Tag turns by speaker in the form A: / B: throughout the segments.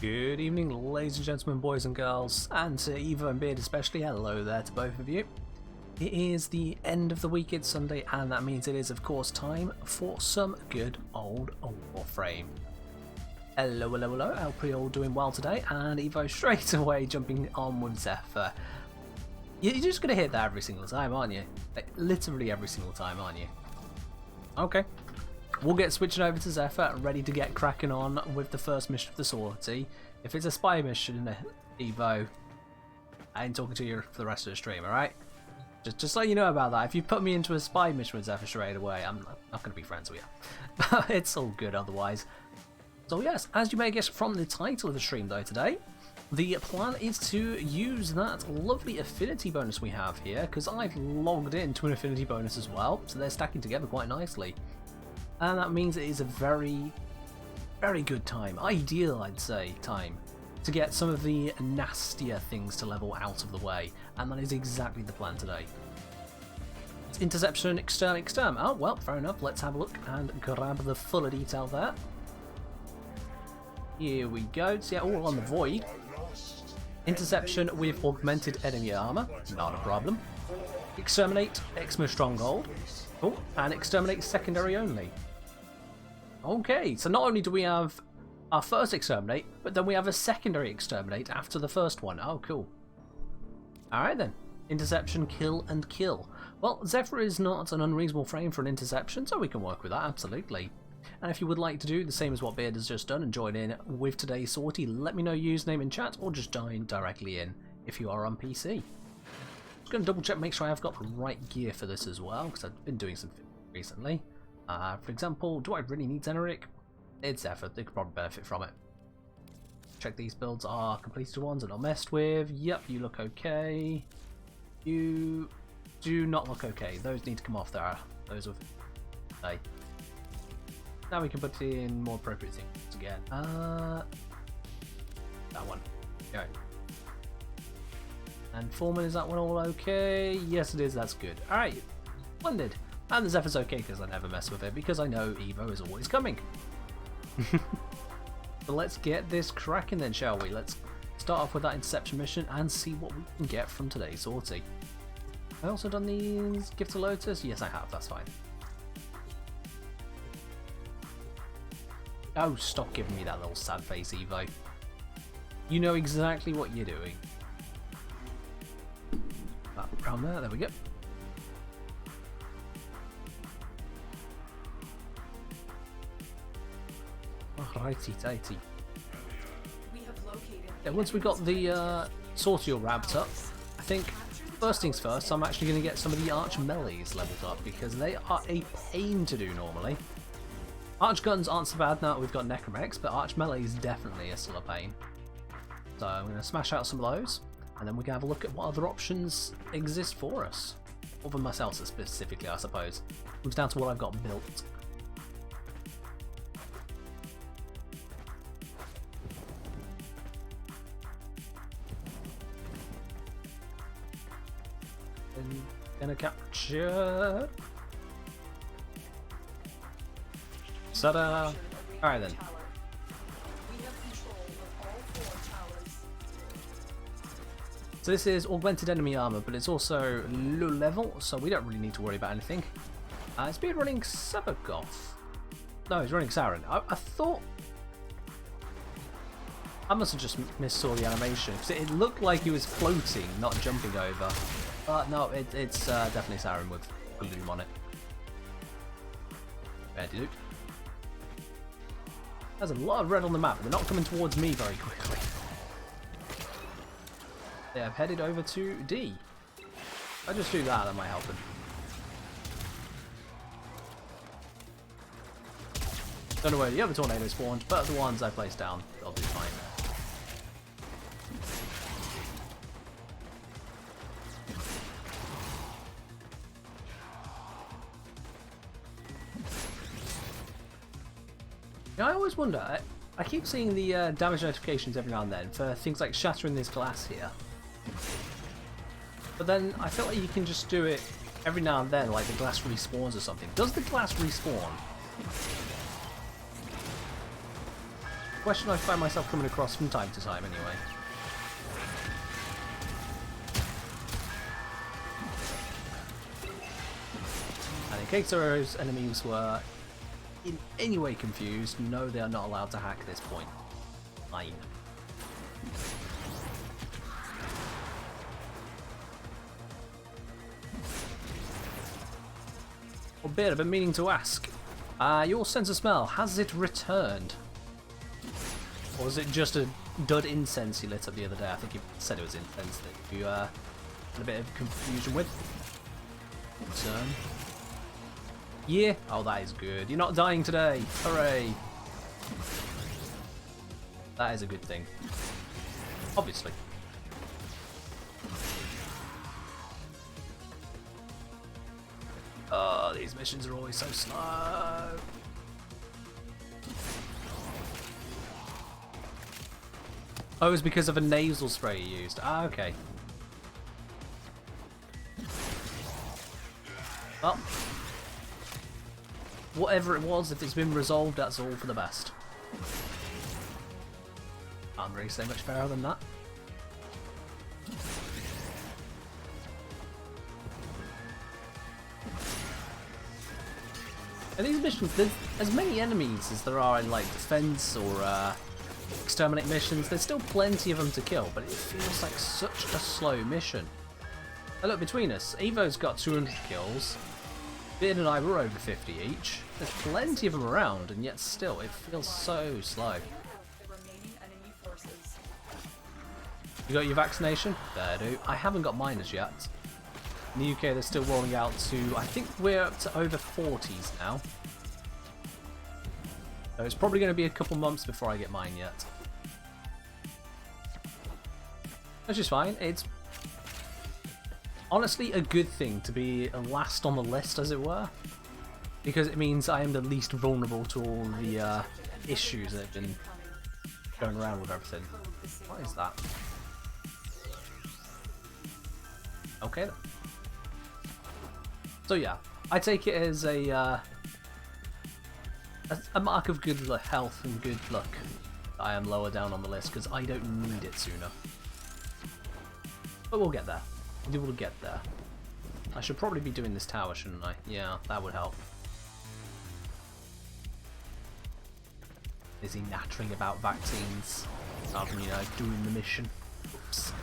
A: Good evening, ladies and gentlemen, boys and girls, and to Evo and Beard especially, hello there to both of you. It is the end of the week, it's Sunday, and that means it is of course time for some good old Warframe. Hello, hello, hello, hope you're all doing well today, and Evo straight away jumping on with Zephyr. You're just going to hit that every single time, aren't you? Like, literally every single time, aren't you? Okay. We'll get switching over to Zephyr, ready to get cracking on with the first mission of the sortie. If it's a spy mission, Evo, I ain't talking to you for the rest of the stream, alright? Just let you know about that. If you put me into a spy mission with Zephyr straight away, I'm not going to be friends with you. But it's all good otherwise. So yes, as you may guess from the title of the stream though today, the plan is to use that lovely affinity bonus we have here, because I've logged into an affinity bonus as well, so they're stacking together quite nicely. And that means it is a very, very good time, ideal I'd say, time, to get some of the nastier things to level out of the way, and that is exactly the plan today. It's interception, extern. Oh, well, fair enough, let's have a look and grab the fuller detail there. Here we go, so yeah, all on the void. Interception with augmented enemy armor, not a problem. Exterminate, Exmo Stronghold. Oh, and exterminate secondary only. Okay, so not only do we have our first exterminate, but then we have a secondary exterminate after the first one. Oh, cool. Alright then. Interception, kill, and kill. Well, Zephyr is not an unreasonable frame for an interception, so we can work with that, absolutely. And if you would like to do the same as what Beard has just done and join in with today's sortie, let me know your username in chat or just join directly in if you are on PC. Just going to double check, make sure I've got the right gear for this as well, because I've been doing some recently. For example, do I really need Zeneric? It's Zephyr, they could probably benefit from it. Check these builds are completed ones and not messed with. Yep, you look okay. You do not look okay. Those need to come off there. Those are... Okay. Now we can put in more appropriate things again. That one. Okay. And Foreman, is that one all okay? Yes it is, that's good. Alright, splendid. And the Zephyr's okay because I never mess with it, because I know Evo is always coming. So let's get this cracking then, shall we? Let's start off with that interception mission and see what we can get from today's sortie. I also done these Gift to Lotus? Yes I have, that's fine. Oh, stop giving me that little sad face, Evo. You know exactly what you're doing. Around there we go. Righty tighty. Yeah, once we got the sortie all wrapped up, I think first things first, I'm actually going to get some of the Archmelees leveled up, because they are a pain to do normally. Archguns aren't so bad now that we've got Necromex, but Archmelees definitely are still a pain. So I'm going to smash out some of those, and then we can have a look at what other options exist for us. Or for myself specifically, I suppose. It comes down to what I've got built. And gonna capture... Ta-da! Alright then. So this is augmented enemy armor, but it's also low level, so we don't really need to worry about anything. It's been running Sabagoth. No, he's running Saren. I thought... I must have just missaw the animation, because it looked like he was floating, not jumping over. But no, it's definitely Saren with gloom on it. Fair dude. There's a lot of red on the map, they're not coming towards me very quickly. They have headed over to D. If I just do that, that might help them. Don't know where the other tornado spawned, but the ones I placed down, they'll do fine. Now, I always wonder, I keep seeing the damage notifications every now and then for things like shattering this glass here. But then I feel like you can just do it every now and then, like the glass respawns or something. Does the glass respawn? Question I find myself coming across from time to time anyway. And in case those enemies were in any way confused, no, they are not allowed to hack this point. Fine. Well, Beard, I've been meaning to ask. Your sense of smell, has it returned? Or was it just a dud incense you lit up the other day? I think you said it was incense that you had a bit of confusion with. Return. Yeah. Oh, that is good. You're not dying today. Hooray. That is a good thing. Obviously. Oh, these missions are always so slow. Oh, it was because of a nasal spray you used. Ah, okay. Well, whatever it was, if it's been resolved, that's all for the best. Can't really say much better than that. And these missions, there's as many enemies as there are in like defense or exterminate missions. There's still plenty of them to kill, but it feels like such a slow mission. And look, between us, Evo's got 200 kills. Beard and I were over 50 each. There's plenty of them around, and yet still, it feels so slow. You got your vaccination? There, do. I haven't got mine as yet. In the UK, they're still rolling out to, I think we're up to over 40s now. So it's probably going to be a couple months before I get mine yet. Which is fine. It's honestly a good thing to be last on the list, as it were. Because it means I am the least vulnerable to all the issues that have been going around with everything. What is that? Okay then. So yeah, I take it as a mark of good health and good luck that I am lower down on the list, because I don't need it sooner. But we'll get there. We will get there. I should probably be doing this tower, shouldn't I? Yeah, that would help. Is he nattering about vaccines rather than, you know, doing the mission? Oops.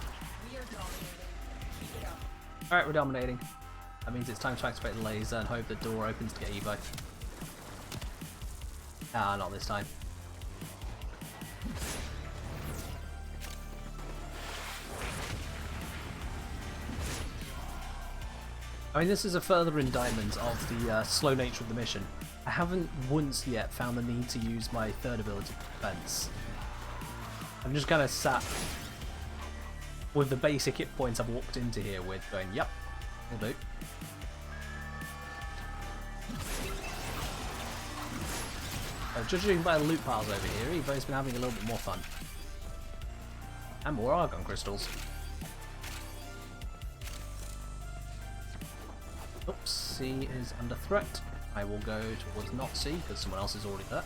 A: Alright, we're dominating. That means it's time to activate the laser and hope the door opens to get Evo. Ah, not this time. I mean, this is a further indictment of the slow nature of the mission. I haven't once yet found the need to use my third ability defense. I'm just kind of sat with the basic hit points I've walked into here with, going, yep, will do. Judging by the loot piles over here, Evo's been having a little bit more fun. And more argon crystals. Oops, C is under threat. I will go towards not C because someone else is already there.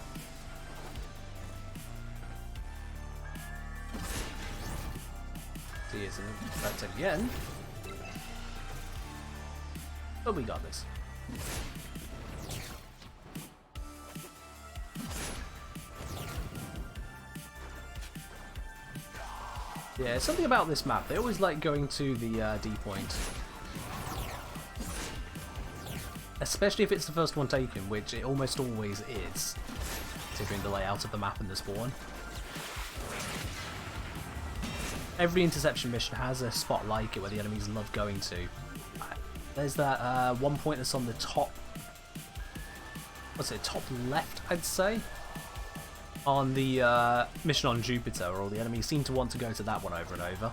A: C is in threat again. But we got this. Yeah, something about this map. They always like going to the D point. Especially if it's the first one taken, which it almost always is, considering the layout of the map and the spawn. Every interception mission has a spot like it where the enemies love going to. There's that one point that's on the top, what's it, top left, I'd say, on the mission on Jupiter, where all the enemies seem to want to go to that one over and over.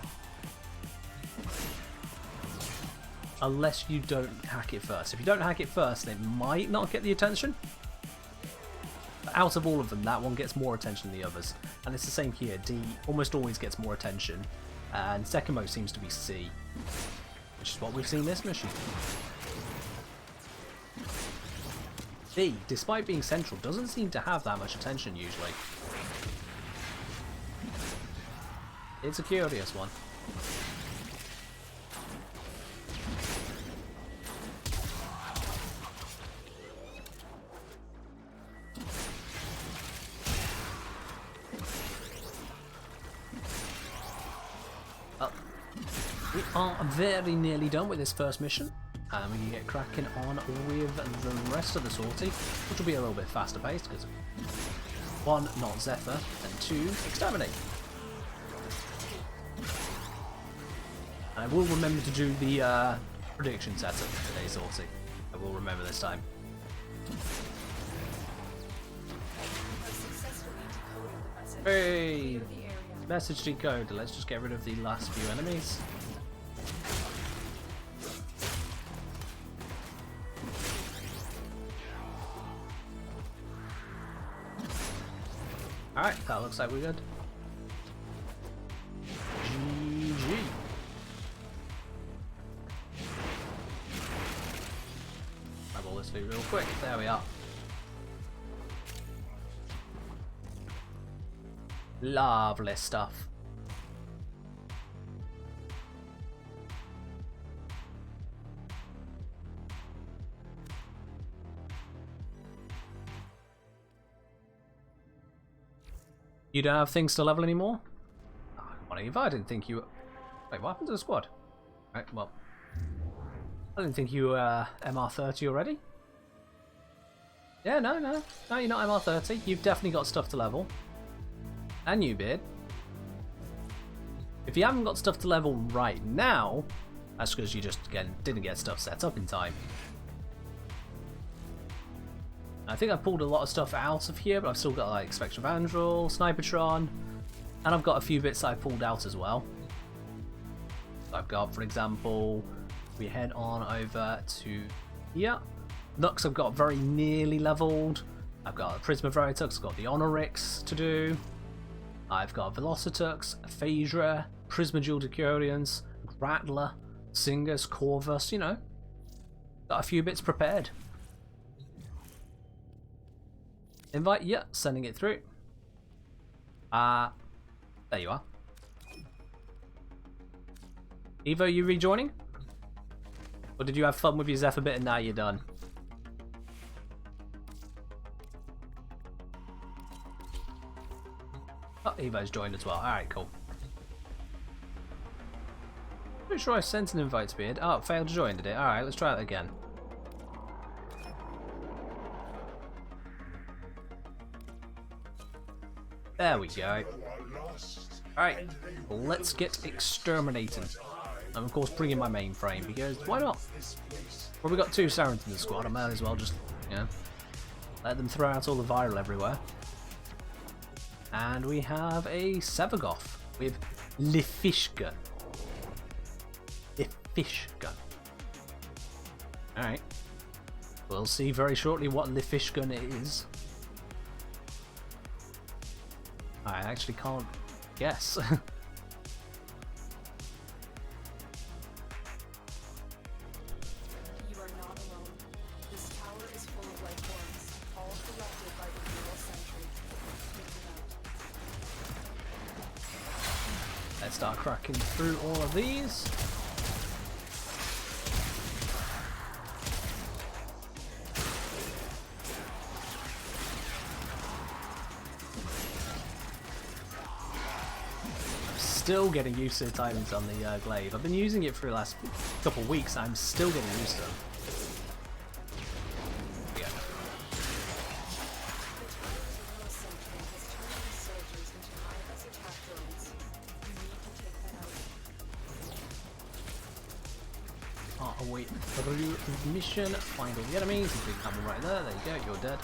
A: Unless you don't hack it first. If you don't hack it first, it might not get the attention. But out of all of them, that one gets more attention than the others. And it's the same here. D almost always gets more attention. And second most seems to be C. Which is what we've seen this mission. D, despite being central, doesn't seem to have that much attention usually. It's a curious one. Well, we are very nearly done with this first mission. And we can get cracking on with the rest of the sortie, which will be a little bit faster paced because 1, not Zephyr, and 2, Exterminate. And I will remember to do the prediction setup for today's sortie. I will remember this time. Hey! Message decoded. Let's just get rid of the last few enemies. Alright, that looks like we're good. GG. Grab all this loot real quick. There we are. Lovely stuff. You don't have things to level anymore? Oh, what are you? I didn't think you were... Wait, what happened to the squad? Right, well... I didn't think you were MR30 already. Yeah, no, you're not MR30. You've definitely got stuff to level. And you, Beard. If you haven't got stuff to level right now, that's because you just, again, didn't get stuff set up in time. I think I've pulled a lot of stuff out of here, but I've still got like Spectrovandrel, Snipertron, and I've got a few bits I pulled out as well. I've got, for example, we head on over to here. Nux I've got very nearly leveled. I've got Prisma Veritux, I've got the Honorix to do. I've got Velocitux, Phaedra, Prisma Dual Decurions, Rattler, Singers, Corvus, you know. Got a few bits prepared. Invite, yeah, sending it through. There you are. Evo, you rejoining? Or did you have fun with your Zephyr bit and now you're done? Oh, Evo's joined as well. Alright, cool. Pretty sure I sent an invite to Beard. Oh, it failed to join, did it? Alright, let's try that again. There we go. Alright, let's get exterminating. I'm of course bringing my mainframe because why not? Well, we got 2 Sarans in the squad, I might as well just, you know, let them throw out all the viral everywhere. And we have a Sevagoth with Lifishka. Lifishka. Alright. We'll see very shortly what Lifishka is. I actually can't guess.
B: You are not alone. This tower is full of life forms, all corrupted by the neural sentry.
A: Let's start cracking through all of these. Still getting used to the timings on the glaive. I've been using it for the last couple of weeks. I'm still getting used to them. Yeah. Wait through mission, find all the enemies. There's a big hammer right there. There you go. You're dead.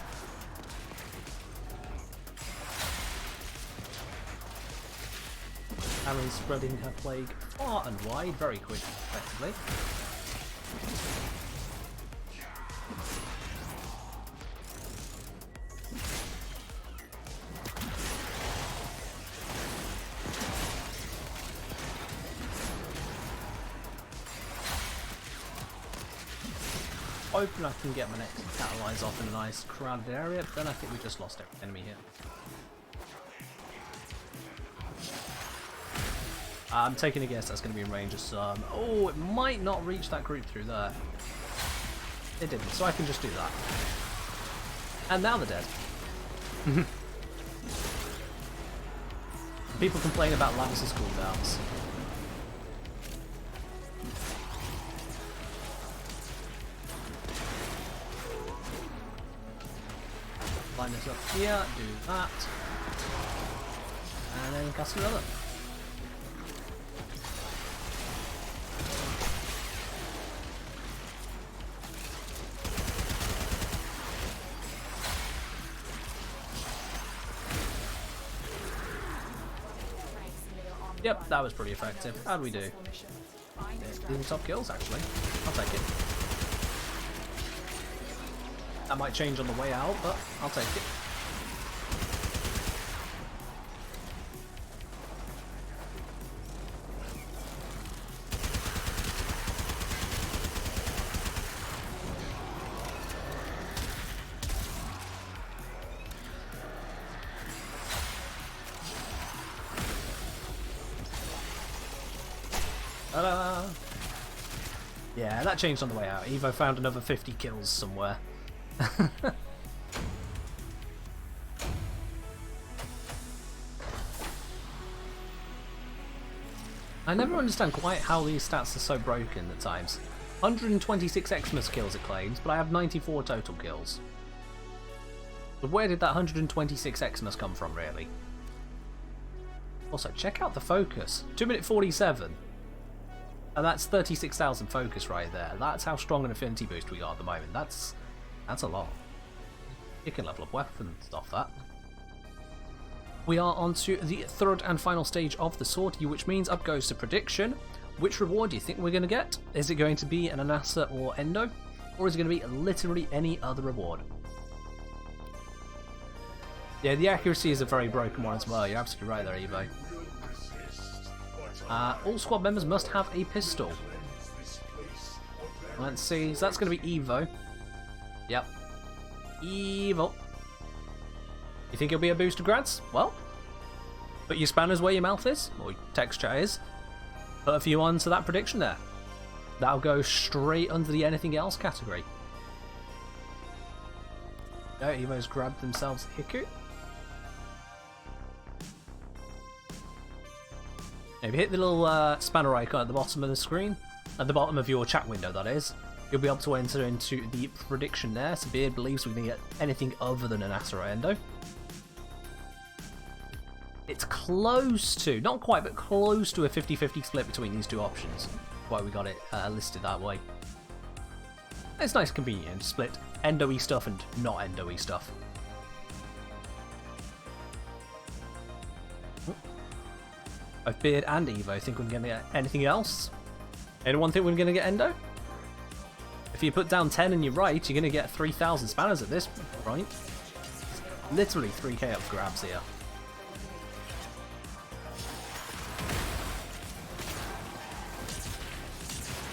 A: Aaron's spreading her plague far and wide, very quick, effectively. Hoping I can get my next catalyze off in a nice crowded area, but then I think we just lost every enemy here. I'm taking a guess that's going to be in range of some. Oh, it might not reach that group through there. It didn't, so I can just do that. And now they're dead. People complain about Lavis's cooldowns. Line this up here, do that. And then cast another. Yep, that was pretty effective. How'd we do? Even top kills, actually. I'll take it. That might change on the way out, but I'll take it. Ta-da! Yeah, that changed on the way out. Evo found another 50 kills somewhere. I never understand quite how these stats are so broken at times. 126 Xmas kills it claims, but I have 94 total kills. But where did that 126 Xmas come from, really? Also, check out the focus. 2 minute 47. And that's 36,000 focus right there. That's how strong an affinity boost we got at the moment. That's a lot. You can level up weapons off that. We are on to the third and final stage of the sortie, which means up goes to prediction. Which reward do you think we're going to get? Is it going to be an Anasa or Endo? Or is it going to be literally any other reward? Yeah, the accuracy is a very broken one as well. You're absolutely right there, Evo. All squad members must have a pistol. Let's see, so that's going to be Evo. Yep. Evo. You think it'll be a boost to grads? Well, put your spanners where your mouth is, or your text chat is. Put a few onto that prediction there. That'll go straight under the anything else category. There, Evo's grabbed themselves a Hiku. If you hit the little spanner icon at the bottom of the screen, at the bottom of your chat window that is, you'll be able to enter into the prediction there. So Beard believes we're going to get anything other than an Asa or Endo. It's close to, not quite, but close to a 50-50 split between these two options. Why we got it listed that way. It's nice and convenient to split Endo-y stuff and not Endo-y stuff. Both Beard and Evo think we're going to get anything else. Anyone think we're going to get Endo? If you put down 10 and you're right, you're going to get 3,000 spanners at this point. Literally 3k up grabs here.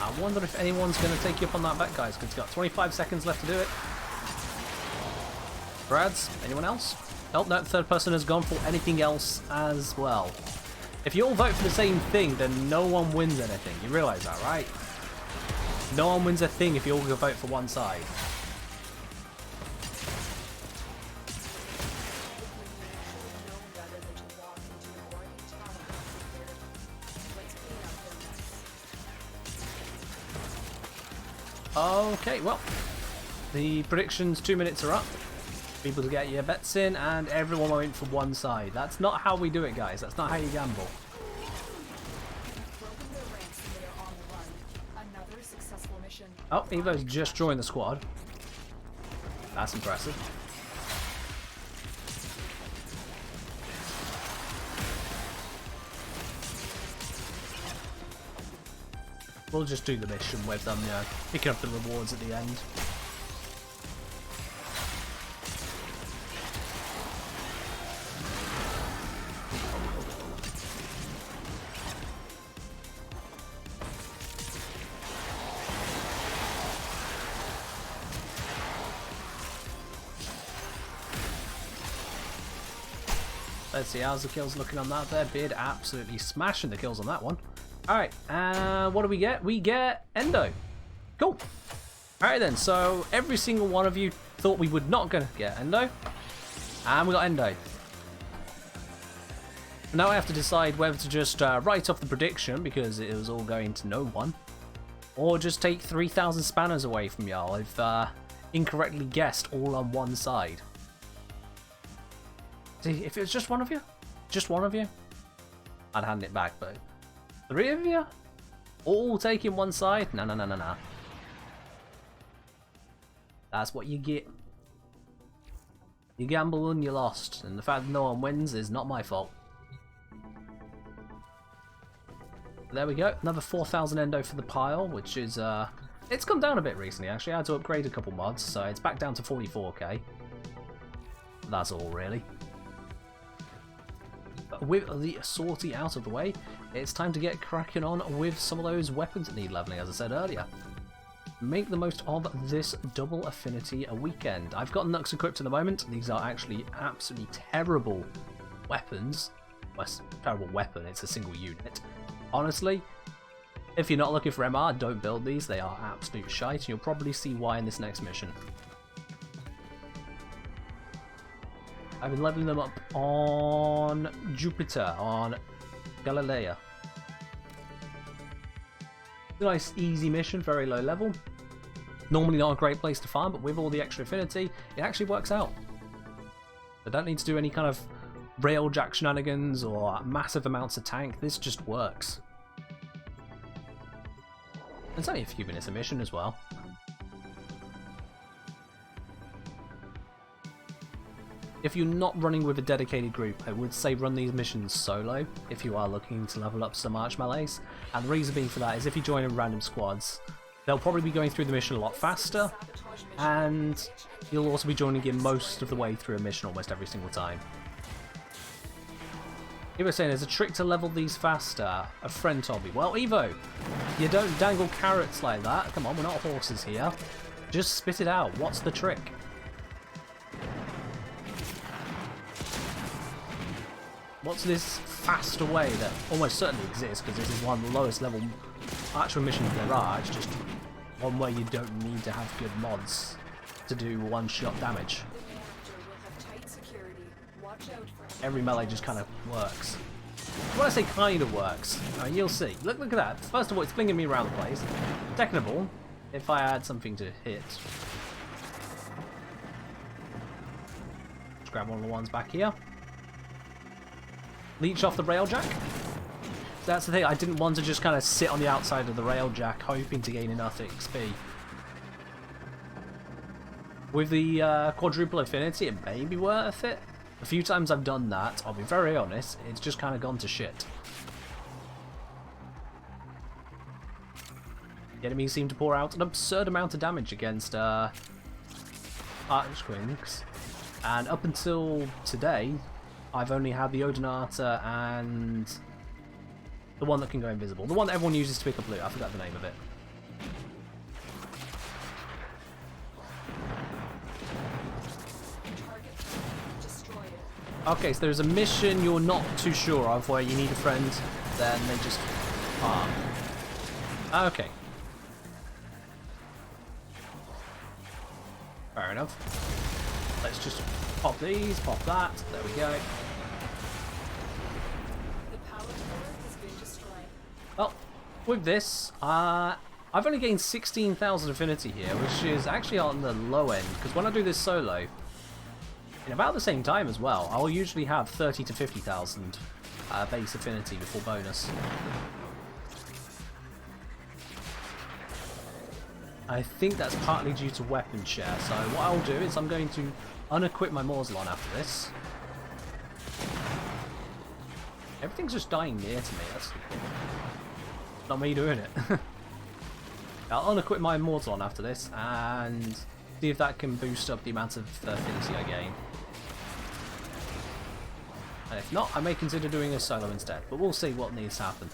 A: I wonder if anyone's going to take you up on that bet, guys, because it's got 25 seconds left to do it. Brads, anyone else? Oh, no, third person has gone for anything else as well. If you all vote for the same thing, then no one wins anything. You realise that, right? No one wins a thing if you all go vote for one side. Okay, well, the predictions 2 minutes are up. People to get your bets in, and everyone went for one side. That's not how we do it, guys. That's not how you gamble. Oh, Evo's just joined the squad. That's impressive. We'll just do the mission with them, you know, picking up the rewards at the end. Let's see, how's the kills looking on that there? Beard absolutely smashing the kills on that one. Alright, what do we get? We get Endo. Cool. Alright then, so every single one of you thought we would not gonna get Endo. And we got Endo. Now I have to decide whether to just write off the prediction because it was all going to no one. Or just take 3,000 spanners away from y'all. I've incorrectly guessed all on one side. See, if it was just one of you, I'd hand it back, but 3 of you? All taking one side? No. That's what you get. You gamble and you lost, and the fact that no one wins is not my fault. There we go, another 4,000 endo for the pile, which is, it's come down a bit recently actually. I had to upgrade a couple mods, so it's back down to 44k. That's all really. But with the sortie out of the way, it's time to get cracking on with some of those weapons that need leveling, as I said earlier. Make the most of this double affinity a weekend. I've got Nux equipped at the moment. These are actually absolutely terrible weapons. Well, it's a terrible weapon, it's a single unit. Honestly, if you're not looking for MR, don't build these. They are absolute shite, and you'll probably see why in this next mission. I've been leveling them up on Jupiter, on Galilea. It's a nice, easy mission, very low level. Normally not a great place to farm, but with all the extra affinity, it actually works out. I don't need to do any kind of railjack shenanigans or massive amounts of tank. This just works. It's only a few minutes a mission as well. If you're not running with a dedicated group, I would say run these missions solo if you are looking to level up some Archmelees. And the reason being for that is if you join in random squads, they'll probably be going through the mission a lot faster, and you'll also be joining in most of the way through a mission almost every single time. You were saying there's a trick to level these faster. A friend told me. Well, Evo, you don't dangle carrots like that. Come on, we're not horses here. Just spit it out. What's the trick? What's this faster way that almost certainly exists, because this is one of the lowest level actual missions there are. It's just one where you don't need to have good mods to do one-shot damage. Every melee just kind of works. When I say kind of works, you'll see. Look at that. First of all, it's flinging me around the place. Second of all, if I had something to hit. Let's grab one of the ones back here. Leech off the railjack. That's the thing, I didn't want to just kind of sit on the outside of the railjack hoping to gain enough XP. With the quadruple affinity, it may be worth it. A few times I've done that, I'll be very honest, it's just kind of gone to shit. The enemies seem to pour out an absurd amount of damage against Archquinks, and up until today, I've only had the Odinata and the one that can go invisible. The one that everyone uses to pick up loot, I forgot the name of it. Okay, so there's a mission you're not too sure of where you need a friend, then they just farm. Okay. Fair enough. Let's just pop these, pop that, there we go. Well, with this, I've only gained 16,000 affinity here, which is actually on the low end, because when I do this solo, in about the same time as well, I'll usually have 30 to 50,000 base affinity before bonus. I think that's partly due to weapon share, so what I'll do is I'm going to unequip my Morzelon after this. Everything's just dying near to me, that's not me doing it. I'll unequip my Morzelon after this and see if that can boost up the amount of affinity I gain. And if not, I may consider doing a solo instead, but we'll see what needs to happen.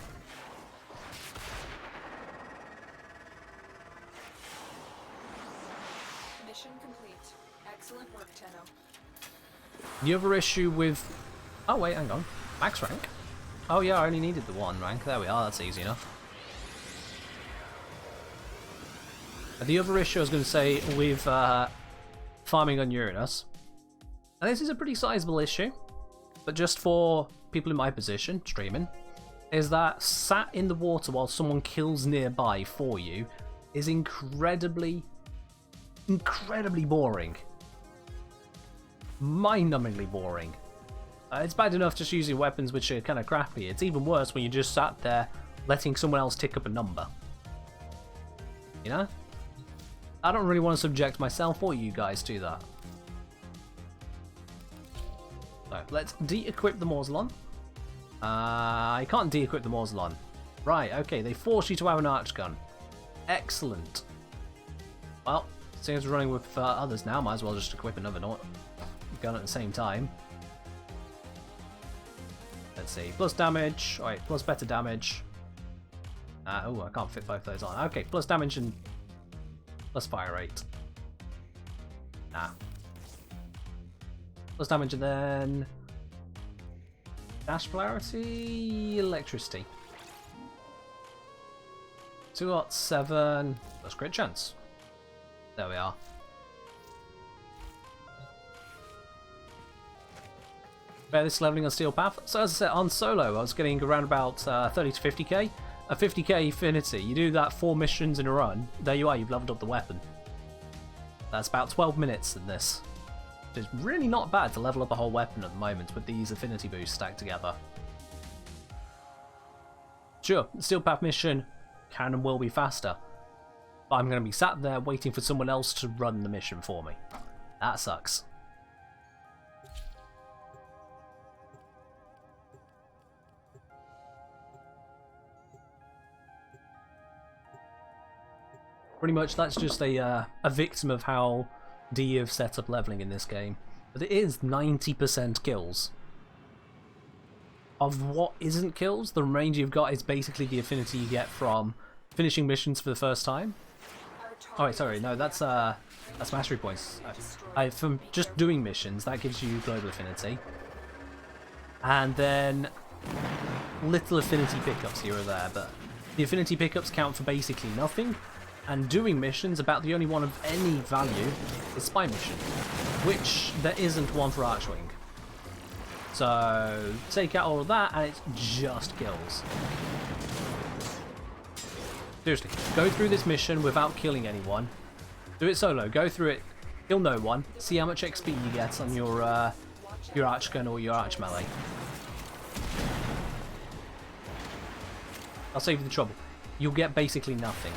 B: Mission complete. Excellent work, Tenno.
A: The other issue with Oh wait, hang on. Max rank? Oh yeah, I only needed the 1 rank. There we are, that's easy enough. The other issue I was going to say with farming on Uranus, and this is a pretty sizable issue, but just for people in my position, streaming, is that sat in the water while someone kills nearby for you is incredibly boring. Mind-numbingly boring. It's bad enough just using weapons which are kind of crappy. It's even worse when you just sat there letting someone else tick up a number. You know? I don't really want to subject myself or you guys to that. So, let's de-equip the Morzelon. I can't de-equip the Morzelon. Right, okay, they force you to have an Archgun. Excellent. Well, seeing as we're running with others now, might as well just equip another gun at the same time. Let's see, plus damage, alright, plus better damage. Oh, I can't fit both those on. Okay, plus damage and plus fire rate. Nah. Plus damage and then dash polarity, electricity. 207 plus crit chance. There we are. Bear this leveling on Steel Path. So as I said, on solo I was getting around about 30 to 50k. A 50k affinity, you do that 4 missions in a run, there you are, you've leveled up the weapon. That's about 12 minutes in this. It's really not bad to level up a whole weapon at the moment with these affinity boosts stacked together. Sure, the Steel Path mission can and will be faster, but I'm going to be sat there waiting for someone else to run the mission for me. That sucks. Pretty much that's just a victim of how D have set up leveling in this game. But it is 90% kills. Of what isn't kills, the range you've got is basically the affinity you get from finishing missions for the first time. Oh wait, sorry, no, that's mastery points. From just doing missions, that gives you global affinity. And then little affinity pickups here or there, but the affinity pickups count for basically nothing. And doing missions, about the only one of any value is Spy Mission, which there isn't one for Archwing. So take out all of that and it's just kills. Seriously, go through this mission without killing anyone. Do it solo, go through it, kill no one, see how much XP you get on your Archgun or your Archmelee. I'll save you the trouble. You'll get basically nothing.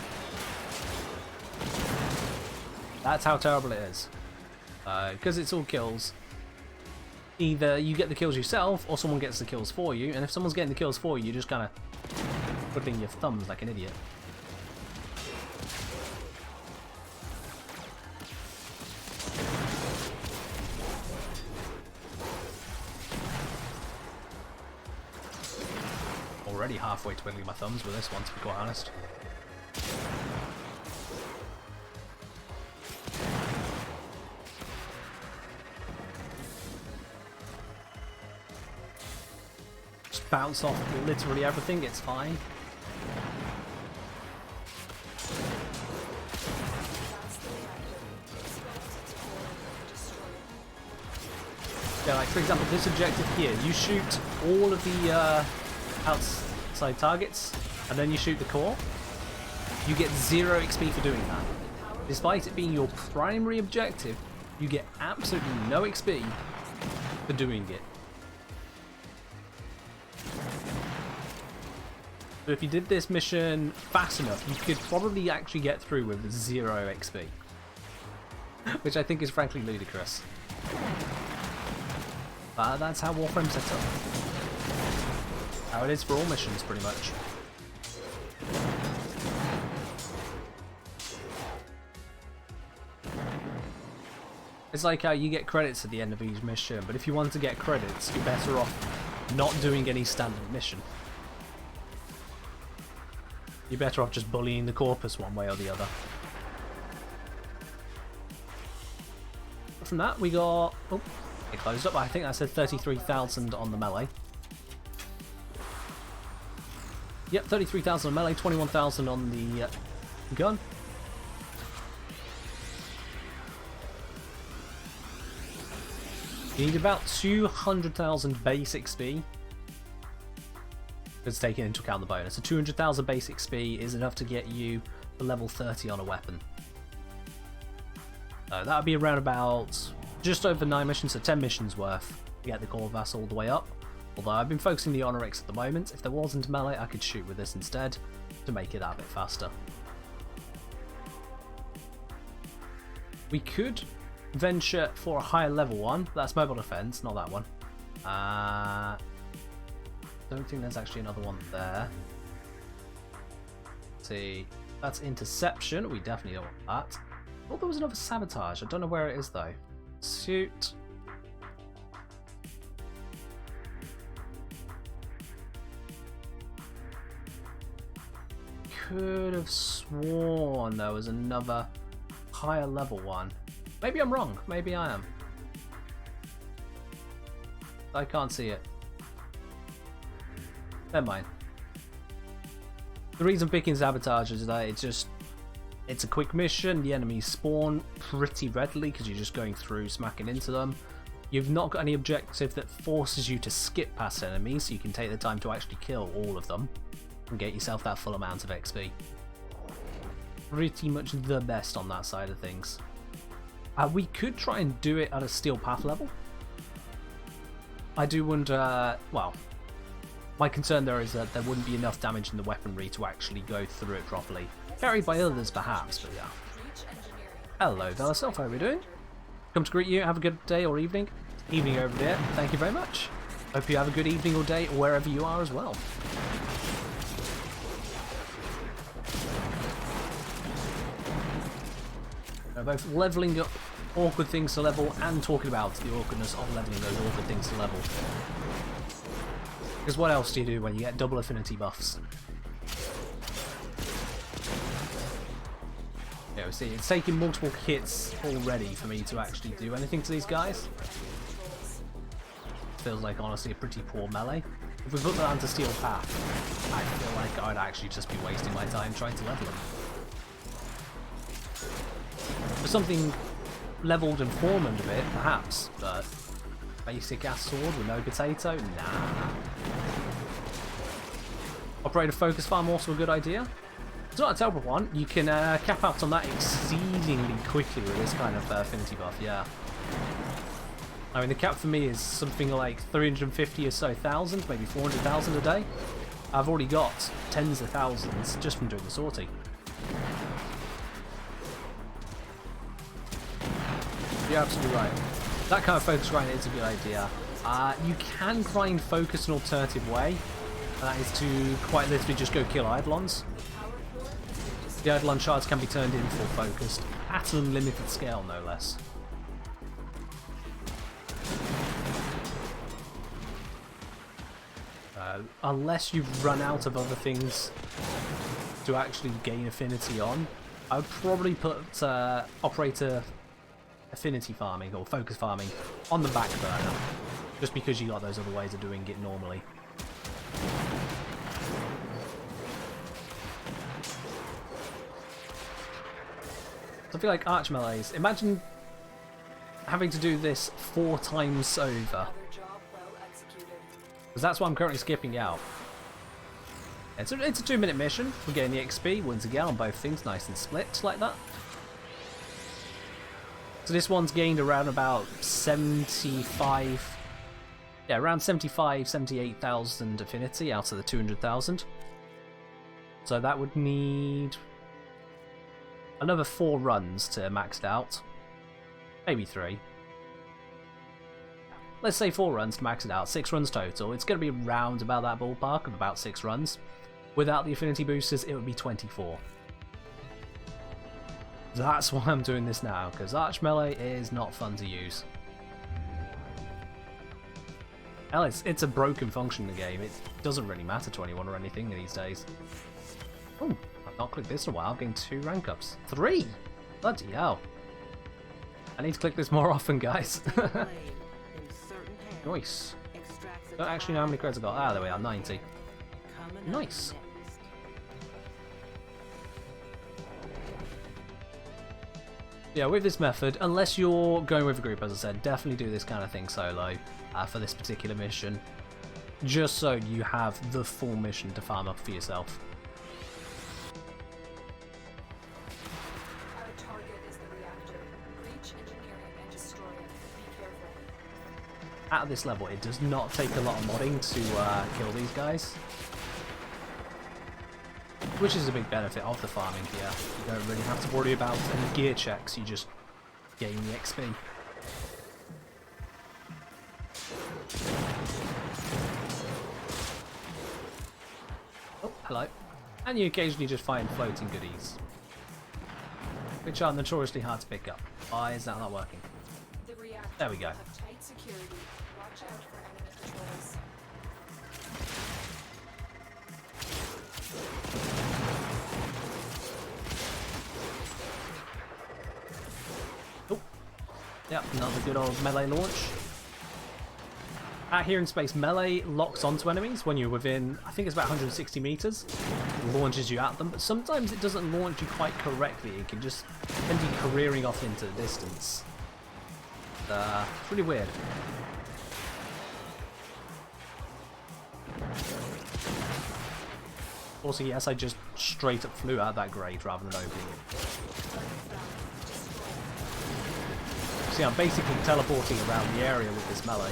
A: That's how terrible it is. Because it's all kills. Either you get the kills yourself, or someone gets the kills for you, and if someone's getting the kills for you, you're just kind of twiddling your thumbs like an idiot. Already halfway twiddling my thumbs with this one, to be quite honest. Bounce off literally everything, it's fine. Yeah, like for example, this objective here, you shoot all of the outside targets, and then you shoot the core. You get 0 XP for doing that. Despite it being your primary objective, you get absolutely no XP for doing it. So if you did this mission fast enough, you could probably actually get through with 0 XP. Which I think is frankly ludicrous. But that's how Warframe's set up. How it is for all missions, pretty much. It's like how you get credits at the end of each mission, but if you want to get credits, you're better off not doing any standard mission. You're better off just bullying the corpus one way or the other. From that we got... Oh, It closed up. I think I said 33,000 on the melee. Yep, 33,000 on melee, 21,000 on the gun. You need about 200,000 base XP. Let's take into account the bonus. So 200,000 base XP is enough to get you to level 30 on a weapon. So that would be around about just over 9 missions, so 10 missions worth to get the core vassal all the way up. Although I've been focusing the Onyx at the moment. If there wasn't melee, I could shoot with this instead to make it that bit faster. We could venture for a higher level one. That's mobile defense, not that one. Don't think there's actually another one there. Let's see, that's interception. We definitely don't want that. I thought there was another sabotage. I don't know where it is though. Suit. Could have sworn there was another higher level one. Maybe I'm wrong. Maybe I am. I can't see it. Never mind. The reason picking sabotage is that it's a quick mission. The enemies spawn pretty readily because you're just going through, smacking into them. You've not got any objective that forces you to skip past enemies, so you can take the time to actually kill all of them and get yourself that full amount of XP. Pretty much the best on that side of things. We could try and do it at a steel path level. I do wonder, well, my concern there is that there wouldn't be enough damage in the weaponry to actually go through it properly. Carried by others perhaps, but yeah. Hello Veloself, how are we doing? Come to greet you, have a good day or evening. Evening over there, thank you very much. Hope you have a good evening or day wherever you are as well. We're both leveling up awkward things to level and talking about the awkwardness of leveling those awkward things to level. Because what else do you do when you get double affinity buffs? Yeah, we see, it's taking multiple hits already for me to actually do anything to these guys. Feels like honestly a pretty poor melee. If we put that onto Steel Path, I feel like I'd actually just be wasting my time trying to level them. For something leveled and foremaned a bit, perhaps, but basic ass sword with no potato? Nah. Operator focus farm also a good idea. It's not a terrible one. You can cap out on that exceedingly quickly with this kind of affinity buff, yeah. I mean, the cap for me is something like 350 or so thousand, maybe 400,000 a day. I've already got tens of thousands just from doing the sortie. You're absolutely right. That kind of focus grind is a good idea. You can grind focus an alternative way. That is to quite literally just go kill Eidolons. The Eidolon shards can be turned in full focused, at an unlimited scale no less. Unless you've run out of other things to actually gain affinity on, I would probably put operator affinity farming or focus farming on the back burner, just because you got those other ways of doing it normally. So I feel like Archmelees, imagine having to do this 4 times over, because that's what I'm currently skipping out. It's a 2-minute mission. We're getting the XP once again on both things, nice and split like that. So this one's gained around about 75, yeah, around 75, 78,000 affinity out of the 200,000. So that would need another 4 runs to max it out. Maybe 3. Let's say 4 runs to max it out, 6 runs total. It's going to be around about that ballpark of about 6 runs. Without the affinity boosters, it would be 24. That's why I'm doing this now, because Archmelee is not fun to use. Hell, it's a broken function in the game. It doesn't really matter to anyone or anything these days. Oh, I've not clicked this in a while. I've gained 2 rank ups. 3! Bloody hell. I need to click this more often, guys. Nice. Don't actually know how many credits I got. Ah, there we are, 90. Nice. Yeah, with this method, unless you're going with a group, as I said, definitely do this kind of thing solo for this particular mission. Just so you have the full mission to farm up for yourself.
B: Our target is the reactor. Breach engineering and destroy it. Be careful.
A: At this level, it does not take a lot of modding to kill these guys. Which is a big benefit of the farming here. You don't really have to worry about any gear checks, you just gain the XP. Oh, hello. And you occasionally just find floating goodies, which are notoriously hard to pick up. Why is that not working?
B: The reactor
A: There we go.
B: will have tight security. Watch out for enemy patrols.
A: Oh, yep, another good old melee launch. Out here in space, melee locks onto enemies when you're within, I think it's about 160 meters. It launches you at them, but sometimes it doesn't launch you quite correctly. It can just send you careering off into the distance. It's really weird. Also, yes, I just straight up flew out that grade rather than opening it. See, I'm basically teleporting around the area with this melee.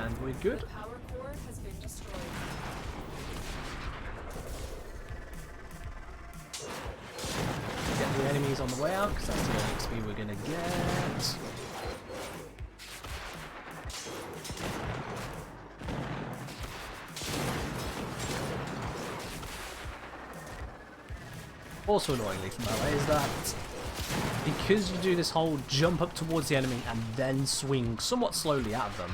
A: And we're good.
B: The power core has been destroyed.
A: Get the enemies on the way out, because that's the only XP we're gonna get. Also annoyingly from melee is that because you do this whole jump up towards the enemy and then swing somewhat slowly at them,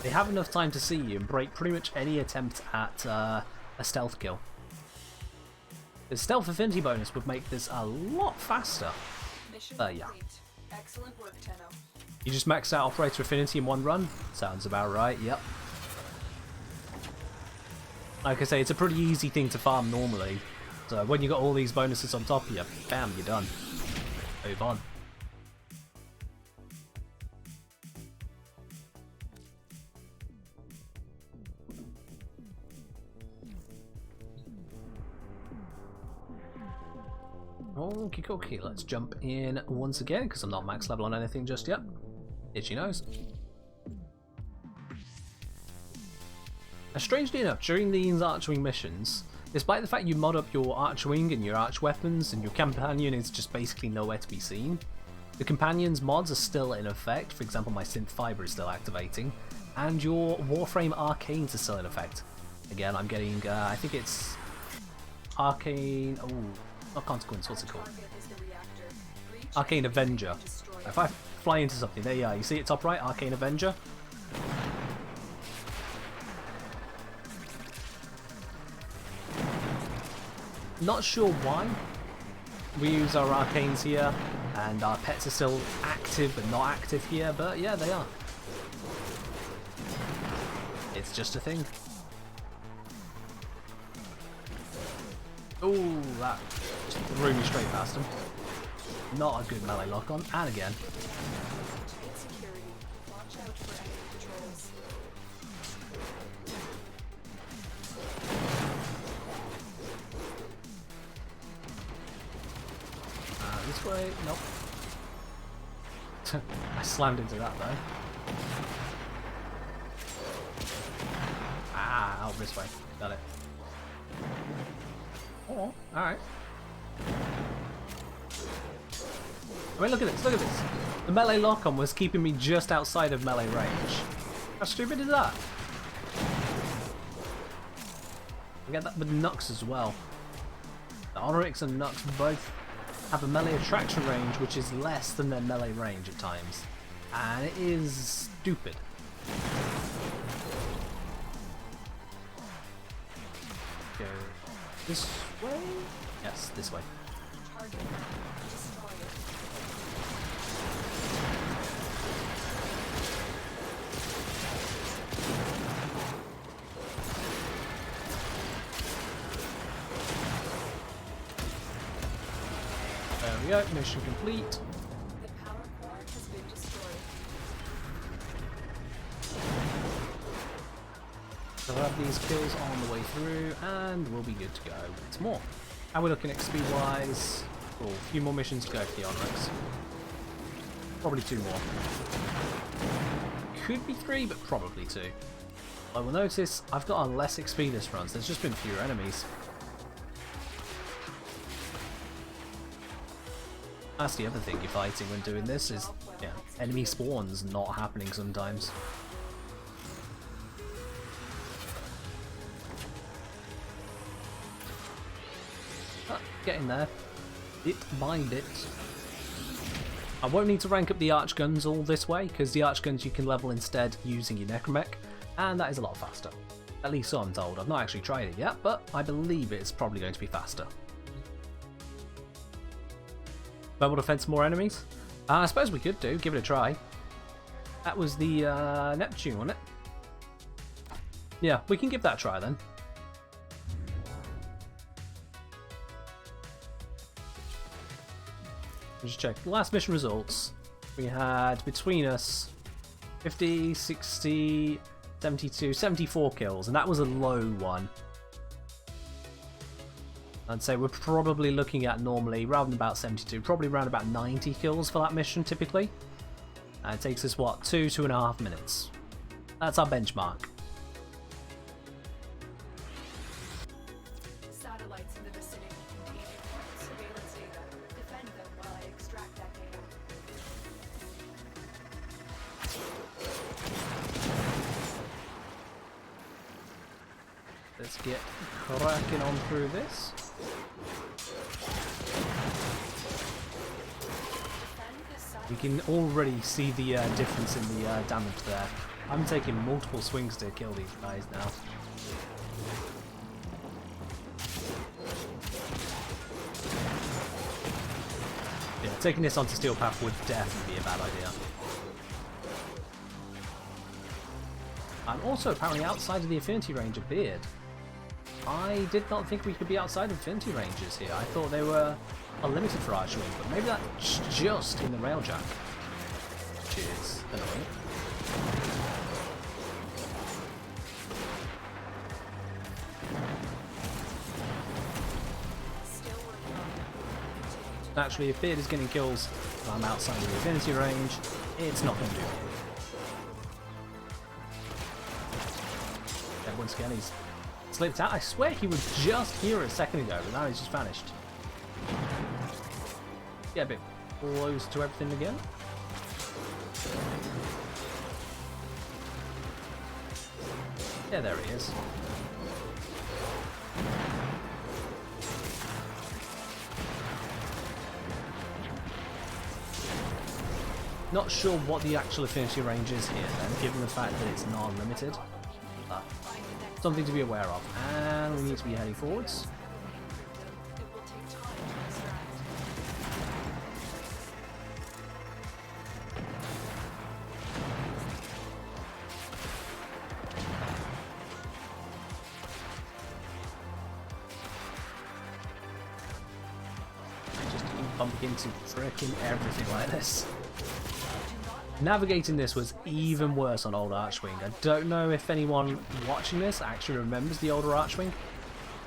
A: they have enough time to see you and break pretty much any attempt at a stealth kill. The stealth affinity bonus would make this a lot faster.
B: Mission
A: Yeah.
B: complete. Excellent work, Tenno.
A: You just maxed out operator affinity in one run? Sounds about right, yep. Like I say, it's a pretty easy thing to farm normally. So when you got all these bonuses on top of you, bam, you're done. Move on. Okie dokie, let's jump in once again because I'm not max level on anything just yet. Itchy nose. Now, strangely enough, during these Archwing missions, despite the fact you mod up your Archwing and your Arch weapons and your companion is just basically nowhere to be seen, the companion's mods are still in effect. For example, my synth fiber is still activating, and your Warframe arcanes are still in effect. Again, I'm getting, I think it's arcane. Oh, not consequence. What's it called?
B: Target is the reactor. Breach
A: Arcane Avenger.
B: and destroy it.
A: If I fly into something, there you are. You see it top right, Arcane Avenger. Not sure why we use our arcanes here, and our pets are still active but not active here, but yeah, they are. It's just a thing. Ooh, that just threw me straight past him. Not a good melee lock on, and again.
B: Tight security. Watch out for enemy patrols.
A: This way, nope. I slammed into that though. Ah, out this way. Got it. Oh, alright. I mean, look at this, look at this. The melee lock-on was keeping me just outside of melee range. How stupid is that? I get that with Nux as well. The Oryx and Nux both have a melee attraction range which is less than their melee range at times. And it is stupid. Go this way? Yes, this way.
B: Target target. Destroy it.
A: There we go, mission complete.
B: The power core has been destroyed.
A: So we'll have these kills on the way through, and we'll be good to go. It's more. How are we looking XP wise? Oh, a few more missions to go for the Onyx. Probably 2 more. Could be 3, but probably 2. I will notice I've got on less XP this run, so there's just been fewer enemies. That's the other thing you're fighting when doing this is, yeah, enemy spawns not happening sometimes. But getting there, bit by bit. I won't need to rank up the Archguns all this way, because the Archguns you can level instead using your Necromech, and that is a lot faster. At least so I'm told. I've not actually tried it yet, but I believe it's probably going to be faster. Mobile defense, more enemies? I suppose we could do, give it a try. That was the Neptune, wasn't it? Yeah, we can give that a try then. Just check. Last mission results. We had between us 50, 60, 72, 74 kills, and that was a low one. I'd say we're probably looking at normally, rather than about 72, probably around about 90 kills for that mission typically. And it takes us, what, 2.5 minutes. That's our benchmark.
B: Satellites in the vicinity contain important surveillance data. Defend them while I extract that data.
A: Let's get cracking on through this. We can already see the difference in the damage there. I'm taking multiple swings to kill these guys now. Yeah, taking this onto Steel Path would definitely be a bad idea. I'm also apparently outside of the affinity range of Beard. I did not think we could be outside of affinity ranges here. I thought they were unlimited for Archwing, but maybe that's just in the Railjack. Which is annoying.
B: Still working on it.
A: Naturally, if Beard is getting kills and I'm outside of the affinity range, it's not going to do it. Yeah, once again, he's slipped out. I swear he was just here a second ago, but now he's just vanished. Get a bit close to everything again. Yeah, there he is. Not sure what the actual affinity range is here then, given the fact that it's not unlimited. But something to be aware of. And we need to be heading forwards.
B: It will take time to extract.
A: Just keep bumping into freaking everything like this. Navigating this was even worse on old Archwing. I don't know if anyone watching this actually remembers the older Archwing.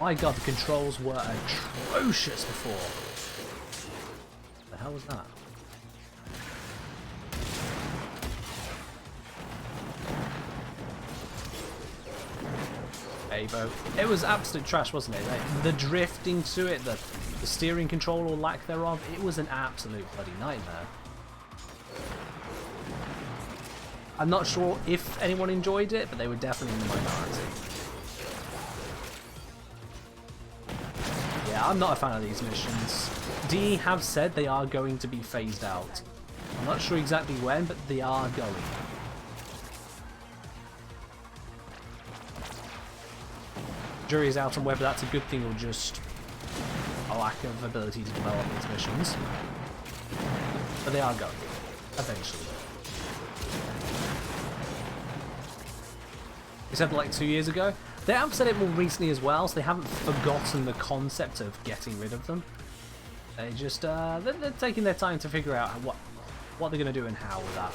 A: My god, the controls were atrocious before. What the hell was that? Abo. It was absolute trash, wasn't it? Like, the drifting to it, the steering control or lack thereof, it was an absolute bloody nightmare. I'm not sure if anyone enjoyed it, but they were definitely in the minority. Yeah, I'm not a fan of these missions. DE have said they are going to be phased out. I'm not sure exactly when, but they are going. Jury's out on whether that's a good thing or just a lack of ability to develop these missions. But they are going, eventually. They said like 2 years ago. They have said it more recently as well, so they haven't forgotten the concept of getting rid of them. They just, they're taking their time to figure out what they're going to do and how with that.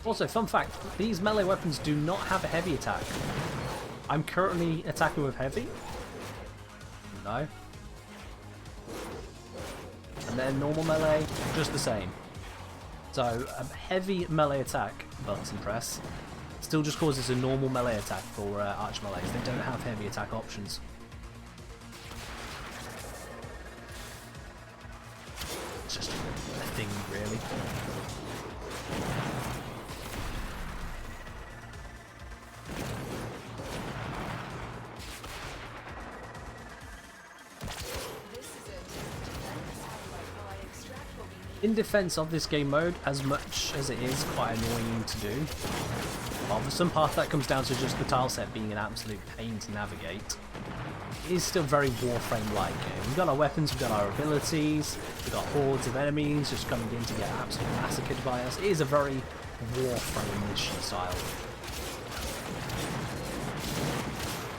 A: Also, fun fact, these melee weapons do not have a heavy attack. I'm currently attacking with heavy. No. And then normal melee, just the same. So, a heavy melee attack, button press, still just causes a normal melee attack for Archmelees. They don't have heavy attack options. It's just a thing, really. In defense of this game mode, as much as it is quite annoying to do, well, for some part that comes down to just the tile set being an absolute pain to navigate, it is still very Warframe-like. We've got our weapons, we've got our abilities, we've got hordes of enemies just coming in to get absolutely massacred by us. It is a very Warframe mission style.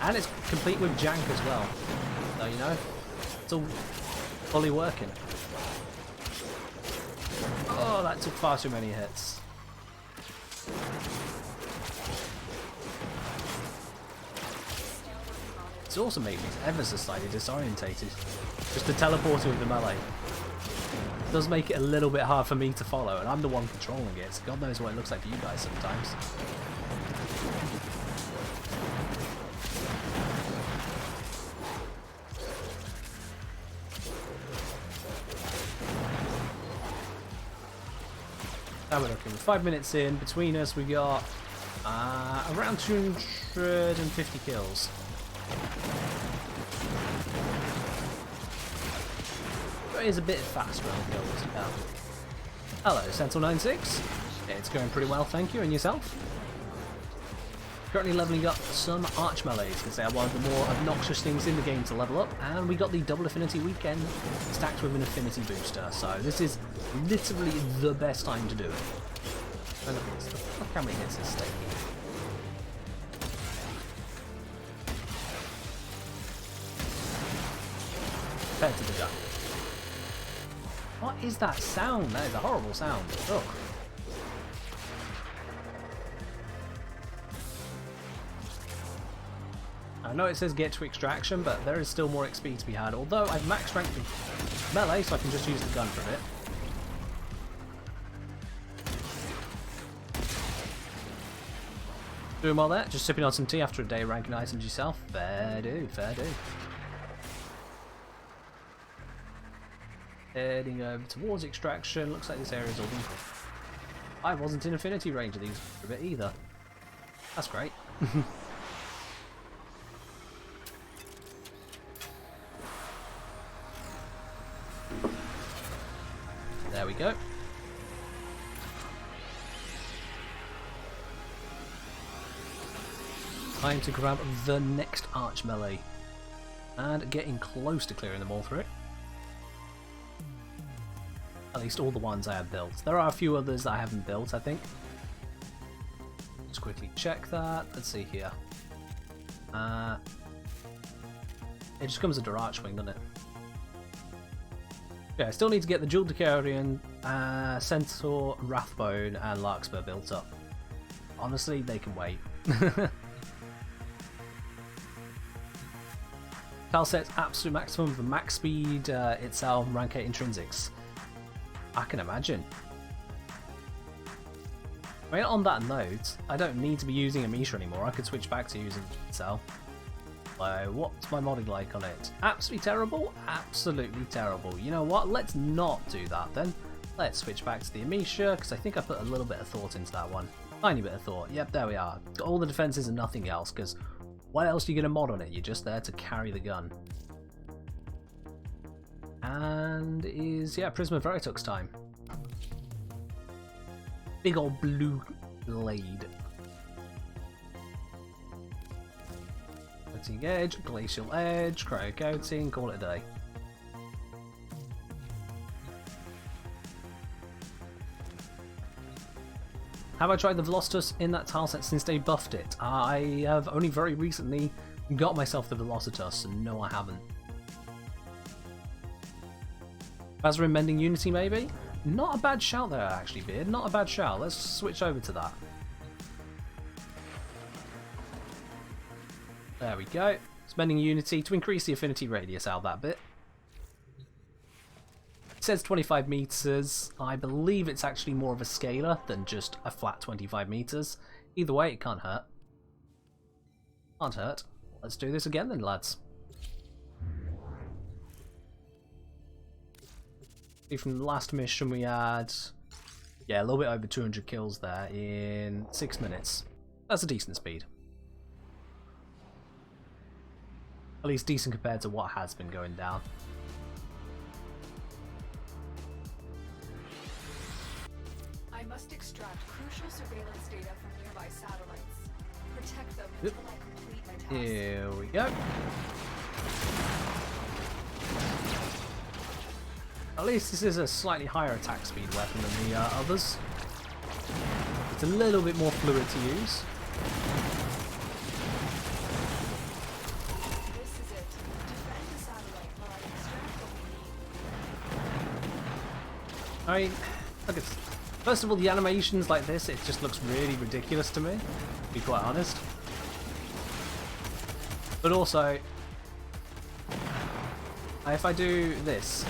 A: And it's complete with jank as well, so you know, it's all fully working. Oh, that took far too many hits. It's also made me ever so slightly disorientated. Just the teleporting with the melee. It does make it a little bit hard for me to follow, and I'm the one controlling it, so God knows what it looks like for you guys sometimes. Now we're looking 5 minutes in. Between us, we got around 250 kills. It is a bit faster on the kills. Hello, Sentinel96. It's going pretty well, thank you. And yourself? Currently leveling up some Archmelees because they are one of the more obnoxious things in the game to level up, and we got the double affinity weekend stacked with an affinity booster, so this is literally the best time to do it. And look how many hits is taking. Compared to the gun. What is that sound? That is a horrible sound. Ugh. I know it says get to extraction, but there is still more XP to be had, although I've max strength in melee, so I can just use the gun for a bit. Doing well there, just sipping on some tea after a day ranking items yourself. Fair do, fair do. Heading over towards extraction, looks like this area is all done. I wasn't in affinity range of these for a bit either. That's great. There we go. Time to grab the next Archmelee. And getting close to clearing them all through. At least all the ones I have built. There are a few others that I haven't built, I think. Just quickly check that. Let's see here. It just comes under Archwing, doesn't it? Yeah, I still need to get the Jewel Decarian, Centaur, Wrathbone, and Larkspur built up. Honestly, they can wait. Tile set's absolute maximum, the max speed itself, rank 8 intrinsics. I can imagine. I mean, on that note, I don't need to be using Amisha anymore. I could switch back to using Cell. So, what's my modding like on it? Absolutely terrible? Absolutely terrible. You know what? Let's not do that then. Let's switch back to the Amisha, because I think I put a little bit of thought into that one. Tiny bit of thought. Yep, there we are. Got all the defenses and nothing else, because what else are you going to mod on it? You're just there to carry the gun. And is, yeah, Prisma Veritux time. Big old blue blade. Fatigue Edge, Glacial Edge, Cryo Coating, call it a day. Have I tried the Velocitus in that tile set since they buffed it? I have only very recently got myself the Velocitus, and no I haven't. Bazrin Mending Unity maybe? Not a bad shout there actually, Beard, not a bad shout. Let's switch over to that. There we go. Spending Unity to increase the affinity radius out that bit. It says 25 meters. I believe it's actually more of a scalar than just a flat 25 meters. Either way, it can't hurt. Can't hurt. Let's do this again then, lads. From the last mission we had, yeah, a little bit over 200 kills there in 6 minutes. That's a decent speed. At least decent compared to what has been going down.
B: I must extract crucial surveillance data from nearby satellites. Protect them until I complete my task.
A: Here we go. At least this is a slightly higher attack speed weapon than the others. It's a little bit more fluid to use.
B: This is it. Defend the satellite while I extract what we need.
A: I mean, look at, first of all, the animations like this, it just looks really ridiculous to me, to be quite honest. But also, if I do this,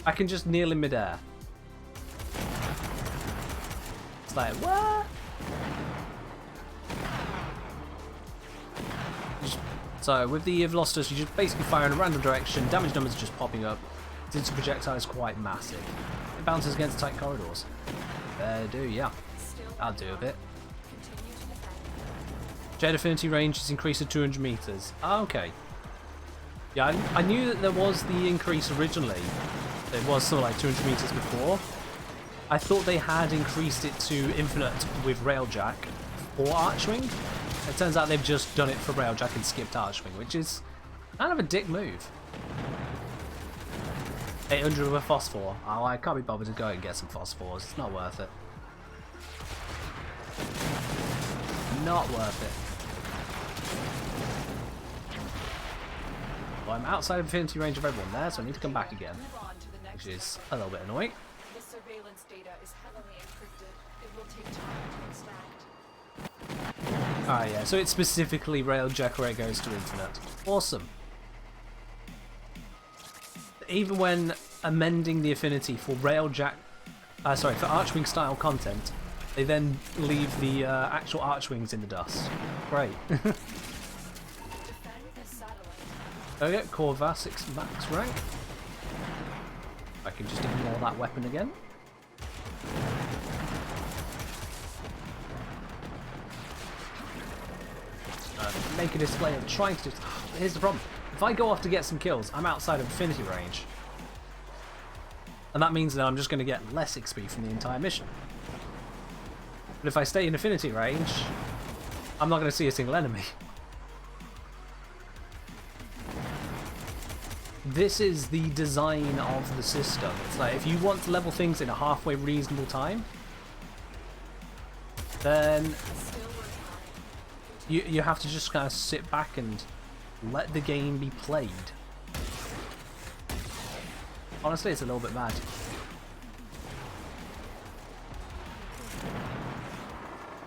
A: I can just kneel in midair. It's like, what? So with the Velocitus, you just basically fire in a random direction, damage numbers are just popping up. Since the projectile is quite massive, it bounces against tight corridors. Do, yeah. I'll do a bit. Jet affinity range is increased to 200 meters. Ah, okay. Yeah, I knew that there was the increase originally. It was something like 200 meters before. I thought they had increased it to infinite with Railjack or Archwing. It turns out they've just done it for Railjack and skipped Archwing, which is kind of a dick move. 800 with phosphor. Oh, I can't be bothered to go and get some phosphors. It's not worth it. Not worth it. Well, I'm outside of affinity range of everyone there, so I need to come back again, which is a little bit annoying.
B: The surveillance data is heavily encrypted. It will take time to extract.
A: Ah, yeah, so it's specifically Railjack where it goes to infinite. Awesome. Even when amending the affinity for Railjack, for Archwing style content, they then leave the actual Archwings in the dust. Great. Okay, Corvasix max rank. I can just ignore that weapon again. Make a display of trying to... Here's the problem. If I go off to get some kills, I'm outside of affinity range. And that means that I'm just going to get less XP from the entire mission. But if I stay in affinity range, I'm not going to see a single enemy. This is the design of the system. It's like, if you want to level things in a halfway reasonable time, then you have to just kind of sit back and let the game be played. Honestly, it's a little bit mad.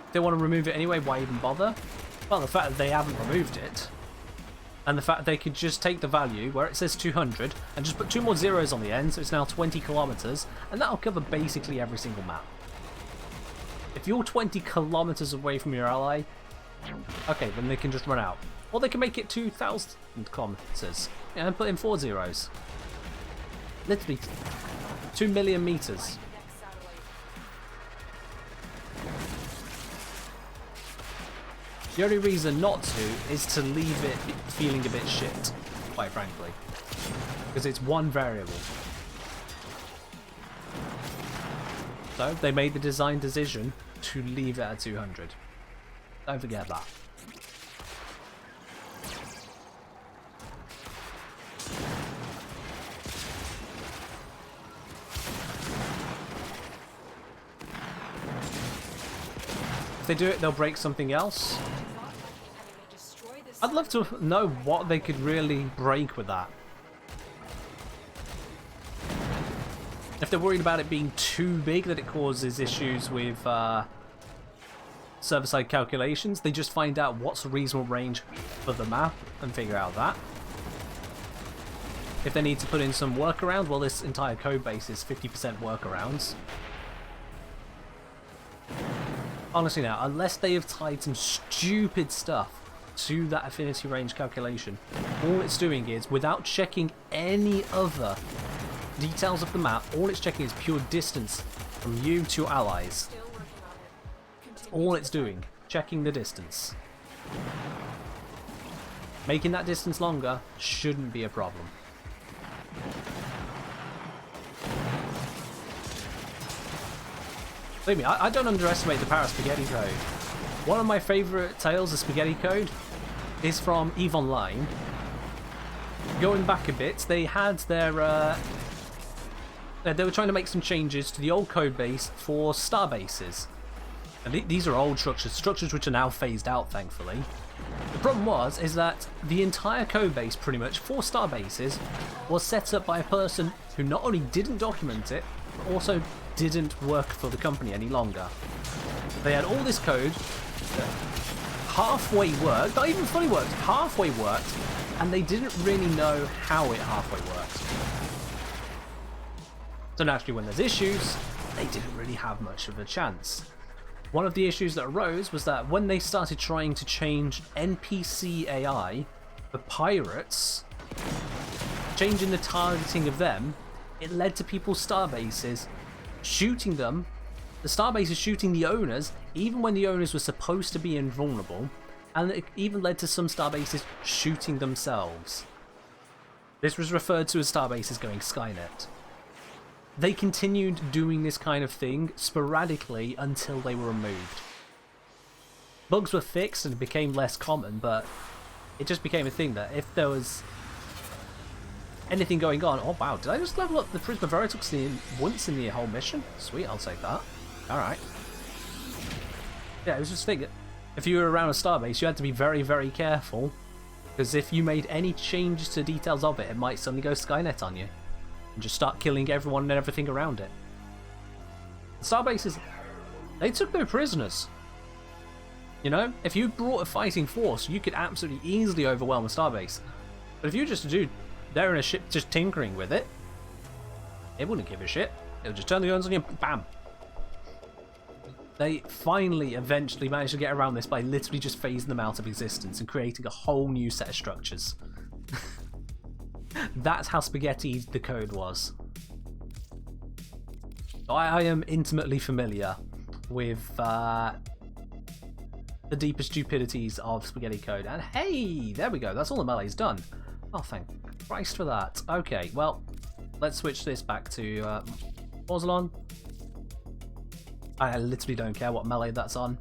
A: If they want to remove it anyway, why even bother? Well, the fact that they haven't removed it, and the fact they could just take the value where it says 200 and just put 2 more zeros on the end, so it's now 20 kilometers, and that'll cover basically every single map. If you're 20 kilometers away from your ally, okay, then they can just run out. Or they can make it 2,000 kilometers and put in 4 zeros. Literally 2 million meters. The only reason not to is to leave it feeling a bit shit, quite frankly. Because it's one variable. So they made the design decision to leave it at 200. Don't forget that. If they do it, they'll break something else. I'd love to know what they could really break with that. If they're worried about it being too big that it causes issues with server-side calculations, they just find out what's a reasonable range for the map and figure out that. If they need to put in some workaround, well, this entire code base is 50% workarounds. Honestly now, unless they have tied some stupid stuff to that affinity range calculation, all it's doing is, without checking any other details of the map, all it's checking is pure distance from you to your allies. That's all it's doing, checking the distance. Making that distance longer shouldn't be a problem. Believe me, I don't underestimate the power of spaghetti code. One of my favourite tales of spaghetti code is from EVE Online. Going back a bit, they had their they were trying to make some changes to the old code base for star bases. And these are old structures which are now phased out, thankfully. The problem is that the entire code base, pretty much, for star bases, was set up by a person who not only didn't document it, but also didn't work for the company any longer. They had all this code that halfway worked, not even fully worked, halfway worked, and they didn't really know how it halfway worked. So naturally, when there's issues, they didn't really have much of a chance. One of the issues that arose was that when they started trying to change NPC AI for pirates, changing the targeting of them, it led to people's starbases shooting them. The starbases shooting the owners, even when the owners were supposed to be invulnerable, and it even led to some starbases shooting themselves. This was referred to as starbases going Skynet. They continued doing this kind of thing sporadically until they were removed. Bugs were fixed and it became less common, but it just became a thing that if there was anything going on... Oh wow, did I just level up the Prisma Veritux once in the whole mission? Sweet, I'll take that. Alright. Yeah, it was just a thing. If you were around a starbase, you had to be very, very careful, because if you made any changes to details of it, it might suddenly go Skynet on you and just start killing everyone and everything around it. The starbases, they took their prisoners. You know, if you brought a fighting force, you could absolutely easily overwhelm a starbase. But if you just do, they're in a ship just tinkering with it, it wouldn't give a shit. It would just turn the guns on you, bam. They finally, eventually managed to get around this by literally just phasing them out of existence and creating a whole new set of structures. That's how spaghetti the code was. I am intimately familiar with the deeper stupidities of spaghetti code. And hey, there we go. That's all the melee's done. Oh, thank Christ for that. Okay, well, let's switch this back to Orzelon. I literally don't care what melee that's on.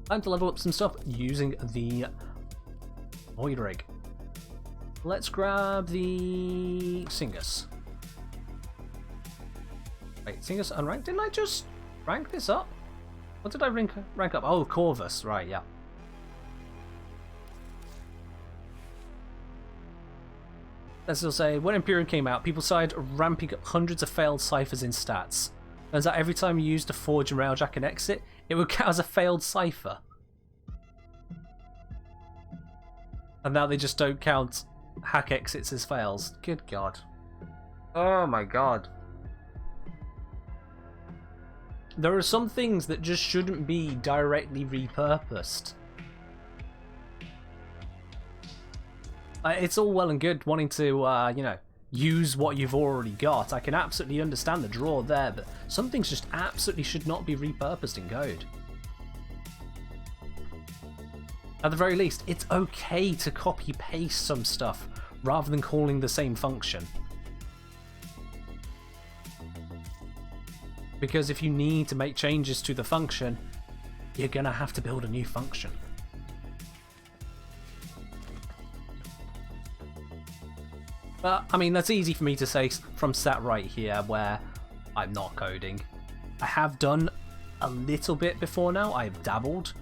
A: Time to level up some stuff using the Void Rig. Let's grab the Singus. Wait, Singus unranked? Didn't I just rank this up? What did I rank up? Oh, Corvus, right, yeah. Let's still say, when Imperium came out, people started ramping up hundreds of failed ciphers in stats. Turns out every time you used a Forge and Railjack and Exit, it would count as a failed cipher. And now they just don't count hack exits as fails. Good God. Oh my God. There are some things that just shouldn't be directly repurposed. It's all well and good wanting to, you know, use what you've already got. I can absolutely understand the draw there, but some things just absolutely should not be repurposed in code. At the very least, it's okay to copy-paste some stuff rather than calling the same function. Because if you need to make changes to the function, you're gonna have to build a new function. But, I mean, that's easy for me to say from sat right here where I'm not coding. I have done a little bit before now. I've dabbled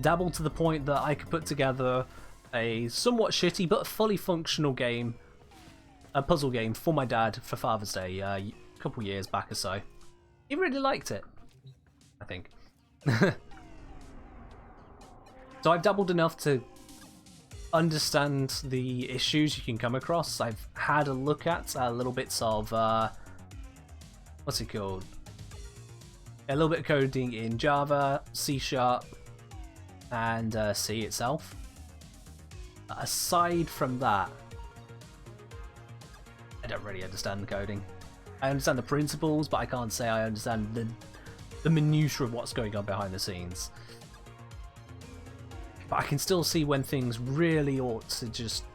A: to the point that I could put together a somewhat shitty but fully functional game, a puzzle game for my dad for Father's Day a couple years back or so. He really liked it, I think. So I've dabbled enough to understand the issues you can come across. I've had a look at little bits of what's it called? A little bit of coding in Java, C#, and C itself. Aside from that, I don't really understand the coding. I understand the principles, but I can't say I understand the minutiae of what's going on behind the scenes. But I can still see when things really ought to just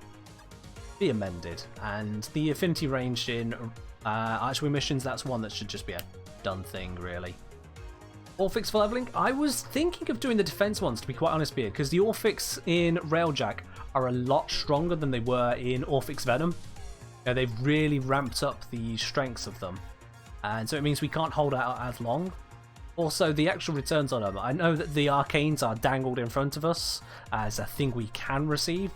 A: be amended. And the affinity range in Archmelees missions, that's one that should just be a done thing, really. Orphix for leveling? I was thinking of doing the defense ones, to be quite honest with you, because the Orphix in Railjack are a lot stronger than they were in Orphix Venom. You know, they've really ramped up the strengths of them, and so it means we can't hold out as long. Also, the actual returns on them, I know that the arcanes are dangled in front of us as a thing we can receive,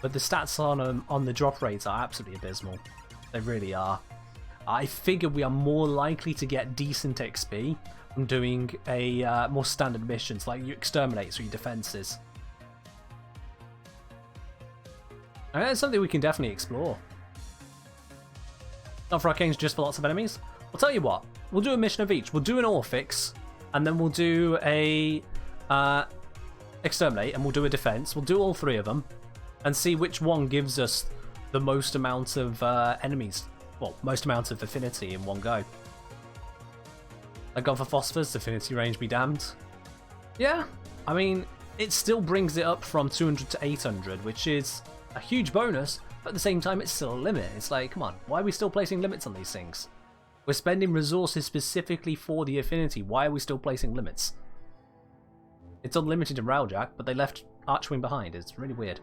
A: but the stats on them, on the drop rates, are absolutely abysmal. They really are. I figure we are more likely to get decent XP from doing a more standard missions, like you exterminate or your defenses. And that's something we can definitely explore. Not for arcanes, just for lots of enemies. I'll tell you what, we'll do a mission of each. We'll do an Orphix, and then we'll do a exterminate, and we'll do a defense. We'll do all three of them, and see which one gives us the most amount of enemies. Well, most amount of affinity in one go. I got for Phosphorus, affinity range be damned. Yeah, I mean, it still brings it up from 200 to 800, which is a huge bonus, but at the same time it's still a limit. It's like, come on, why are we still placing limits on these things? We're spending resources specifically for the affinity, why are we still placing limits? It's unlimited in Railjack, but they left Archwing behind. It's really weird.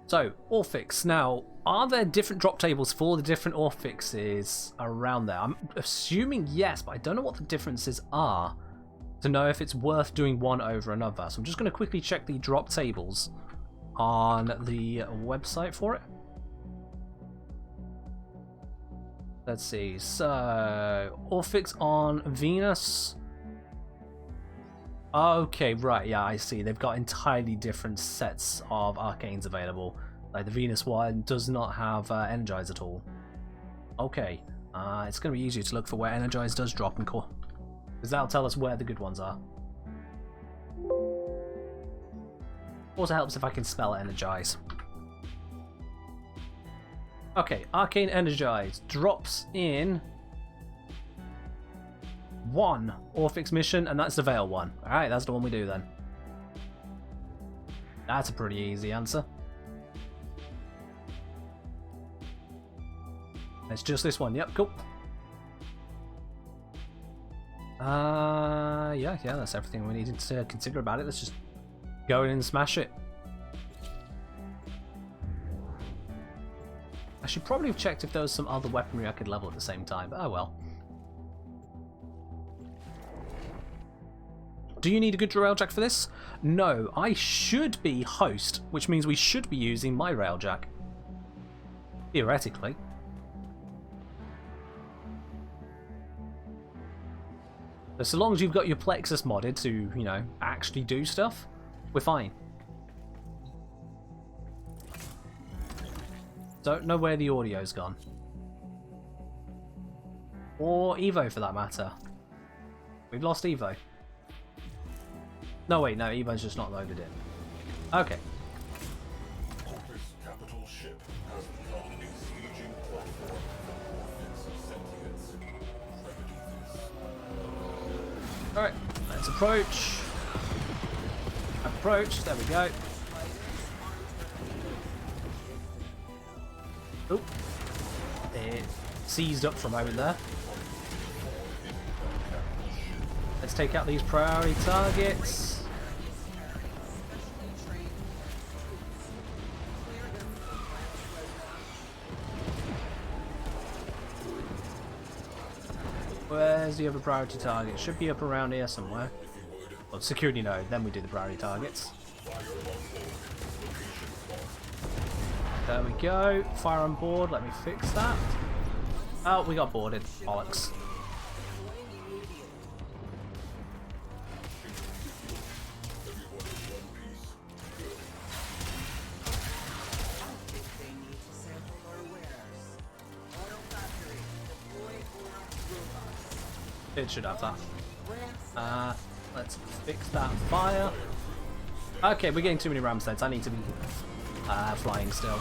A: So, Orphix. Now, are there different drop tables for the different Orphixes around there? I'm assuming yes, but I don't know what the differences are to know if it's worth doing one over another. So I'm just going to quickly check the drop tables on the website for it. Let's see. So, Orphix on Venus. Okay, right, yeah, I see. They've got entirely different sets of arcanes available. Like the Venus one does not have Energize at all. Okay, it's going to be easier to look for where Energize does drop in core, because that'll tell us where the good ones are. Also helps if I can spell Energize. Okay, Arcane Energize drops in one Orphix mission, and that's the Veil one. Alright, that's the one we do then. That's a pretty easy answer. It's just this one. Yep, cool. Yeah, that's everything we needed to consider about it. Let's just go in and smash it. I should probably have checked if there was some other weaponry I could level at the same time, but oh well. Do you need a good Railjack for this? No, I should be host, which means we should be using my Railjack. Theoretically. So long as you've got your Plexus modded to, you know, actually do stuff, we're fine. Don't know where the audio's gone. Or Evo for that matter. We've lost Evo. No, wait, no, Evo's just not loaded in. Okay.
C: Capital ship has become a sieging platform for Orphix sentience.
A: Alright, let's approach. Approach, there we go. Oop. It seized up for a moment there. Let's take out these priority targets. Where's the other priority target? Should be up around here somewhere. Well, security node, then we do the priority targets. There we go. Fire on board, let me fix that. Oh, we got boarded. Bollocks. It should have that. Let's fix that fire. Okay, we're getting too many ram sets. I need to be flying still.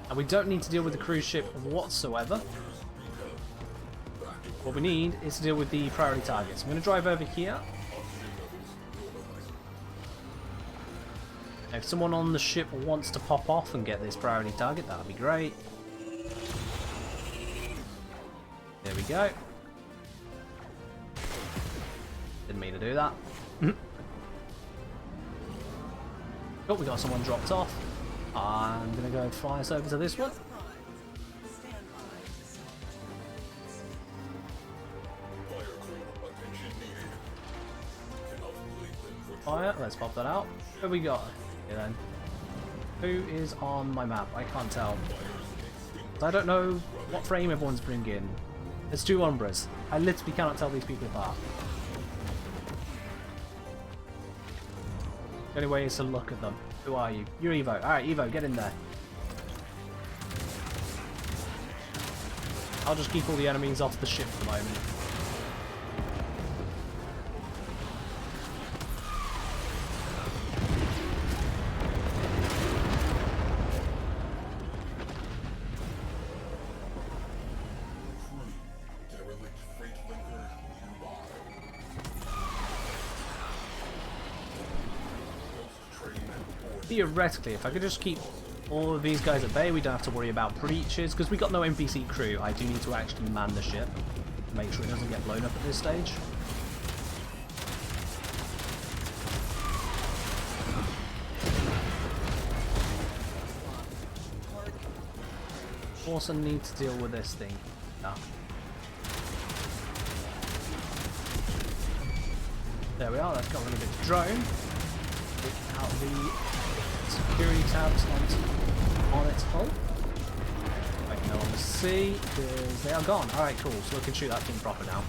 A: And we don't need to deal with the cruise ship whatsoever. What we need is to deal with the priority targets. I'm going to drive over here. If someone on the ship wants to pop off and get this priority target, that would be great. There we go. Didn't mean to do that. Oh, we got someone dropped off. I'm gonna go fly us over to this one. Fire, let's pop that out. Who we got? Okay, then. Who is on my map? I can't tell. I don't know what frame everyone's bringing. There's two Umbras. I literally cannot tell these people apart. The only way is to look at them. Who are you? You're Evo. Alright, Evo, get in there. I'll just keep all the enemies off the ship for the moment. Theoretically, if I could just keep all of these guys at bay, we don't have to worry about breaches, because we got no NPC crew. I do need to actually man the ship to make sure it doesn't get blown up at this stage. Also need to deal with this thing. No. There we are, that's got rid of its drone. Take out the security tabs on its hull. I can no longer see because they are gone. Alright, cool. So we can shoot that thing proper now.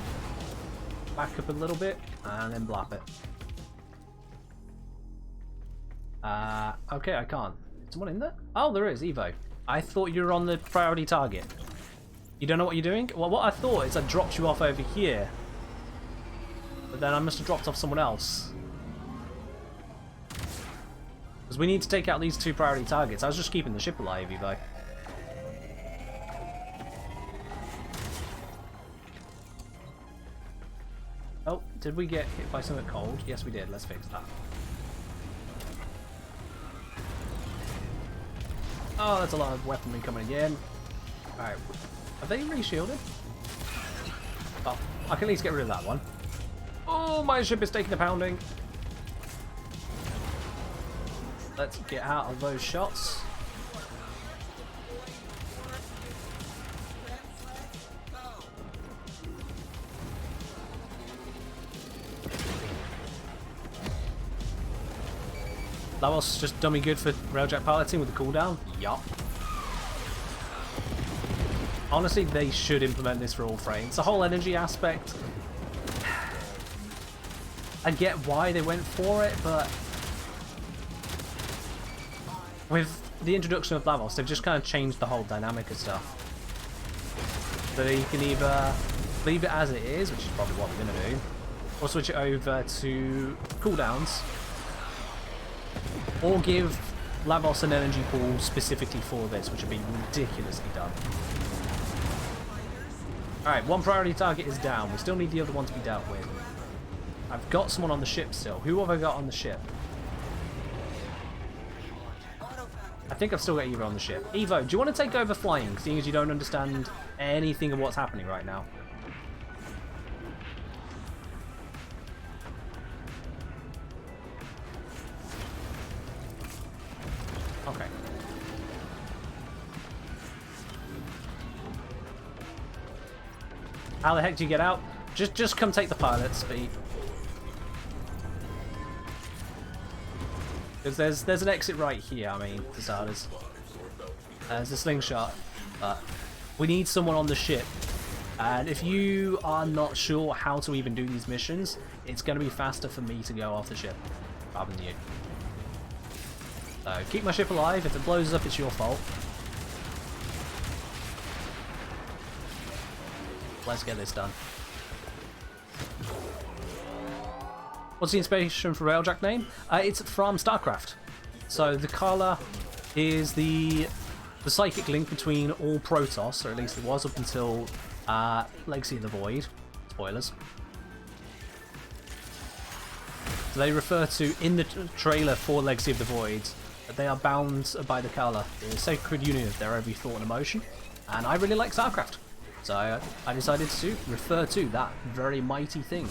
A: Back up a little bit and then blap it. Okay, I can't. Is someone in there? Oh, there is, Evo. I thought you were on the priority target. You don't know what you're doing? Well, what I thought is I dropped you off over here. But then I must have dropped off someone else. Because we need to take out these two priority targets. I was just keeping the ship alive, Evo. Oh, did we get hit by something cold? Yes, we did. Let's fix that. Oh, that's a lot of weaponry coming again. Alright. Have they re-shielded? Oh, I can at least get rid of that one. Oh, my ship is taking a pounding. Let's get out of those shots. That was just dummy good for railjack piloting with the cooldown. Yup. Honestly, they should implement this for all frames. The whole energy aspect. I get why they went for it, but with the introduction of Lavos, they've just kind of changed the whole dynamic of stuff. So you can either leave it as it is, which is probably what we're going to do, or switch it over to cooldowns, or give Lavos an energy pool specifically for this, which would be ridiculously done. Alright, one priority target is down. We still need the other one to be dealt with. I've got someone on the ship still. Who have I got on the ship? I think I've still got Evo on the ship. Evo, do you want to take over flying, seeing as you don't understand anything of what's happening right now? Okay. How the heck do you get out? Just come take the pilot speed. Because there's an exit right here, I mean, for starters. There's a slingshot, but we need someone on the ship. And if you are not sure how to even do these missions, it's going to be faster for me to go off the ship rather than you. So keep my ship alive. If it blows up, it's your fault. Let's get this done. What's the inspiration for Railjack name? It's from StarCraft. So the Kala is the psychic link between all Protoss, or at least it was up until Legacy of the Void. Spoilers. So they refer to, in the trailer for Legacy of the Void, that they are bound by the Kala, the sacred union of their every thought and emotion. And I really like StarCraft. So I decided to refer to that very mighty thing.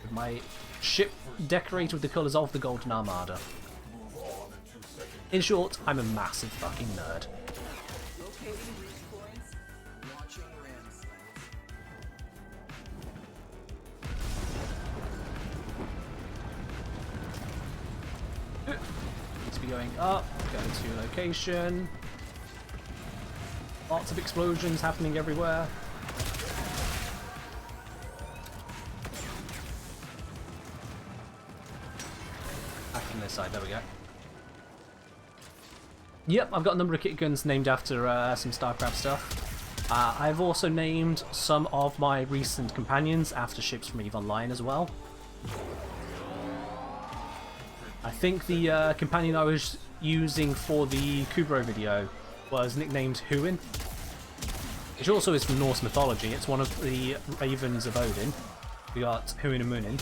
A: With my ship decorated with the colours of the Golden Armada. In short, I'm a massive fucking nerd. Need to be going up, go to location. Lots of explosions happening everywhere. Back from this side, there we go. Yep, I've got a number of kit guns named after some StarCraft stuff. I've also named some of my recent companions after ships from EVE Online as well. I think the companion I was using for the Kubro video was nicknamed Huin, which also is from Norse mythology. It's one of the ravens of Odin. We got Huin and Munin.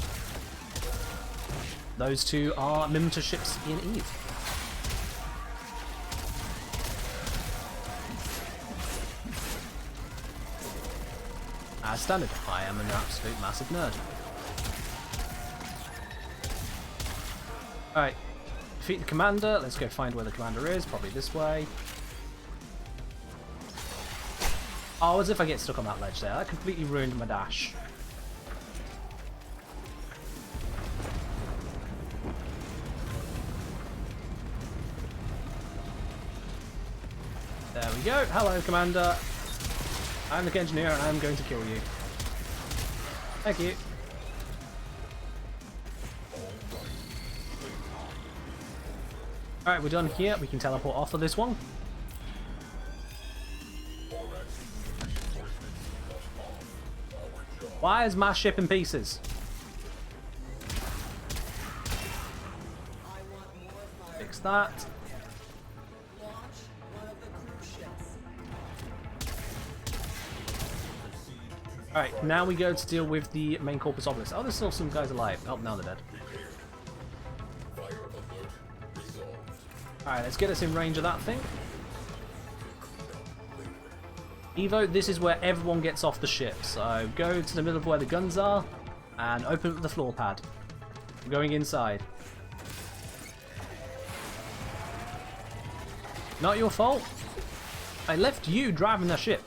A: Those two are Mimta ships in EVE. As standard, I am an absolute massive nerd. Alright, defeat the commander. Let's go find where the commander is. Probably this way. Oh, as if I get stuck on that ledge there. That completely ruined my dash. There we go. Hello, Commander. I'm the engineer and I'm going to kill you. Thank you. Alright, we're done here. We can teleport off of this one. Why is my ship in pieces? Fix that. Alright, now we go to deal with the main Corpus Obelisk. Oh, there's still some guys alive. Oh, now they're dead. Alright, let's get us in range of that thing. Evo, this is where everyone gets off the ship. So go to the middle of where the guns are and open up the floor pad. We're going inside. Not your fault. I left you driving the ship.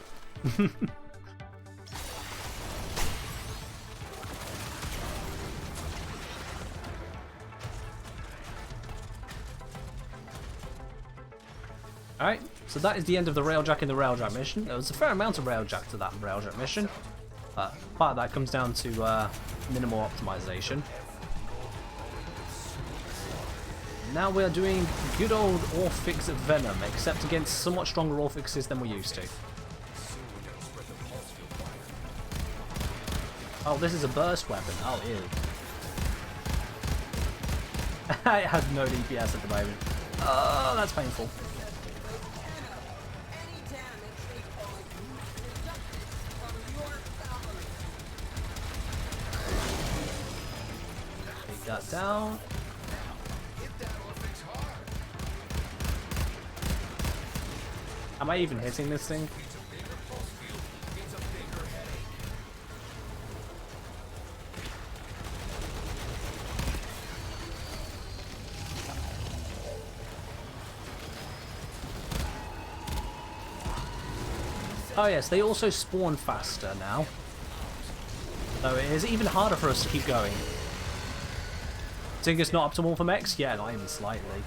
A: Alright, so that is the end of the Railjack in the Railjack mission. There was a fair amount of Railjack to that Railjack mission. Part of that comes down to minimal optimization. Now we're doing good old Orphix Venom, except against somewhat stronger Orphixes than we used to. Oh, this is a burst weapon. Oh, ew. It has no DPS at the moment. Oh, that's painful. Take that down. Am I even hitting this thing? Oh yes, they also spawn faster now. So it is even harder for us to keep going. Think it's not optimal for mechs? Yeah, not even slightly.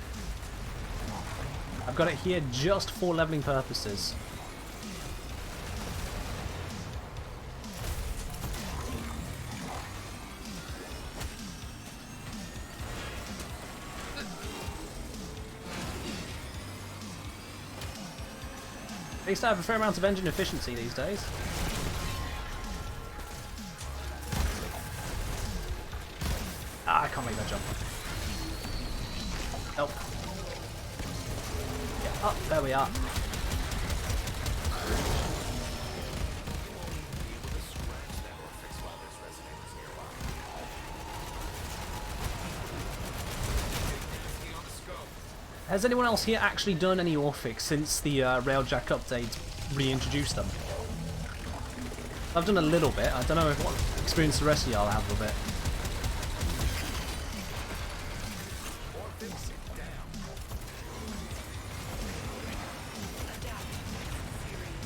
A: I've got it here just for leveling purposes. They used to have a fair amount of engine efficiency these days. Ah, I can't make that jump. Nope. Yeah, oh, there we are. Has anyone else here actually done any Orphics since the Railjack update reintroduced them? I've done a little bit. I don't know what experience the rest of y'all have with it.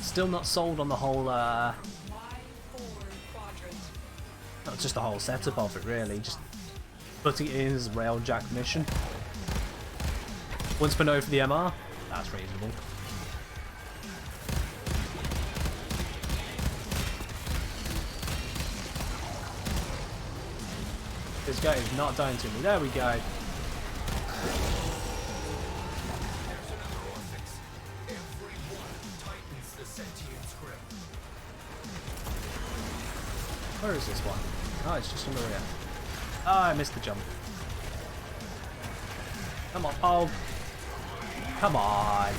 A: Still not sold on the whole, not just the whole setup of it really, just putting it in as a Railjack mission. Once per node for the MR, that's reasonable. This guy is not dying to me. There we go. Where is this one? Oh, it's just under here. Oh, I missed the jump. Come on, oh. Come on.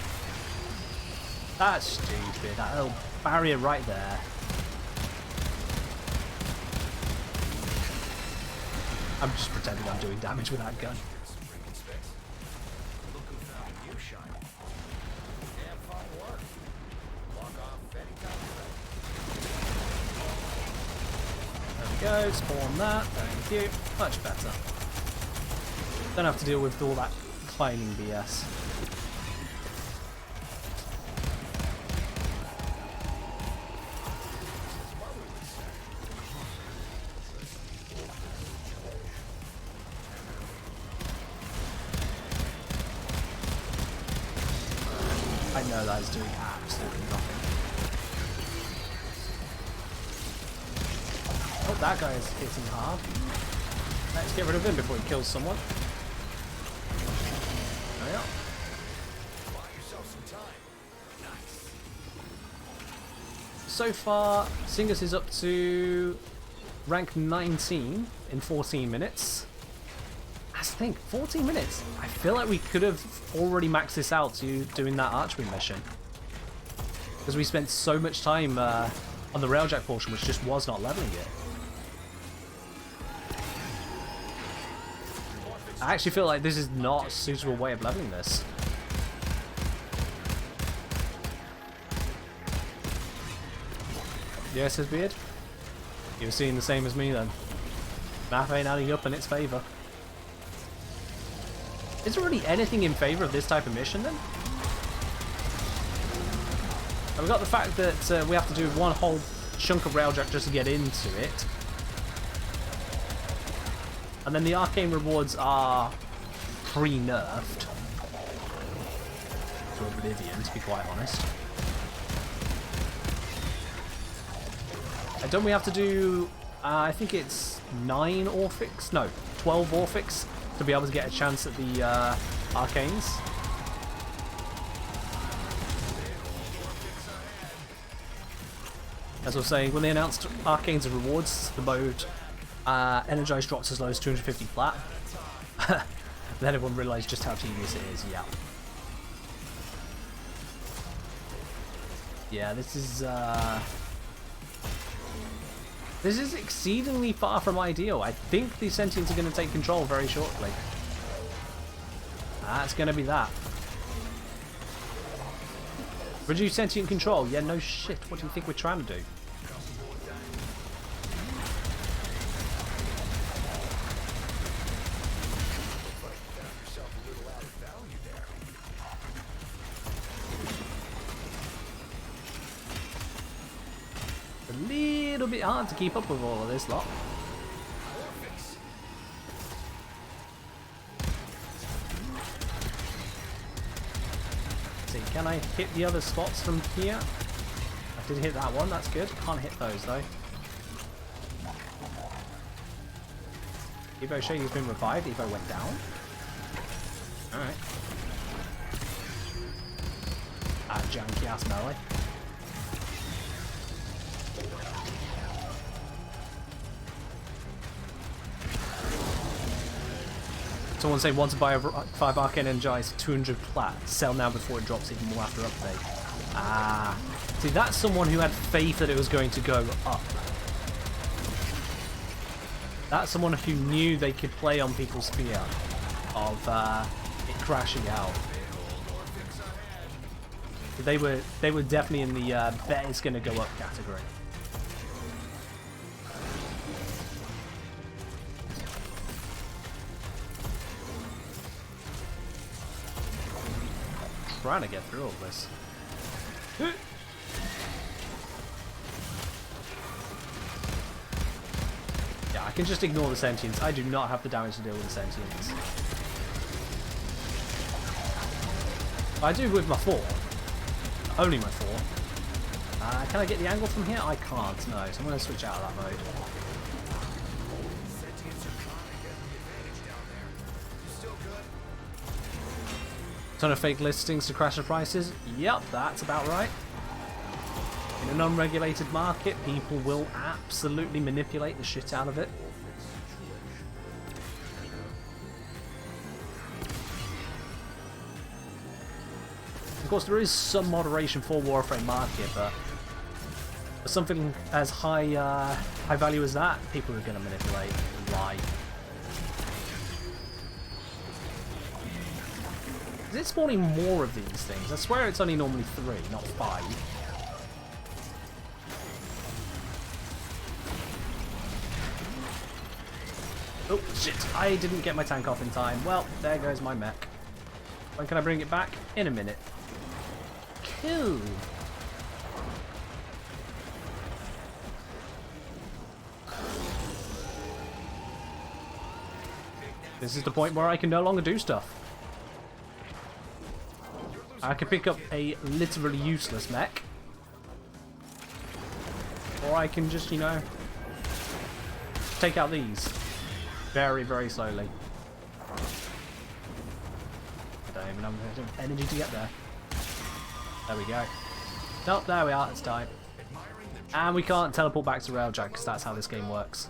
A: That's stupid. That little barrier right there. I'm just pretending I'm doing damage with that gun. There we go. Spawn that. Thank you. Much better. Don't have to deal with all that climbing BS. I know that is doing absolutely nothing. Oh, that guy is hitting hard. Let's get rid of him before he kills someone. There we are. So far, Singus is up to rank 19 in 14 minutes. That's the thing, 14 minutes. I feel like we could have already maxed this out to doing that Archmelees mission. Because we spent so much time on the Railjack portion, which just was not leveling it. I actually feel like this is not a suitable way of leveling this. Yes, says Beard. You're seeing the same as me then. Math ain't adding up in its favour. Is there really anything in favour of this type of mission then? And we've got the fact that we have to do one whole chunk of Railjack just to get into it. And then the arcane rewards are pre-nerfed to Oblivion, to be quite honest. And don't we have to do, I think it's 9 Orphics? No, 12 Orphics to be able to get a chance at the arcanes? As I was saying, when they announced arcanes and rewards, the mode Energize dropped as low as 250 flat. Then everyone realised just how tedious it is, yeah. Yeah, this is exceedingly far from ideal. I think the Sentients are going to take control very shortly. That's going to be that. Reduce sentient control. Yeah, no shit. What do you think we're trying to do? A little bit hard to keep up with all of this lot. See, can I hit the other spots from here? I did hit that one, that's good. Can't hit those though. Evo show you've been revived. Evo went down. Alright. Ah, janky ass melee. Someone say want to buy a 5 Arcane Energize 200 plat. Sell now before it drops even more after update. Ah. See, that's someone who had faith that it was going to go up. That's someone who knew they could play on people's fear of it crashing out. They were definitely in the bet it's going to go up category. Trying to get through all this. Yeah, I can just ignore the sentience. I do not have the damage to deal with the sentience. I do with my 4. Only my 4. Can I get the angle from here? I can't, no. So I'm going to switch out of that mode. Ton of fake listings to crash the prices? Yep, that's about right. In an unregulated market, people will absolutely manipulate the shit out of it. Of course, there is some moderation for Warframe market, but for something as high value as that, people are going to manipulate and lie. Is it spawning more of these things? I swear it's only normally 3, not 5. Oh, shit. I didn't get my tank off in time. Well, there goes my mech. When can I bring it back? In a minute. Cool. This is the point where I can no longer do stuff. I can pick up a literally useless mech. Or I can just, you know, take out these. Very, very slowly. I don't even have enough energy to get there. There we go. Nope, there we are, it's time. And we can't teleport back to Railjack because that's how this game works.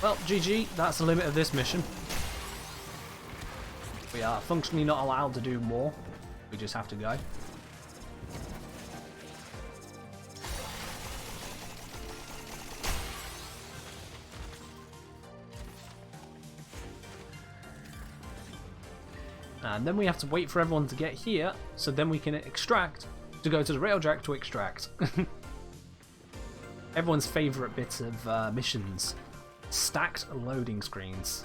A: Well, GG, that's the limit of this mission. We are functionally not allowed to do more. We just have to go. And then we have to wait for everyone to get here, so then we can extract to go to the Railjack to extract. Everyone's favourite bit of missions. Stacked loading screens.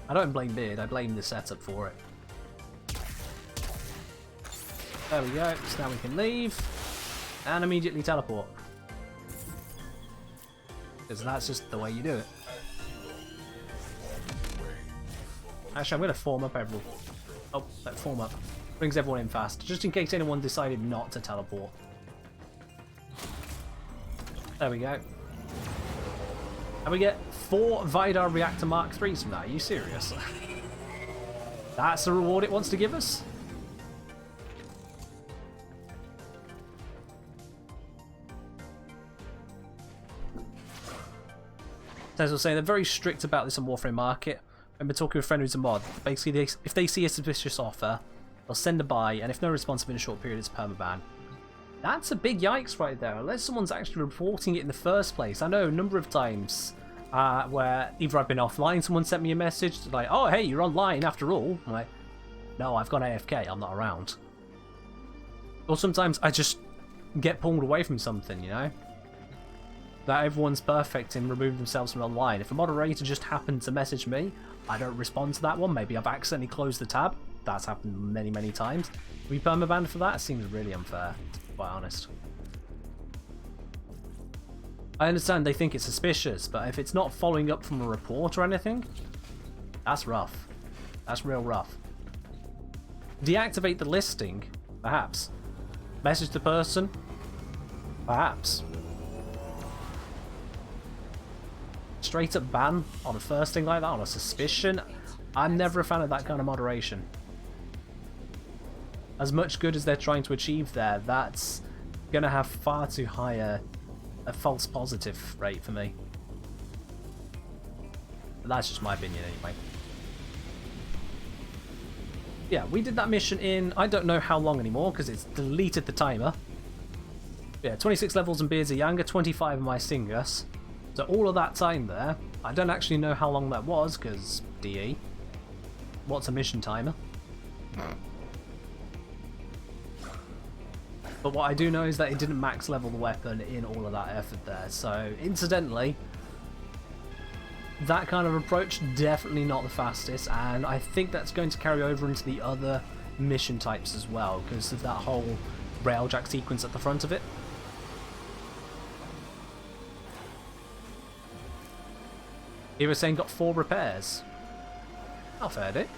A: I don't blame Beard, I blame the setup for it. There we go, so now we can leave and immediately teleport. Because that's just the way you do it. Actually, I'm going to form up everyone. Oh, that form up. Brings everyone in fast, just in case anyone decided not to teleport. There we go. And we get 4 Vidar Reactor Mark 3s from that. Are you serious? That's the reward it wants to give us? As I was saying, they're very strict about this on Warframe Market. I remember talking with a friend who's a mod. Basically, if they see a suspicious offer, they'll send a buy, and if no response within a short period, it's permaban. That's a big yikes right there, unless someone's actually reporting it in the first place. I know a number of times where either I've been offline, someone sent me a message like, oh hey, you're online after all. I'm like, no, I've gone AFK, I'm not around. Or sometimes I just get pulled away from something, you know? That everyone's perfect in removing themselves from online. If a moderator just happened to message me, I don't respond to that one. Maybe I've accidentally closed the tab. That's happened many, many times. To be permabanned for that seems really unfair, to be quite honest. I understand they think it's suspicious, but if it's not following up from a report or anything, that's rough. That's real rough. Deactivate the listing, perhaps. Message the person, perhaps. Straight up ban on a first thing like that, on a suspicion. I'm never a fan of that kind of moderation. As much good as they're trying to achieve there, that's going to have far too high a false positive rate for me. But that's just my opinion anyway. Yeah, we did that mission in, I don't know how long anymore, because it's deleted the timer. Yeah, 26 levels in Beards of Younger, 25 in my Singers. So all of that time there, I don't actually know how long that was, because DE. What's a mission timer? But what I do know is that it didn't max level the weapon in all of that effort there. So, incidentally, that kind of approach, definitely not the fastest, and I think that's going to carry over into the other mission types as well, because of that whole railjack sequence at the front of it. He was saying got 4 repairs. I'll fair it.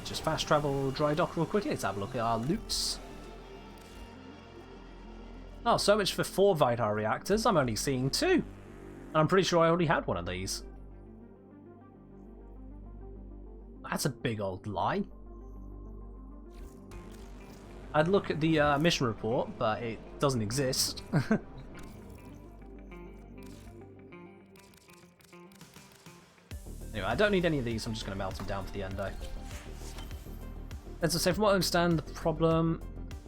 A: Just fast travel dry dock real quickly. Let's have a look at our loots. Oh, so much for 4 Vidar reactors. I'm only seeing 2. And I'm pretty sure I already had one of these. That's a big old lie. I'd look at the mission report, but it doesn't exist. Anyway, I don't need any of these, I'm just going to melt them down for the endo. As I say, from what I understand, the problem...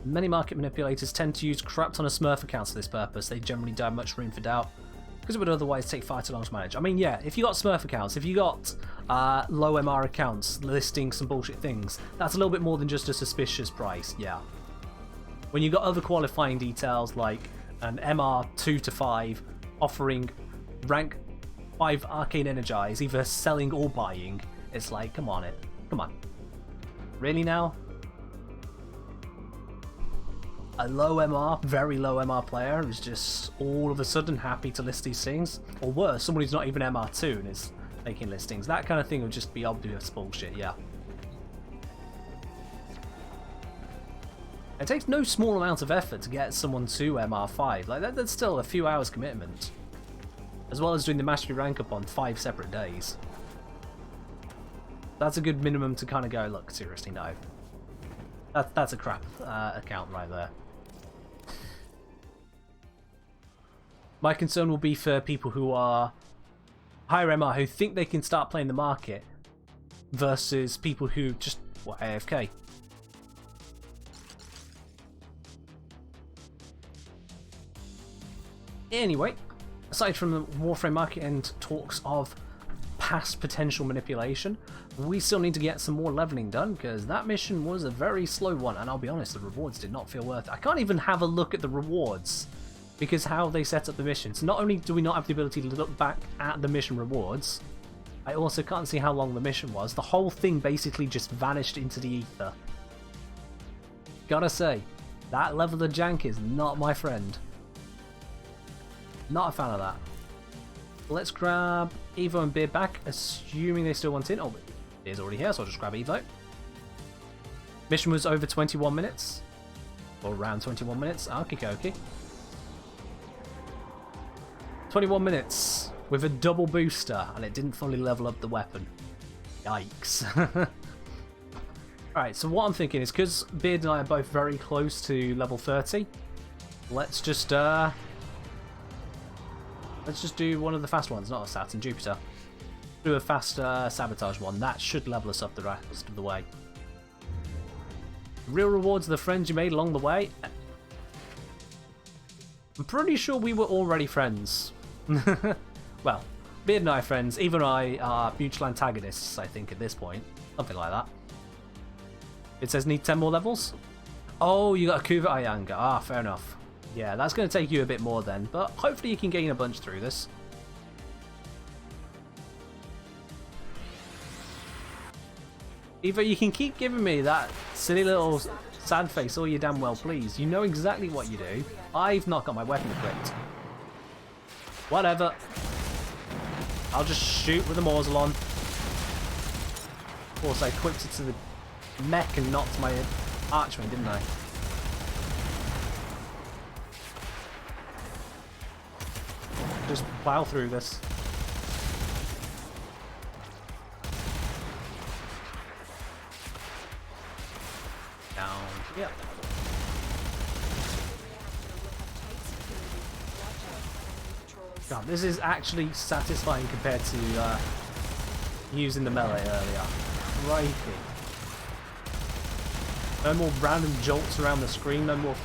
A: Many market manipulators tend to use corrupt on a Smurf accounts for this purpose. They generally don't have much room for doubt, because it would otherwise take far too long to manage. I mean, yeah, if you got Smurf accounts, if you got low MR accounts listing some bullshit things, that's a little bit more than just a suspicious price, yeah. When you got other qualifying details like an MR 2 to 5 offering rank 5 Arcane Energize, either selling or buying, it's like, come on. Really now? A low MR, very low MR player is just all of a sudden happy to list these things? Or worse, someone who's not even MR2 and is making listings. That kind of thing would just be obvious bullshit, yeah. It takes no small amount of effort to get someone to MR5. Like that's still a few hours commitment. As well as doing the mastery rank up on 5 separate days. That's a good minimum to kind of go, look, seriously, no. That's a crap account right there. My concern will be for people who are higher MR, who think they can start playing the market, versus people who just, AFK. Anyway, aside from the Warframe market and talks of past potential manipulation, we still need to get some more leveling done, because that mission was a very slow one, and I'll be honest, the rewards did not feel worth it. I can't even have a look at the rewards, because how they set up the missions. Not only do we not have the ability to look back at the mission rewards, I also can't see how long the mission was. The whole thing basically just vanished into the ether. Gotta say, that level of jank is not my friend. Not a fan of that. Let's grab Evo and Beard back, assuming they still want in. Oh, Beard's already here, so I'll just grab Evo. Mission was over 21 minutes. Or around 21 minutes. Okie 21 minutes with a double booster, and it didn't fully level up the weapon. Yikes. Alright, so what I'm thinking is, because Beard and I are both very close to level 30, let's just do one of the fast ones, not a Saturn, Jupiter. Do a fast sabotage one. That should level us up the rest of the way. Real rewards are the friends you made along the way. I'm pretty sure we were already friends. Well, Beard and I are friends. Eva and I are mutual antagonists, I think, at this point. Something like that. It says need 10 more levels. Oh, you got a Kuva Ayanga. Ah, fair enough. Yeah, that's going to take you a bit more then, but hopefully you can gain a bunch through this. Eva, you can keep giving me that silly little sad face all you damn well please. You know exactly what you do. I've not got my weapon equipped. Whatever. I'll just shoot with the Morzelon. Of course, I equipped it to the mech and not to my Archwing, didn't I? Just plow through this. Down. Yep. God, this is actually satisfying compared to using the melee earlier. Crikey. No more random jolts around the screen, no more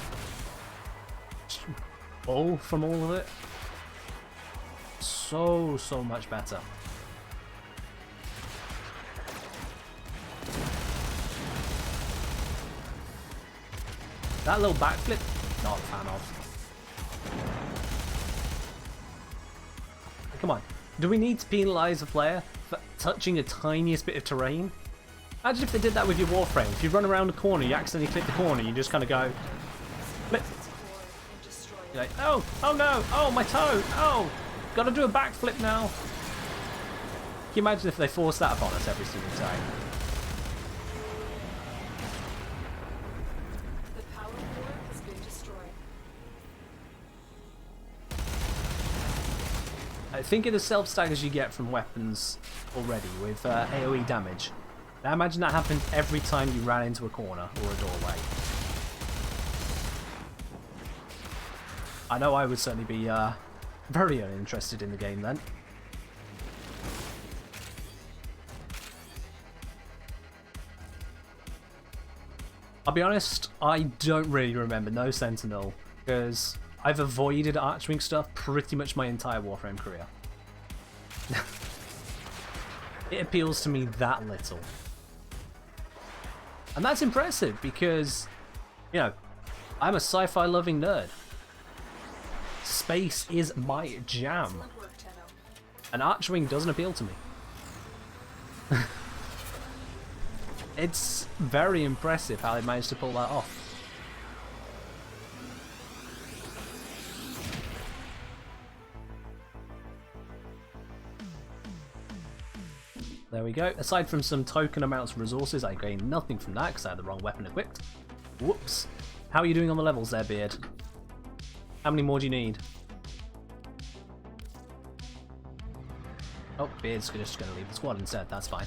A: bull from all of it. So much better. That little backflip, not a fan of. Come on, do we need to penalise a player for touching a tiniest bit of terrain? Imagine if they did that with your Warframe. If you run around a corner, you accidentally click the corner, you just kind of go, flip. You're like, oh no, oh my toe, oh, gotta do a backflip now. Can you imagine if they forced that upon us every single time?
B: The power core has been destroyed.
A: Think of the self-staggers you get from weapons already with AoE damage. Now imagine that happened every time you ran into a corner or a doorway. I know I would certainly be very uninterested in the game then. I'll be honest, I don't really remember No Sentinel, because I've avoided Archwing stuff pretty much my entire Warframe career. It appeals to me that little. And that's impressive because, you know, I'm a sci-fi loving nerd. Space is my jam.
B: Excellent work, Tenno.
A: And Archwing doesn't appeal to me. It's very impressive how they managed to pull that off. There we go. Aside from some token amounts of resources, I gained nothing from that because I had the wrong weapon equipped. Whoops. How are you doing on the levels there, Beard? How many more do you need? Oh, Beard's just going to leave the squad instead. That's fine.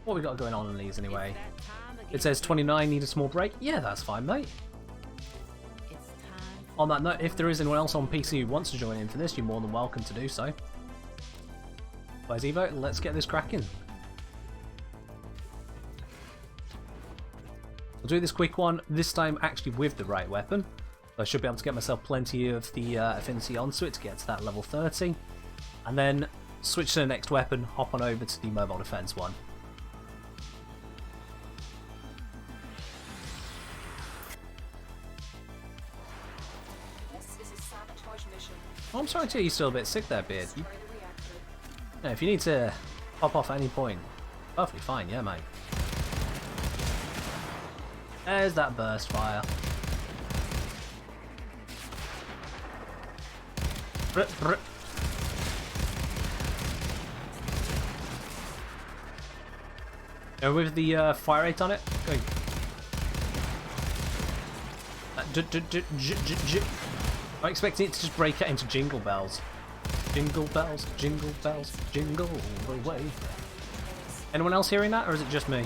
A: What we got going on in these anyway? It says 29, need a small break. Yeah, that's fine, mate. On that note, if there is anyone else on PC who wants to join in for this, you're more than welcome to do so. Where's Evo? Let's get this cracking. I'll do this quick one, this time actually with the right weapon. I should be able to get myself plenty of the affinity onto it to get to that level 30. And then switch to the next weapon, hop on over to the mobile defense one. Oh, I'm sorry to hear you're still a bit sick there, Beard. Yeah, if you need to pop off at any point, perfectly fine, yeah, mate. There's that burst fire. Brr, brr. With the fire rate on it, going. I'm expecting it to just break out into jingle bells. Jingle bells, jingle bells, jingle the way. Anyone else hearing that, or is it just me?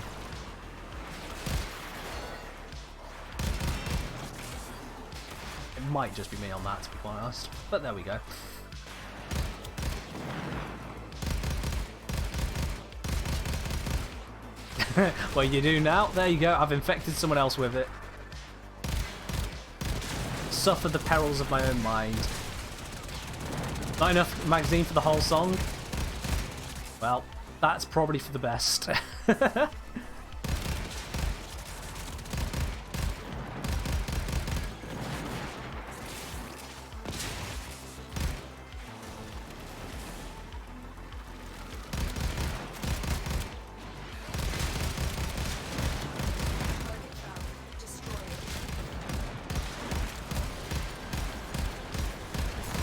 A: It might just be me on that, to be quite honest. But there we go. Well, you do now. There you go. I've infected someone else with it. Suffered the perils of my own mind. Not enough magazine for the whole song? Well, that's probably for the best.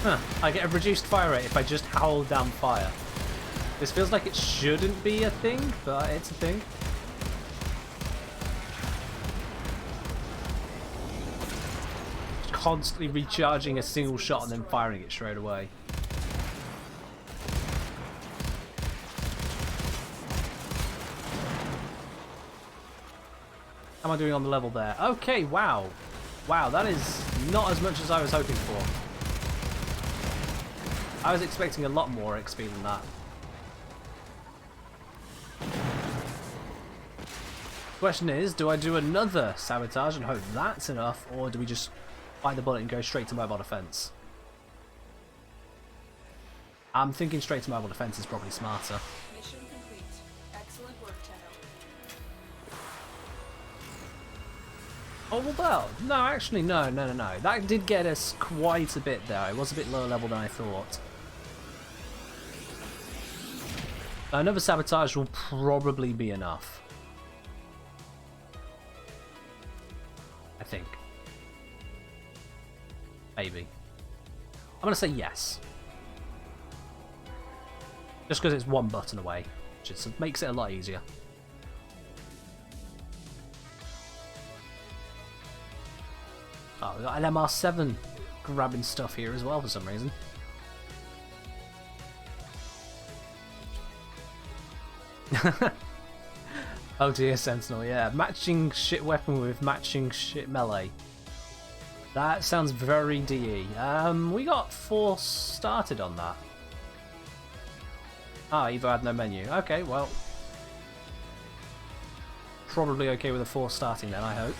A: Huh, I get a reduced fire rate if I just howl down fire. This feels like it shouldn't be a thing, but it's a thing. Constantly recharging a single shot and then firing it straight away. How am I doing on the level there? Okay, wow. Wow, that is not as much as I was hoping for. I was expecting a lot more XP than that. Question is, do I do another sabotage and hope that's enough, or do we just bite the bullet and go straight to mobile defense? I'm thinking straight to mobile defense is probably smarter.
B: Mission complete. Excellent work, Tenno.
A: Oh, well, no, actually, no. That did get us quite a bit there. It was a bit lower level than I thought. Another sabotage will probably be enough. I think. Maybe. I'm going to say yes. Just because it's one button away. Just makes it a lot easier. Oh, we got an MR7 grabbing stuff here as well for some reason. Oh dear, Sentinel, yeah. Matching shit weapon with matching shit melee. That sounds very DE. We got 4 started on that. Ah, Evo had no menu. Okay, well. Probably okay with a 4 starting then, I hope.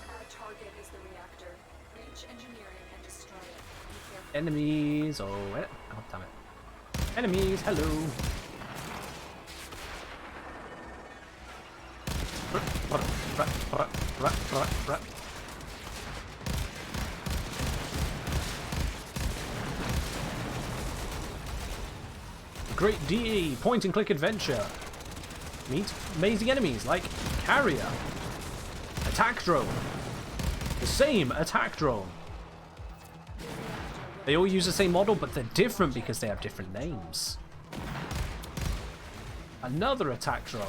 B: Our target is the reactor. Reach engineering and destroy it. Be careful.
A: Enemies. Oh, damn it. Enemies, hello. Great DE, point and click adventure. Meet amazing enemies like Carrier, Attack Drone, the same Attack Drone. They all use the same model, but they're different because they have different names. Another Attack Drone.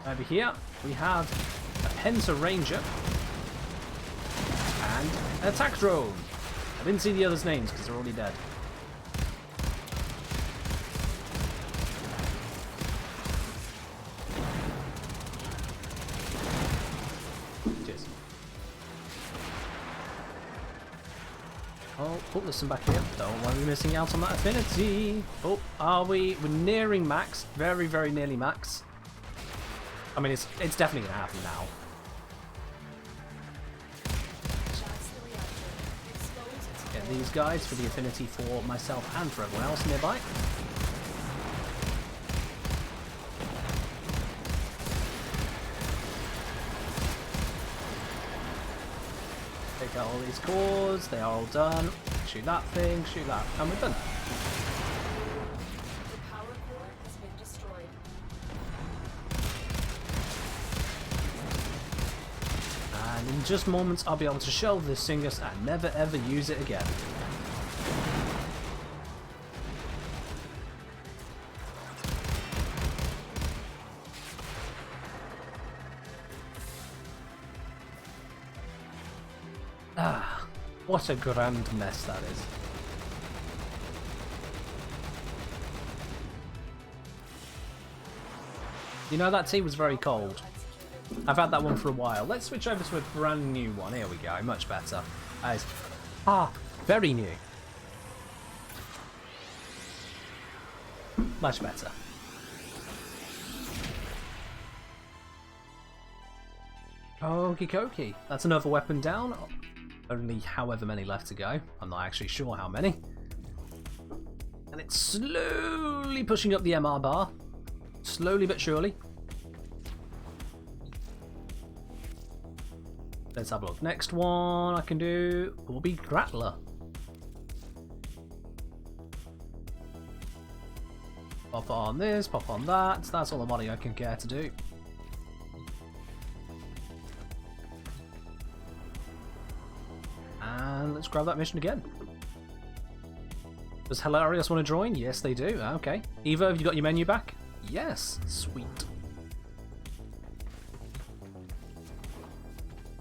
A: Over here, we have a Penta Ranger and an Attack Drone. I didn't see the others' names because they're already dead. Cheers. Oh, there's some back here. Don't want to be missing out on that affinity. Oh, are we? We're nearing max. Very, very nearly max. I mean, it's definitely going to happen now. Get these guys for the affinity for myself and for everyone else nearby. Take out all these cores. They are all done. Shoot that thing. Shoot that. And we're done.
B: The power core has been destroyed.
A: And in just moments, I'll be able to shelve this Singus and never ever use it again. Ah, what a grand mess that is. You know, that tea was very cold. I've had that one for a while. Let's switch over to a brand new one. Here we go. Much better. Very new. Much better. Okie dokie. That's another weapon down. Only however many left to go. I'm not actually sure how many. And it's slowly pushing up the MR bar. Slowly but surely. Let's have a look. Next one I can do will be Grappler. Pop on this, pop on that. That's all the money I can care to do. And let's grab that mission again. Does Hilarious want to join? Yes, they do. Okay. Eva, have you got your menu back? Yes. Sweet.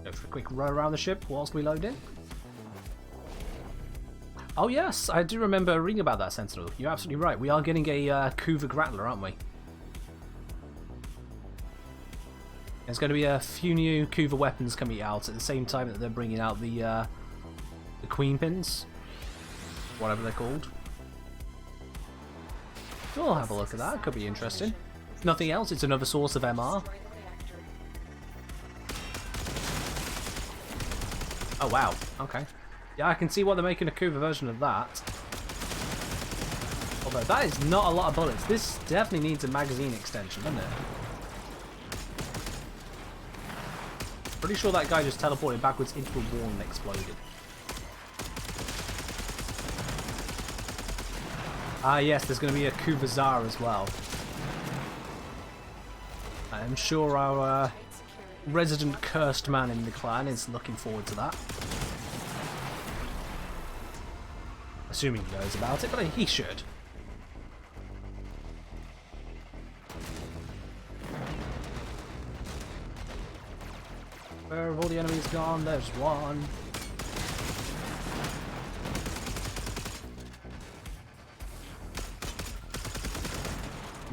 A: Go for a quick row around the ship whilst we load in. Oh yes, I do remember reading about that, Sentinel. You're absolutely right. We are getting a Kuva Grappler, aren't we? There's going to be a few new Kuva weapons coming out at the same time that they're bringing out the Queen Pins, whatever they're called. We'll have a look at that. Could be interesting. If nothing else, it's another source of MR. Oh wow. Okay. Yeah, I can see why they're making a Kuva version of that. Although that is not a lot of bullets. This definitely needs a magazine extension, doesn't it? Pretty sure that guy just teleported backwards into a wall and exploded. Ah yes, there's going to be a Kuva Zar as well. I'm sure our resident cursed man in the clan is looking forward to that. Assuming he knows about it, but he should. Where have all the enemies gone? There's one.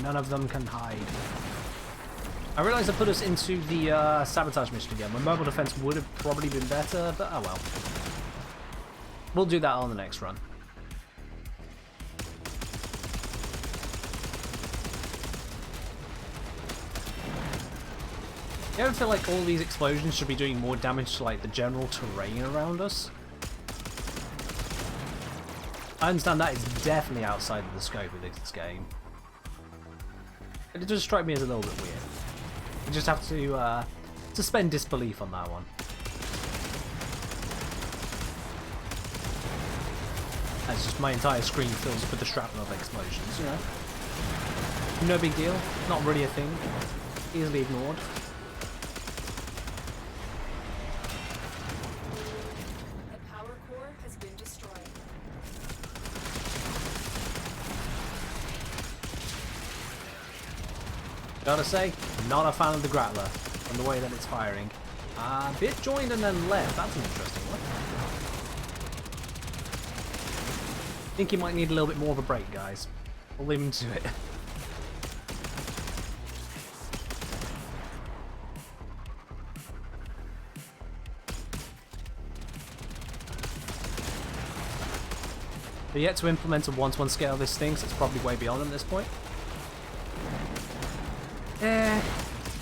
A: None of them can hide. I realise I put us into the sabotage mission again. My mobile defense would have probably been better, but oh well. We'll do that on the next run. You ever feel like all these explosions should be doing more damage to like the general terrain around us? I understand that is definitely outside of the scope of this game. It does strike me as a little bit weird. You just have to suspend disbelief on that one. That's just my entire screen fills up with the shrapnel of explosions, you know? No big deal. Not really a thing. Easily ignored.
B: The power core has been destroyed.
A: Gotta say, not a fan of the Grappler and the way that it's firing. A bit joined and then left. That's an interesting one. I think he might need a little bit more of a break, guys. We'll leave him to it. They're yet to implement a 1-to-1 scale of this thing, so it's probably way beyond at this point.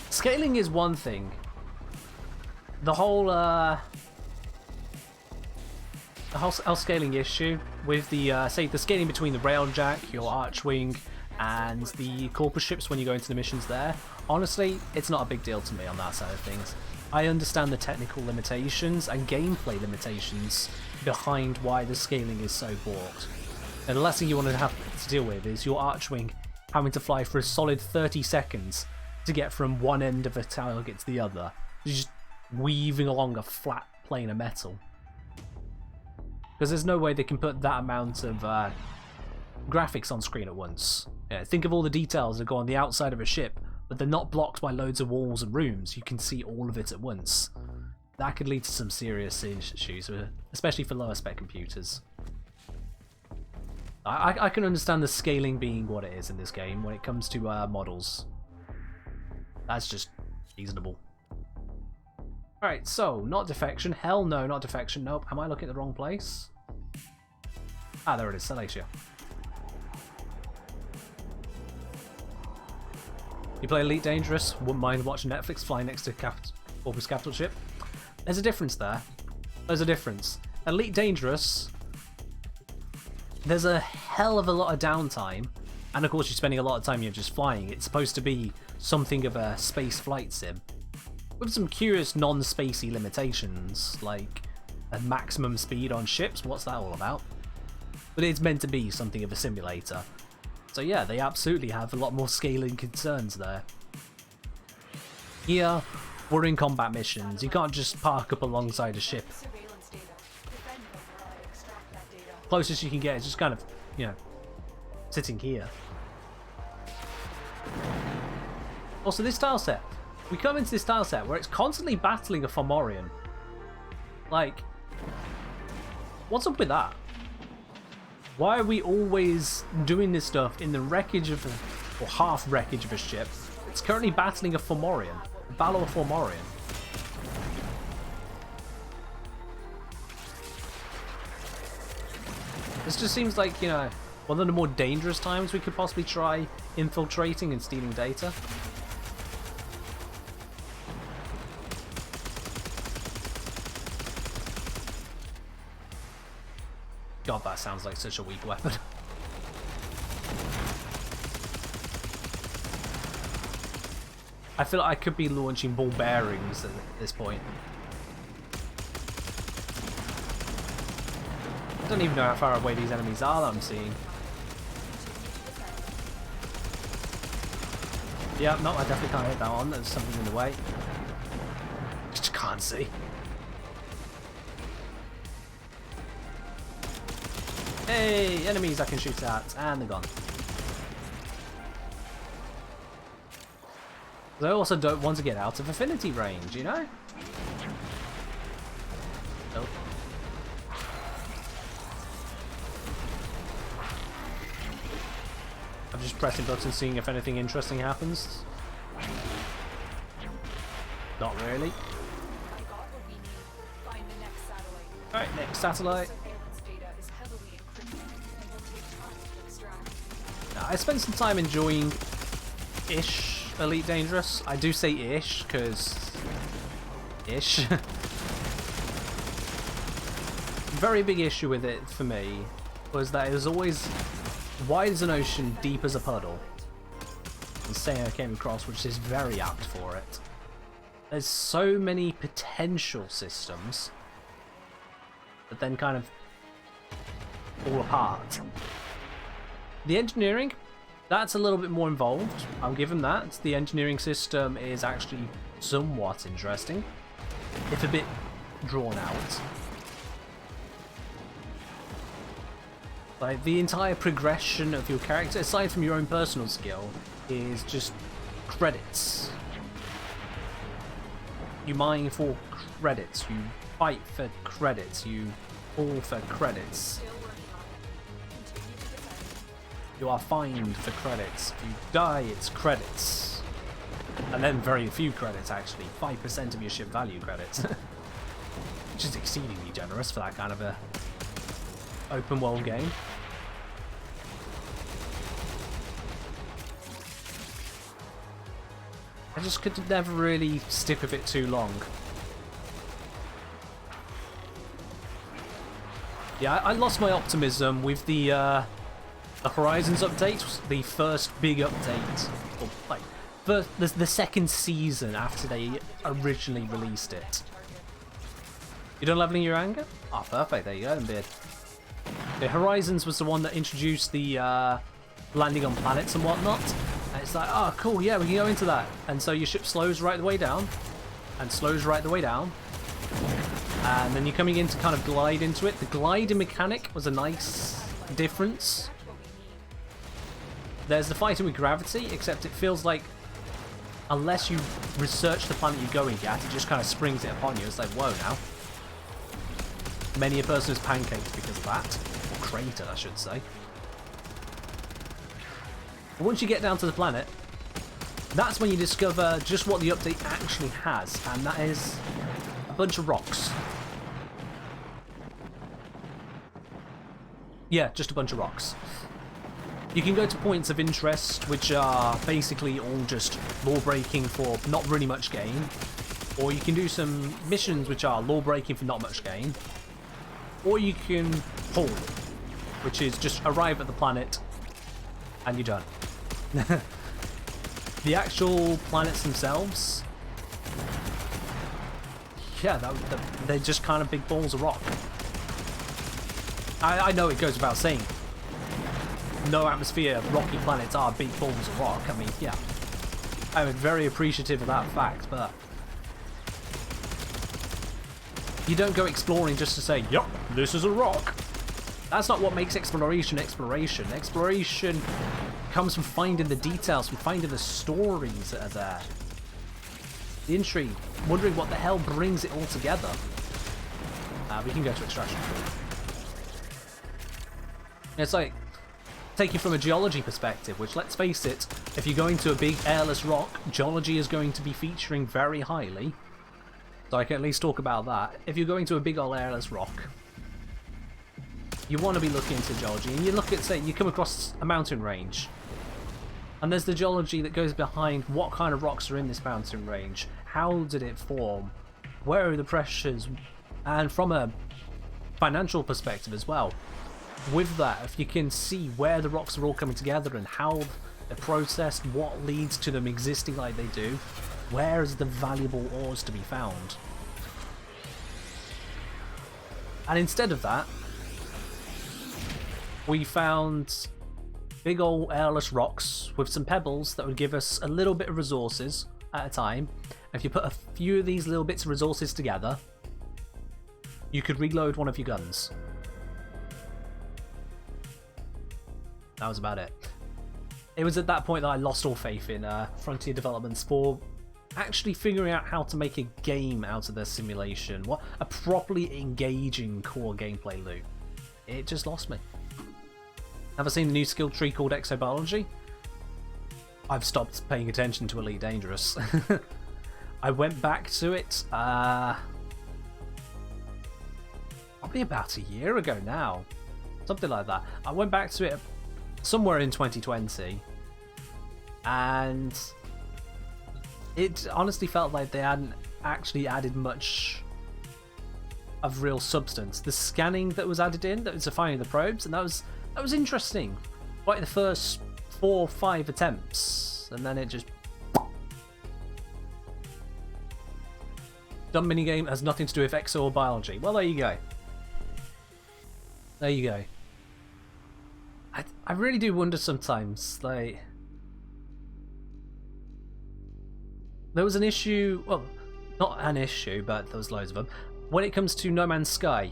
A: Scaling is one thing. The whole scaling issue with the say the scaling between the railjack, your archwing, and the corpus ships when you go into the missions there. Honestly, it's not a big deal to me on that side of things. I understand the technical limitations and gameplay limitations behind why the scaling is so balked. And the last thing you want to have to deal with is your archwing having to fly for a solid 30 seconds to get from one end of a target to the other. Just weaving along a flat plane of metal. Because there's no way they can put that amount of graphics on screen at once. Yeah, think of all the details that go on the outside of a ship, but they're not blocked by loads of walls and rooms. You can see all of it at once. That could lead to some serious issues, especially for lower spec computers. I can understand the scaling being what it is in this game when it comes to models. That's just reasonable. Alright, so, not defection. Hell no, not defection. Nope. Am I looking at the wrong place? Ah, there it is. Salacia. You play Elite Dangerous, wouldn't mind watching Netflix fly next to Orbis capital ship. There's a difference there. There's a difference. Elite Dangerous, there's a hell of a lot of downtime, and of course you're spending a lot of time you're just flying. It's supposed to be something of a space flight sim, with some curious non-spacey limitations, like a maximum speed on ships. What's that all about? But it's meant to be something of a simulator. So yeah, they absolutely have a lot more scaling concerns there. Here, we're in combat missions. You can't just park up alongside a ship.
B: Surveillance data. Defend them while I extract that data.
A: Closest you can get is just kind of, you know, sitting here. Also, this tile set. We come into this tile set where it's constantly battling a Fomorian. Like, what's up with that? Why are we always doing this stuff in the wreckage of a, or half wreckage of a ship? It's currently battling a Fomorian. A Battle of Fomorian. This just seems like, you know, one of the more dangerous times we could possibly try infiltrating and stealing data. God, that sounds like such a weak weapon. I feel like I could be launching ball bearings at this point. I don't even know how far away these enemies are that I'm seeing. Yeah, no, I definitely can't hit that one. There's something in the way. Just can't see. Hey, enemies I can shoot at, and they're gone. I also don't want to get out of affinity range, you know? Nope. I'm just pressing buttons, seeing if anything interesting happens. Not really.
B: I got what we need. Find the next satellite.
A: Alright, next satellite.
B: Surveillance data is heavily encrypted and will take time to extract.
A: Now, I spent some time enjoying ish Elite Dangerous. I do say ish because ish. Very big issue with it for me was that it was always wide as an ocean, deep as a puddle. And saying I came across, which is very apt for it. There's so many potential systems that then kind of fall apart. The engineering, that's a little bit more involved. I'll give them that. The engineering system is actually somewhat interesting, if a bit drawn out. Like, the entire progression of your character, aside from your own personal skill, is just credits. You mine for credits, you fight for credits, you fall for credits.
B: Still working on it. Continue to defend.
A: You are fined for credits. If you die, it's credits. And then very few credits, actually. 5% of your ship value credits. Which is exceedingly generous for that kind of a open world game. I just could never really stick with it too long. Yeah, I lost my optimism with the Horizons update, the first big update, or like the second season after they originally released it. You done leveling your anger? Ah, perfect. There you go, then, beard. The Horizons was the one that introduced the landing on planets and whatnot. And it's like, oh, cool, yeah, we can go into that. And so your ship slows right the way down, and slows right the way down. And then you're coming in to kind of glide into it. The gliding mechanic was a nice difference. There's the fighting with gravity, except it feels like unless you research the planet you're going at, it just kind of springs it upon you. It's like, whoa, now. Many a person is pancaked because of that. Or cratered, I should say. But once you get down to the planet, that's when you discover just what the update actually has, and that is a bunch of rocks. Yeah, just a bunch of rocks. You can go to points of interest, which are basically all just law breaking for not really much gain. Or you can do some missions which are law breaking for not much gain. Or you can pull, which is just arrive at the planet and you're done. The actual planets themselves, yeah, they're just kind of big balls of rock. I know it goes without saying, no atmosphere rocky planets are big balls of rock. I mean, yeah, I'm very appreciative of that fact, but you don't go exploring just to say, yup, this is a rock. That's not what makes exploration exploration. Exploration comes from finding the details, from finding the stories that are there. The intrigue, wondering what the hell brings it all together. We can go to extraction. It's like, taking from a geology perspective, which, let's face it, if you're going to a big airless rock, geology is going to be featuring very highly. So I can at least talk about that. If you're going to a big old airless rock, you want to be looking into geology, and you look at, say, you come across a mountain range, and there's the geology that goes behind what kind of rocks are in this mountain range, how did it form, where are the pressures, and from a financial perspective as well. With that, if you can see where the rocks are all coming together and how they're processed, what leads to them existing like they do, where is the valuable ores to be found? And instead of that, we found big old airless rocks with some pebbles that would give us a little bit of resources at a time. If you put a few of these little bits of resources together, you could reload one of your guns. That was about it. It was at that point that I lost all faith in Frontier Developments for actually figuring out how to make a game out of their simulation. What a properly engaging core gameplay loop. It just lost me. Have I seen the new skill tree called Exobiology? I've stopped paying attention to Elite Dangerous. I went back to it probably about a year ago now. Something like that. I went back to it somewhere in 2020, and it honestly felt like they hadn't actually added much of real substance. The scanning that was added in, that was finding the probes, and that was interesting. Like the first 4 or 5 attempts, and then it just dumb minigame has nothing to do with exobiology. Well, there you go. There you go. I really do wonder sometimes, like, there was an issue, well, not an issue, but there was loads of them, when it comes to No Man's Sky.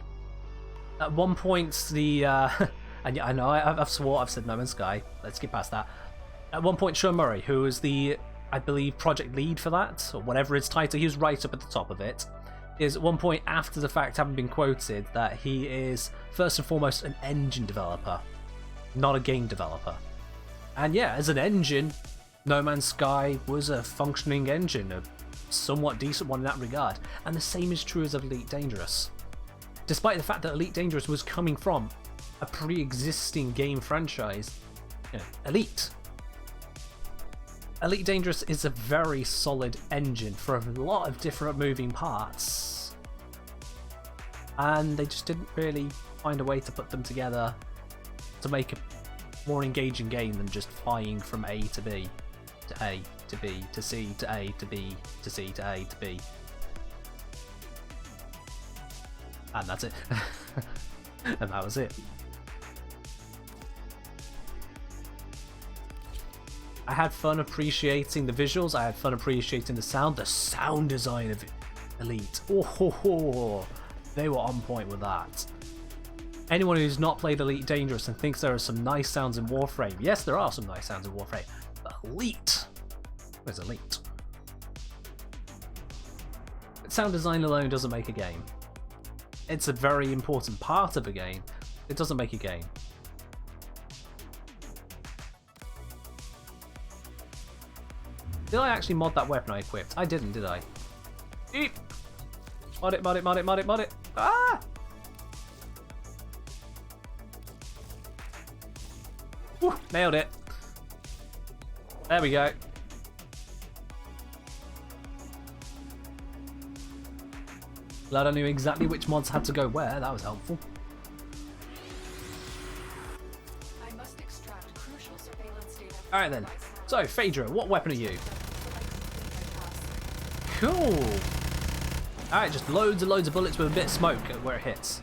A: At one point, the, and yeah, I know, I've said No Man's Sky, let's get past that. At one point, Sean Murray, who was the, I believe, project lead for that, or whatever his title, he was right up at the top of it, is at one point after the fact having been quoted that he is, first and foremost, an engine developer, not a game developer. And yeah, as an engine, No Man's Sky was a functioning engine, a somewhat decent one in that regard, and the same is true as of Elite Dangerous. Despite the fact that Elite Dangerous was coming from a pre-existing game franchise, you know, Elite Dangerous is a very solid engine for a lot of different moving parts, and they just didn't really find a way to put them together to make a more engaging game than just flying from A to B, to A to B, to C, to A to B, to C, to A to B. And that's it. And that was it. I had fun appreciating the visuals, I had fun appreciating the sound design of Elite. Oh ho ho, they were on point with that. Anyone who's not played Elite Dangerous and thinks there are some nice sounds in Warframe, yes, there are some nice sounds in Warframe, but Elite? Where's Elite? Sound design alone doesn't make a game. It's a very important part of a game. It doesn't make a game. Did I actually mod that weapon I equipped? I didn't, did I? Eep! Mod it, mod it, mod it, mod it, mod it! Ah! Woo, nailed it. There we go. Glad I knew exactly which mods had to go where. That was helpful.
B: I must extract crucial surveillance data from
A: Alright then. So, Phaedra, what weapon are you? Cool. Alright, just loads and loads of bullets with a bit of smoke at where it hits.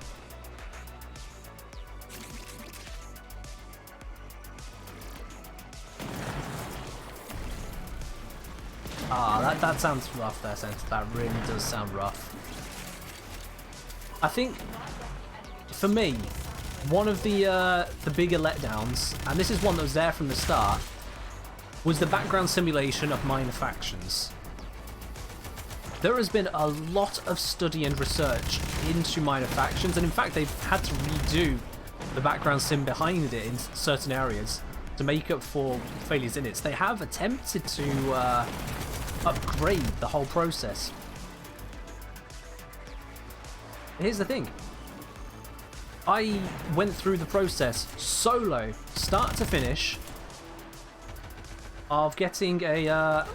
A: Ah, that sounds rough there, Sense. That really does sound rough. I think, for me, one of the bigger letdowns, and this is one that was there from the start, was the background simulation of minor factions. There has been a lot of study and research into minor factions, and in fact they've had to redo the background sim behind it in certain areas to make up for failures in it. So they have attempted to upgrade the whole process. Here's the thing. I went through the process solo, start to finish, of getting a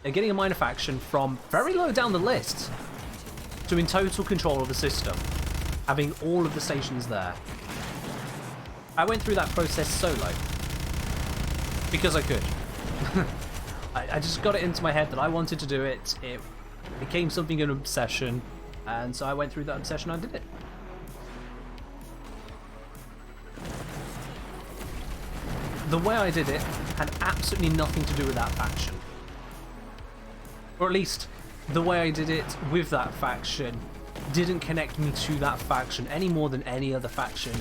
A: getting a minor faction from very low down the list to in total control of the system, having all of the stations there. I went through that process solo because I could. I just got it into my head that I wanted to do it. It became something of an obsession, and so I went through that obsession and I did it. The way I did it had absolutely nothing to do with that faction. Or at least, the way I did it with that faction didn't connect me to that faction any more than any other faction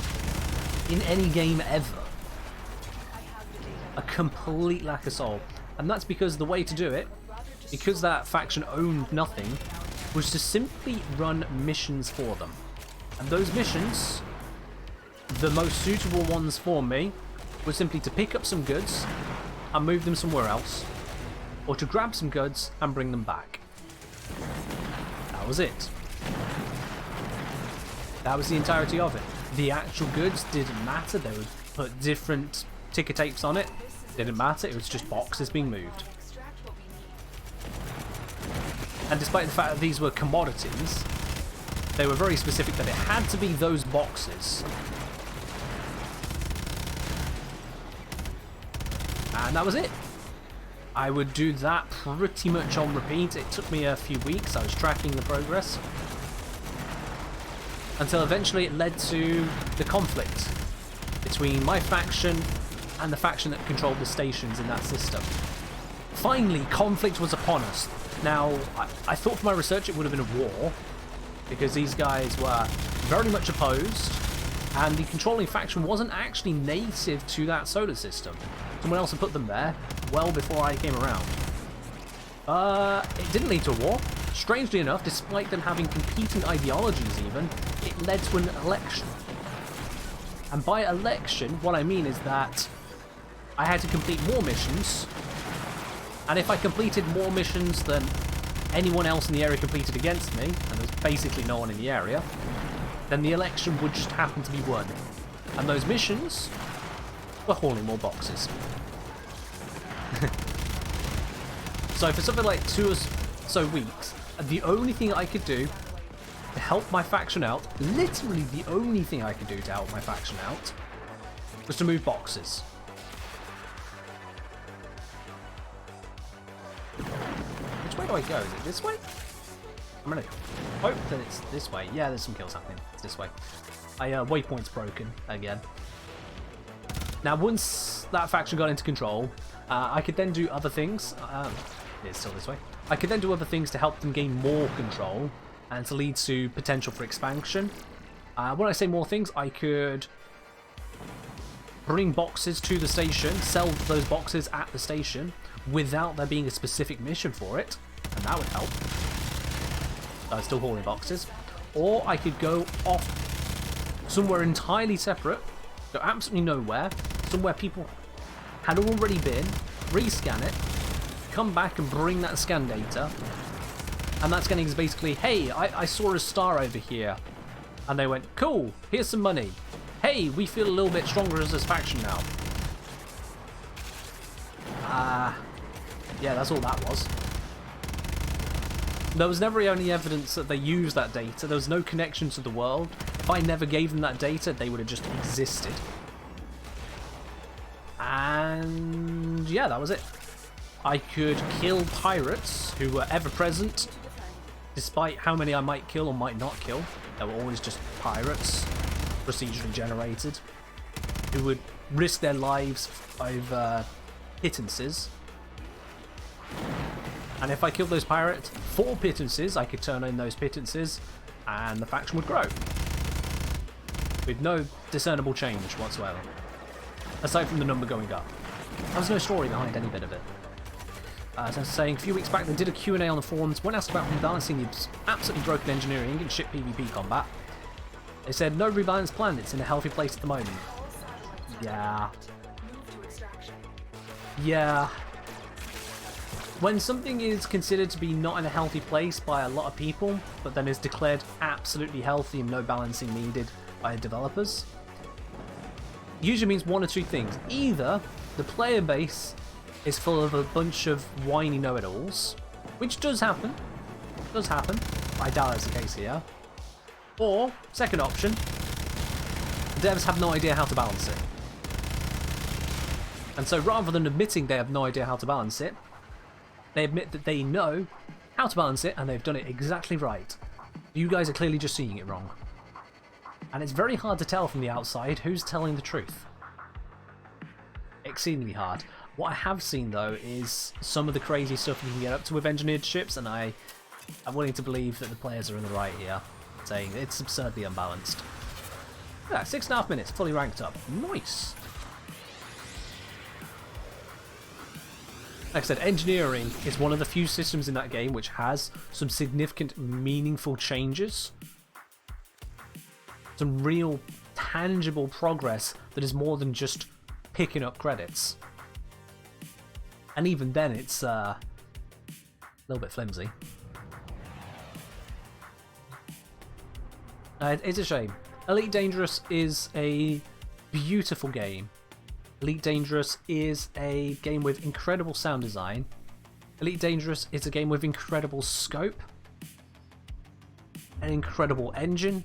A: in any game ever. A complete lack of soul. And that's because the way to do it, because that faction owned nothing, was to simply run missions for them. And those missions, the most suitable ones for me, were simply to pick up some goods and move them somewhere else, or to grab some goods and bring them back. That was it. That was the entirety of it. The actual goods didn't matter. They would put different ticker tapes on it. Didn't matter. It was just boxes being moved. And despite the fact that these were commodities, they were very specific that it had to be those boxes. And that was it. I would do that pretty much on repeat. It took me a few weeks. I was tracking the progress. Until eventually it led to the conflict between my faction and the faction that controlled the stations in that system. Finally, conflict was upon us. Now, I thought for my research it would have been a war, because these guys were very much opposed, and the controlling faction wasn't actually native to that solar system. Someone else had put them there well before I came around. It didn't lead to a war. Strangely enough, despite them having competing ideologies even, it led to an election. And by election, what I mean is that I had to complete more missions, and if I completed more missions than anyone else in the area completed against me, and there's basically no one in the area, then the election would just happen to be won. And those missions were hauling more boxes. So for something like 2 or so weeks, the only thing I could do to help my faction out, literally the only thing I could do to help my faction out, was to move boxes. Which way do I go? Is it this way? I'm gonna hope that it's this way. Yeah, there's some kills happening. It's this way. Waypoint's broken again. Now, once that faction got into control, I could then do other things. It's still this way. I could then do other things to help them gain more control and to lead to potential for expansion. When I say more things, I could bring boxes to the station, sell those boxes at the station without there being a specific mission for it, and that would help. I was still hauling boxes. Or I could go off somewhere entirely separate, go absolutely nowhere, somewhere people had already been, rescan it, come back and bring that scan data, and that scanning is basically, hey, I saw a star over here, and they went, cool, here's some money. Hey, we feel a little bit stronger as this faction now. Yeah, that's all that was. There was never any evidence that they used that data. There was no connection to the world. If I never gave them that data, they would have just existed. And yeah, that was it. I could kill pirates who were ever present, despite how many I might kill or might not kill. They were always just pirates, procedurally generated, who would risk their lives over pittances. And if I killed those pirates for pittances, I could turn in those pittances and the faction would grow. With no discernible change whatsoever. Aside from the number going up. There was no story behind any bit of it. As I was saying, a few weeks back they did a Q&A on the forums when asked about rebalancing the absolutely broken engineering in ship PvP combat. They said, no rebalance plan, it's in a healthy place at the moment. Yeah. Yeah. When something is considered to be not in a healthy place by a lot of people, but then is declared absolutely healthy and no balancing needed by developers, usually means one or two things. Either the player base is full of a bunch of whiny know-it-alls, which does happen. Does happen. I doubt that's the case here. Or, second option, the devs have no idea how to balance it. And so rather than admitting they have no idea how to balance it, they admit that they know how to balance it and they've done it exactly right. You guys are clearly just seeing it wrong. And it's very hard to tell from the outside who's telling the truth. Exceedingly hard. What I have seen though is some of the crazy stuff you can get up to with engineered ships, and I'm willing to believe that the players are in the right here, saying it's absurdly unbalanced. Yeah, 6.5 minutes, fully ranked up. Nice! Like I said, engineering is one of the few systems in that game which has some significant, meaningful changes. Some real, tangible progress that is more than just picking up credits. And even then, it's a little bit flimsy. It's a shame. Elite Dangerous is a beautiful game. Elite Dangerous is a game with incredible sound design. Elite Dangerous is a game with incredible scope. An incredible engine.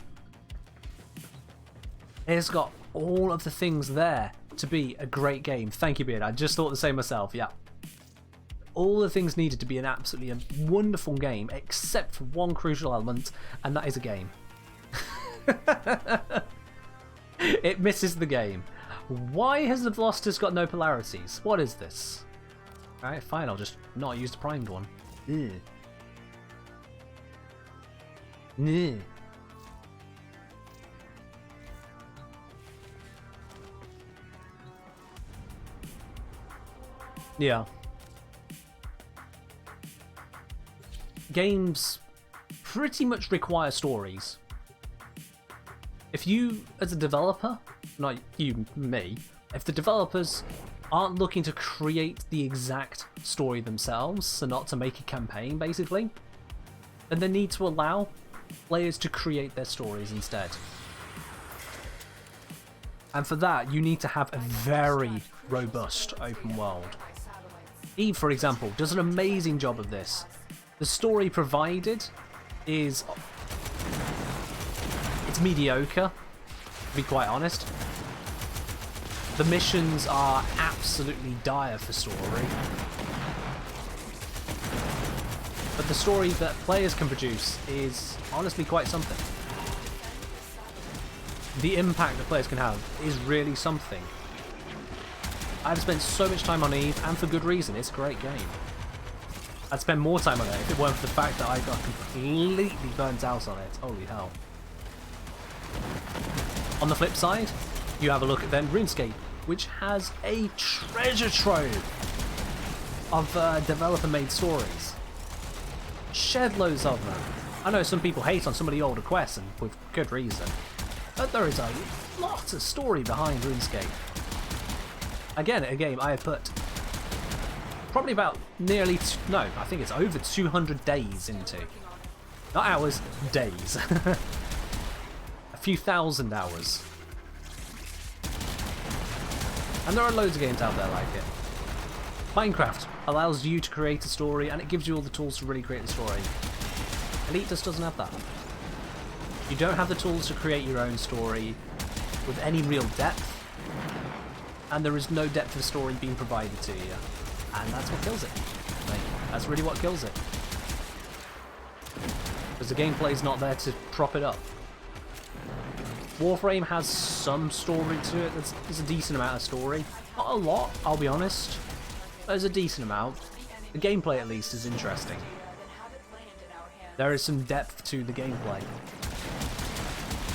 A: It's got all of the things there to be a great game. Thank you, Beard. I just thought the same myself, yeah. All the things needed to be an absolutely wonderful game, except for one crucial element, and that is a game. It misses the game. Why has the Velocitus got no polarities? What is this? Alright, fine, I'll just not use the primed one. Ugh. Ugh. Yeah. Games pretty much require stories. If you, as a developer, not you, me, if the developers aren't looking to create the exact story themselves, so not to make a campaign basically, then they need to allow players to create their stories instead. And for that, you need to have a very robust open world. Eve, for example, does an amazing job of this. The story provided is... it's mediocre, to be quite honest. The missions are absolutely dire for story. But the story that players can produce is honestly quite something. The impact that players can have is really something. I've spent so much time on Eve, and for good reason. It's a great game. I'd spend more time on it if it weren't for the fact that I got completely burnt out on it. Holy hell. On the flip side, you have a look at then RuneScape, which has a treasure trove of developer-made stories. Shed loads of them. I know some people hate on some of the older quests, and with good reason. But there is a lot of story behind RuneScape. Again, a game I have put probably about nearly, I think it's over 200 days into. Not hours, days. A few thousand hours. And there are loads of games out there like it. Minecraft allows you to create a story, and it gives you all the tools to really create the story. Elite just doesn't have that. You don't have the tools to create your own story with any real depth, and there is no depth of story being provided to you, and that's what kills it. Like, that's really what kills it. Because the gameplay's not there to prop it up. Warframe has some story to it. There's a decent amount of story. Not a lot, I'll be honest. There's a decent amount. The gameplay, at least, is interesting. There is some depth to the gameplay.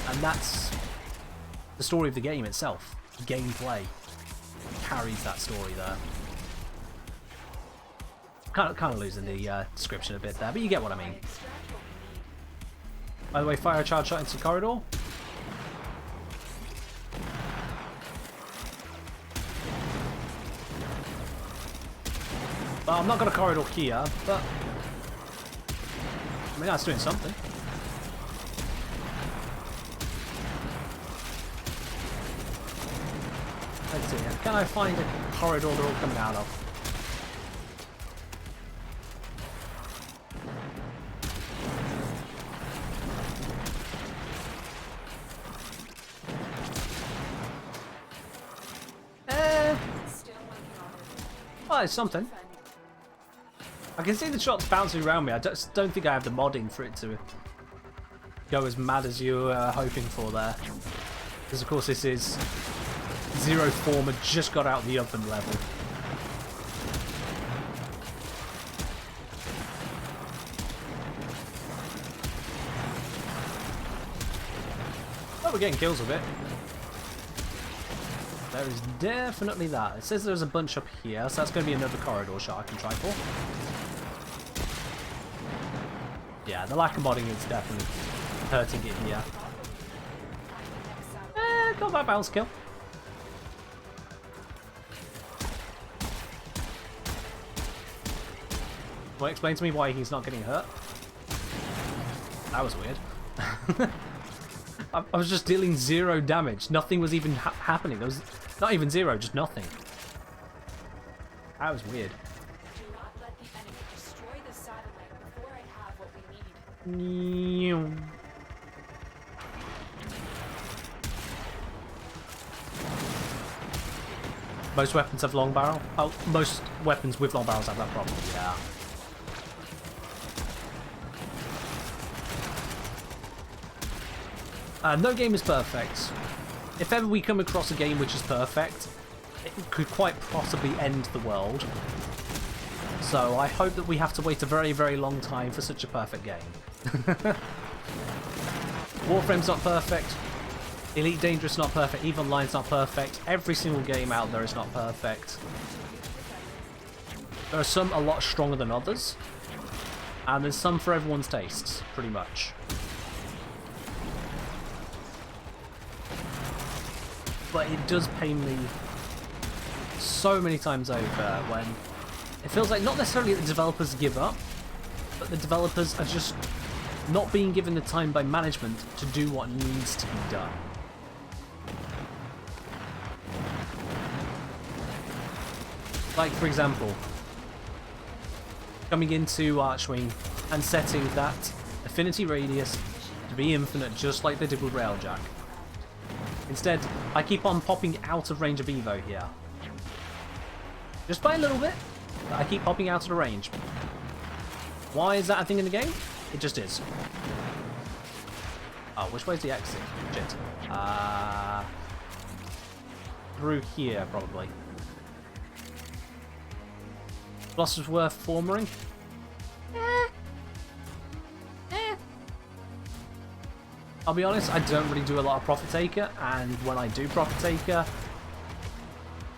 A: And that's the story of the game itself. The gameplay carries that story there. Kind of losing the description a bit there, but you get what I mean. By the way, fire a charge shot into the corridor. Well, I'm not got a corridor here, but I mean that's doing something. Let's see. Can I find a corridor they're all coming out of? Oh, it's something. I can see the shots bouncing around me. I just don't think I have the modding for it to go as mad as you were hoping for there. Because of course this is 04 had just got out the oven level. Oh, we're getting kills with it. There is definitely that. It says there's a bunch up here, so that's going to be another corridor shot I can try for. Yeah, the lack of modding is definitely hurting it here. Got that bounce kill. Well, explain to me why he's not getting hurt. That was weird. I was just dealing 0 damage. Nothing was even happening. There was not even 0, just nothing. That was weird.
B: Do not let the enemy destroy the satellite before I have what we need.
A: Most weapons have long barrel. Oh, most weapons with long barrels have that problem. Yeah. No game is perfect. If ever we come across a game which is perfect, it could quite possibly end the world. So I hope that we have to wait a very, very long time for such a perfect game. Warframe's not perfect. Elite Dangerous not perfect. EVE Online's not perfect. Every single game out there is not perfect. There are some a lot stronger than others. And there's some for everyone's tastes, pretty much. But it does pain me so many times over when it feels like not necessarily that the developers give up, but the developers are just not being given the time by management to do what needs to be done. Like, for example, coming into Archwing and setting that affinity radius to be infinite just like they did with Railjack. Instead, I keep on popping out of range of Evo here. Just by a little bit, but I keep popping out of the range. Why is that a thing in the game? It just is. Oh, which way's the exit? Shit. Through here, probably. Blossoms worth formering? I'll be honest, I don't really do a lot of Profit Taker, and when I do Profit Taker,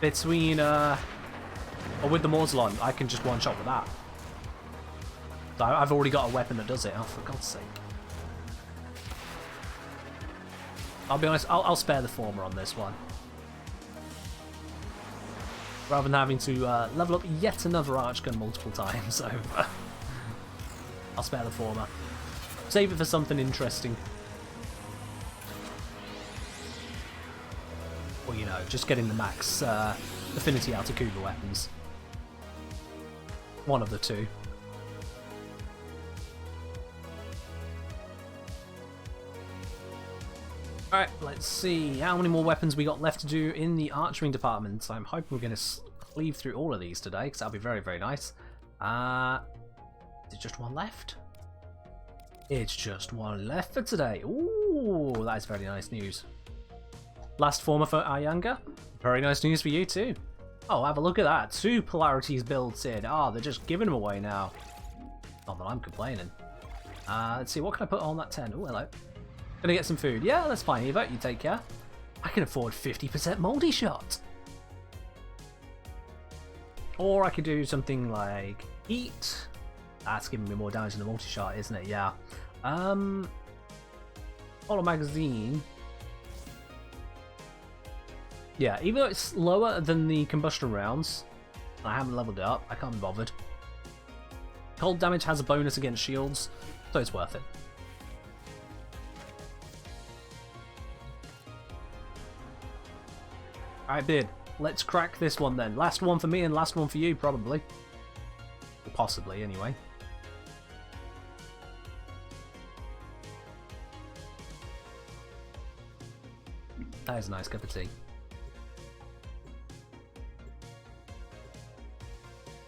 A: between, or with the Morzelon, I can just one-shot with that. So I've already got a weapon that does it, oh for God's sake. I'll be honest, I'll spare the former on this one. Rather than having to level up yet another Archgun multiple times over. I'll spare the former. Save it for something interesting. Or, you know, just getting the max affinity out of Cougar weapons. One of the two. Alright, let's see how many more weapons we got left to do in the archery department. I'm hoping we're going to cleave through all of these today, because that'll be very, very nice. Is it just one left? It's just one left for today. Ooh, that's very nice news. Last former for Ayanga. Very nice news for you too. Oh, have a look at that. 2 polarities built in. Oh, they're just giving them away now. Not that I'm complaining. Let's see, what can I put on that 10? Oh, hello. Gonna get some food. Yeah, that's fine, Eva. You take care. I can afford 50% multi-shot. Or I could do something like eat. That's giving me more damage than the multi-shot, isn't it? Yeah. Auto magazine. Yeah, even though it's lower than the combustion rounds, I haven't leveled it up, I can't be bothered. Cold damage has a bonus against shields, so it's worth it. Alright, Beard, let's crack this one then. Last one for me and last one for you, probably. Or possibly, anyway. That is a nice cup of tea.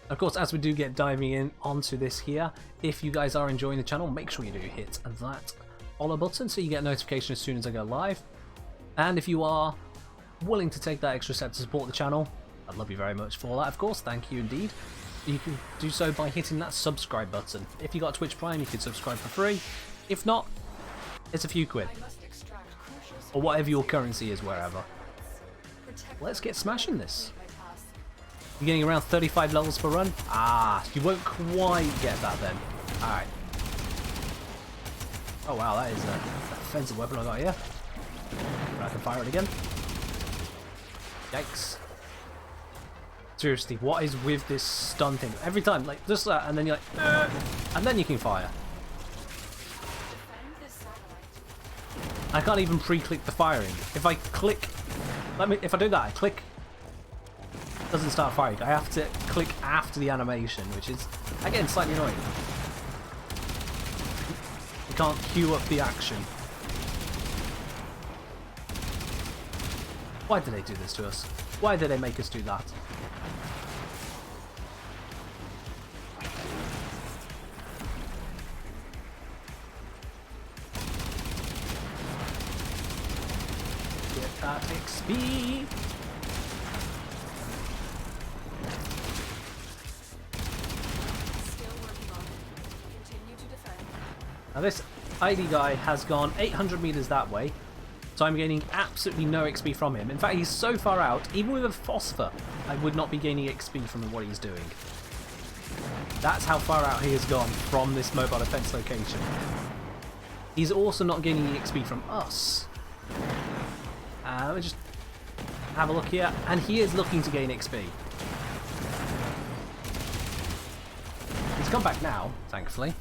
A: Of course, as we do get diving in onto this here, if you guys are enjoying the channel, make sure you do hit that follow button so you get a notification as soon as I go live. And if you are willing to take that extra step to support the channel, I'd love you very much for that, of course. Thank you indeed. You can do so by hitting that subscribe button. If you got Twitch Prime, you can subscribe for free. If not, it's a few quid. Or whatever your currency is wherever. Let's get smashing this. You're getting around 35 levels per run? Ah, you won't quite get that then. Alright. Oh wow, that is a offensive weapon I got here. I can fire it again. Yikes. Seriously, what is with this stun thing? Every time, like, just that, and then you're like, and then you can fire. I can't even pre-click the firing. If I click, if I do that, I click, it doesn't start firing. I have to click after the animation, which is, again, slightly annoying. You can't queue up the action. Why did they do this to us? Why did they make us do that? Get that XP! Now this ID guy has gone 800 meters that way, so I'm gaining absolutely no XP from him. In fact, he's so far out, even with a phosphor, I would not be gaining XP from what he's doing. That's how far out he has gone from this mobile defense location. He's also not gaining the XP from us. Let me just have a look here, and he is looking to gain XP. He's come back now, thankfully.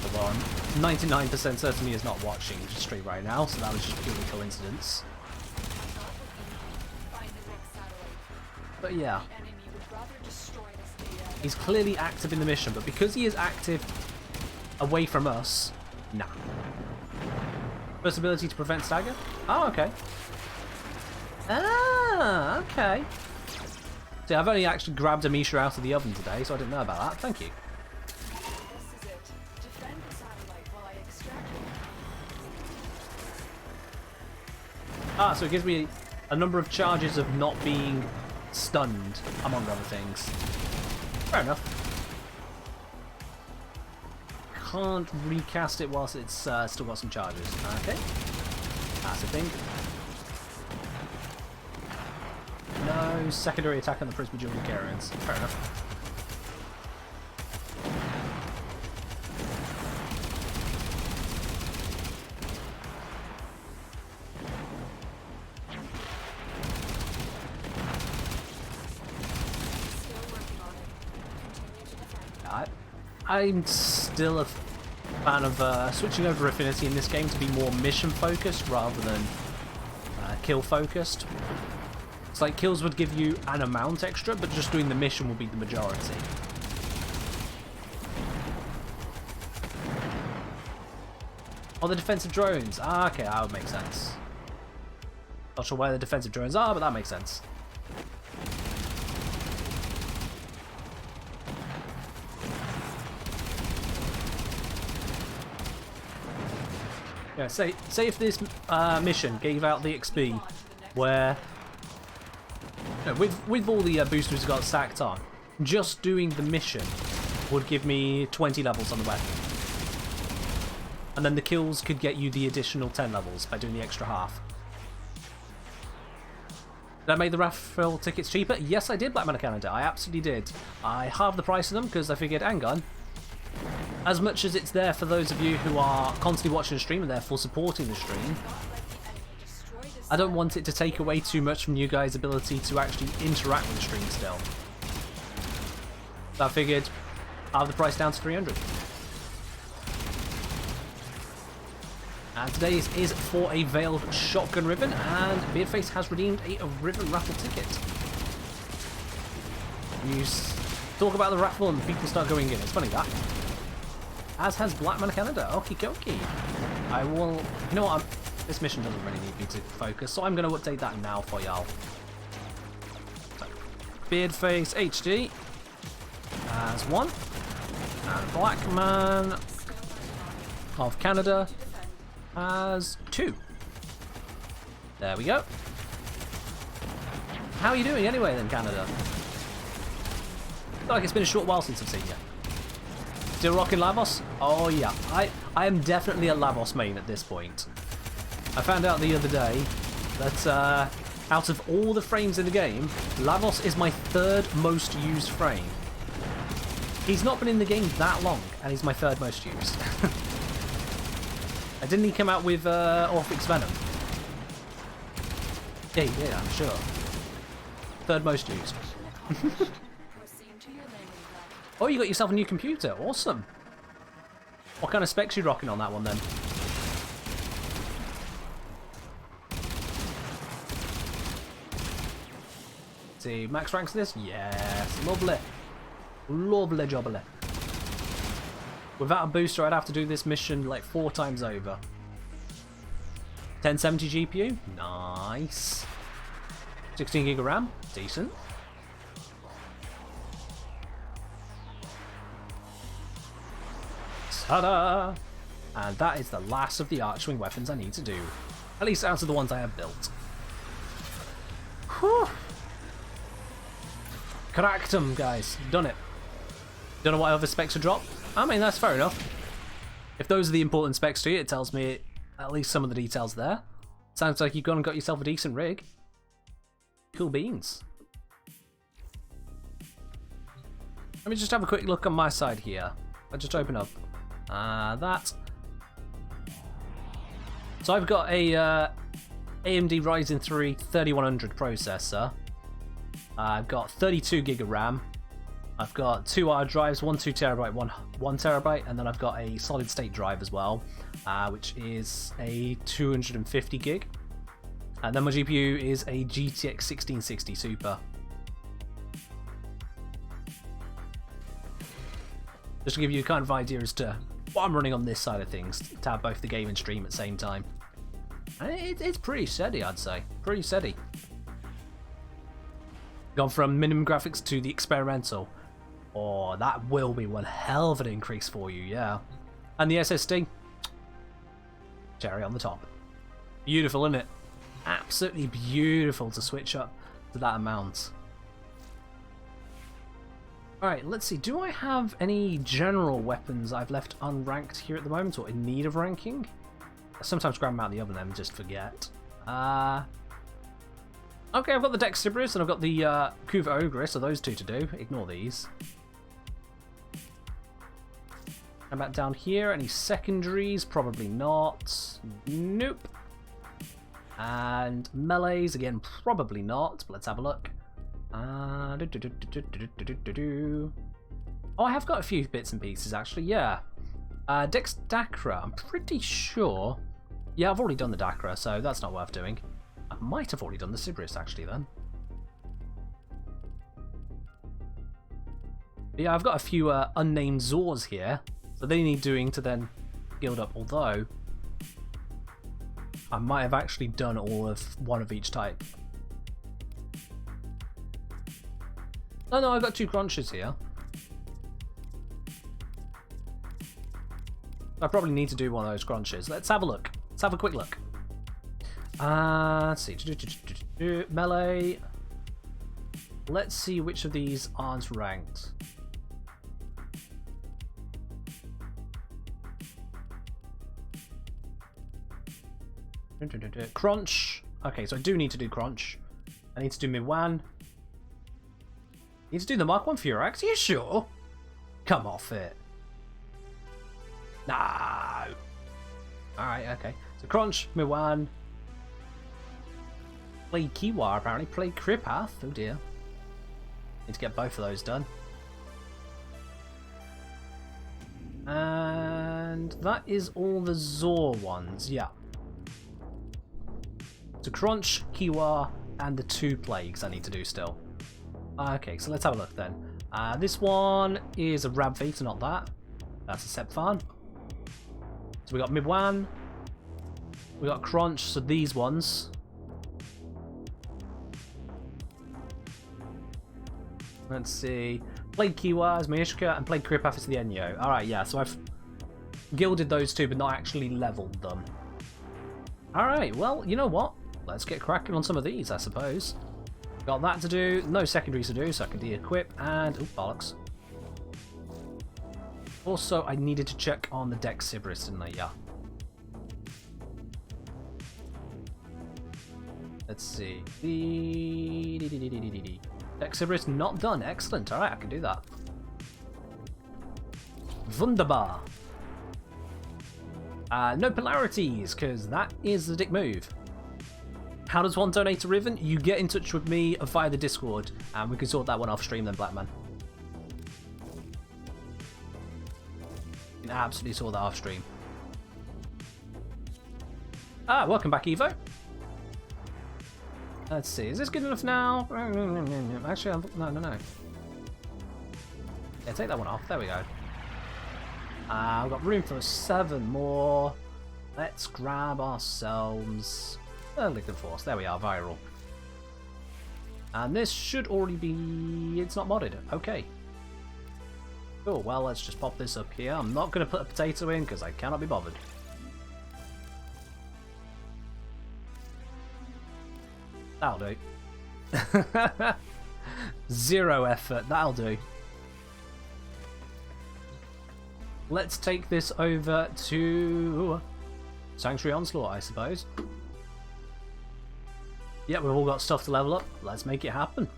A: Although I'm 99% certain he is not watching the stream right now, so that was just purely coincidence. But yeah, he's clearly active in the mission, but because he is active away from us, nah. First ability to prevent stagger? Oh, okay. Ah, okay. See, I've only actually grabbed Amisha out of the oven today, so I didn't know about that. Thank you. Ah, so it gives me a number of charges of not being stunned, among other things. Fair enough. Can't recast it whilst it's still got some charges. Okay. That's a thing. No secondary attack on the Prisma Jewelry Carriers. Fair enough. I'm still a fan of switching over affinity in this game to be more mission focused rather than kill focused. It's like kills would give you an amount extra, but just doing the mission will be the majority. Oh, the defensive drones. Ah, okay, that would make sense. Not sure where the defensive drones are, but that makes sense. Yeah, say if this mission gave out the XP where, no, with all the boosters got stacked on, just doing the mission would give me 20 levels on the weapon. And then the kills could get you the additional 10 levels by doing the extra half. Did I make the raffle tickets cheaper? Yes, I did, Black Man of Canada. I absolutely did. I halved the price of them because I figured, hang on. As much as it's there for those of you who are constantly watching the stream and therefore supporting the stream, I don't want it to take away too much from you guys' ability to actually interact with the stream still. So I figured, halve the price down to 300. And today is for a Veiled Shotgun Ribbon, and Beardface has redeemed a Ribbon raffle ticket. You talk about the raffle and people start going in. It's funny that. As has Black Man Canada. Okie dokie. I will... You know what? This mission doesn't really need me to focus, so I'm going to update that now for y'all. So, Beardface HD as 1. And Black Man of Canada as 2. There we go. How are you doing anyway then, Canada? I feel like it's been a short while since I've seen you. Still rocking Lavos? Oh yeah, I am definitely a Lavos main at this point. I found out the other day that out of all the frames in the game, Lavos is my 3rd most used frame. He's not been in the game that long, and he's my 3rd most used. Didn't he come out with Orphix Venom? Yeah, I'm sure. 3rd most used. Oh, you got yourself a new computer. Awesome. What kind of specs are you rocking on that one then? See, max ranks this? Yes, lovely. Lovely jubbly. Without a booster, I'd have to do this mission like 4 times over. 1070 GPU? Nice. 16 gig of RAM? Decent. Ta-da! And that is the last of the Archwing weapons I need to do. At least out of the ones I have built. Whew. Cracked them, guys. Done it. Don't know what other specs to drop. I mean, that's fair enough. If those are the important specs to you, it tells me at least some of the details there. Sounds like you've gone and got yourself a decent rig. Cool beans. Let me just have a quick look on my side here. I'll just open up that. So I've got a AMD Ryzen 3 3100 processor. I've got 32 gig of RAM. I've got 2 hard drives, one 2TB, one terabyte, and then I've got a solid state drive as well, which is a 250 gig. And then my GPU is a GTX 1660 Super. Just to give you a kind of idea as to what I'm running on this side of things, to have both the game and stream at the same time. And it's pretty steady, I'd say. Pretty steady. Gone from minimum graphics to the experimental. Oh, that will be one hell of an increase for you, yeah. And the SSD? Cherry on the top. Beautiful, isn't it? Absolutely beautiful to switch up to that amount. Alright, let's see. Do I have any general weapons I've left unranked here at the moment, or in need of ranking? I sometimes grab them out of the oven and just forget. Okay, I've got the Dexibrus and I've got the Kuva Ogre, so those 2 to do. Ignore these. How about down here? Any secondaries? Probably not. Nope. And melees, again, probably not, but let's have a look. Oh, I have got a few bits and pieces, actually, yeah. Dex Dacra, I'm pretty sure. Yeah, I've already done the Dacra, so that's not worth doing. I might have already done the Sibrus, actually, then. But yeah, I've got a few unnamed Zors here, so they need doing to then guild up, although I might have actually done all of one of each type. Oh no, I've got 2 crunches here. I probably need to do one of those crunches. Let's have a look. Let's have a quick look. Let's see. Melee. Let's see which of these aren't ranked. Crunch. Okay, so I do need to do crunch. I need to do mid-1. Need to do the Mark 1 Furax? Are you sure? Come off it. No. Alright, okay. So crunch, mid-1. Play Kiwa apparently. Play Kripath. Oh dear. Need to get both of those done. And that is all the Zor ones, yeah. So Crunch, Kiwa, and the 2 Plagues I need to do still. Okay, so let's have a look then. This one is a Rabvita, not that. That's a Sepfan. So we got Mid-1. We got Crunch, so these ones. Let's see. Played Kiwa as Mayishka and played Kripath as the Enyo. Alright, yeah, so I've gilded those 2 but not actually leveled them. Alright, well, you know what? Let's get cracking on some of these, I suppose. Got that to do, no secondaries to do, so I can de-equip, and... oh, bollocks. Also, I needed to check on the Dex Sibris, didn't I? Yeah. Let's see. Dex Sibris not done. Excellent. Alright, I can do that. Wunderbar. No polarities, because that is the dick move. How does one donate to Riven? You get in touch with me via the Discord, and we can sort that one off stream then, Blackman. You can absolutely sort that off stream. Welcome back, Evo. Let's see, is this good enough now? Actually, no. Yeah, take that one off. There we go. We've got room for 7 more. Let's grab ourselves a Liquid Force. There we are, viral. And this should already be... it's not modded. Okay. Cool, well, let's just pop this up here. I'm not going to put a potato in because I cannot be bothered. That'll do. 0 effort, that'll do. Let's take this over to Sanctuary Onslaught, I suppose. Yeah, we've all got stuff to level up. Let's make it happen.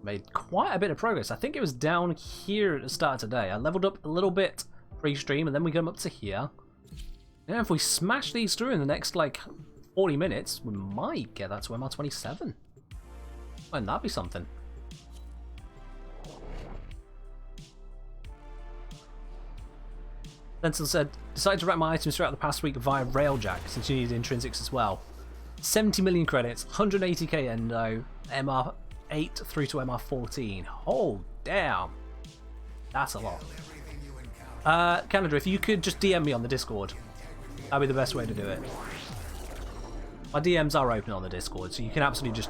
A: Made quite a bit of progress. I think it was down here at the start of today. I leveled up a little bit pre-stream and then we come up to here. Yeah, if we smash these through in the next, like, 40 minutes, we might get that to MR27. Wouldn't that be something? Denzel said, decided to wrap my items throughout the past week via Railjack, since you need intrinsics as well. 70 million credits, 180k endo, MR8 through to MR14. Oh, damn. That's a lot. Canada, if you could just DM me on the Discord. That'd be the best way to do it. My DMs are open on the Discord, so you can absolutely just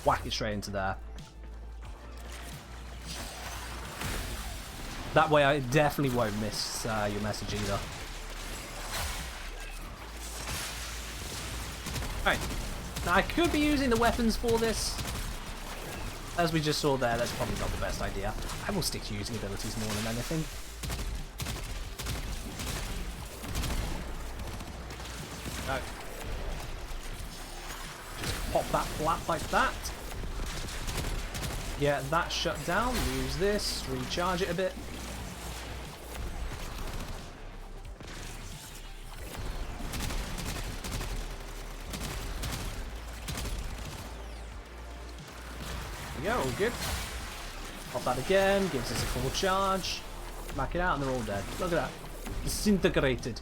A: whack it straight into there. That way I definitely won't miss your message either. Alright, now I could be using the weapons for this. As we just saw there, that's probably not the best idea. I will stick to using abilities more than anything. No. Just pop that flap like that. Get that shut down, use this, recharge it a bit. There we go, all good. Pop that again, gives us a full charge. Smack it out and they're all dead. Look at that. Disintegrated.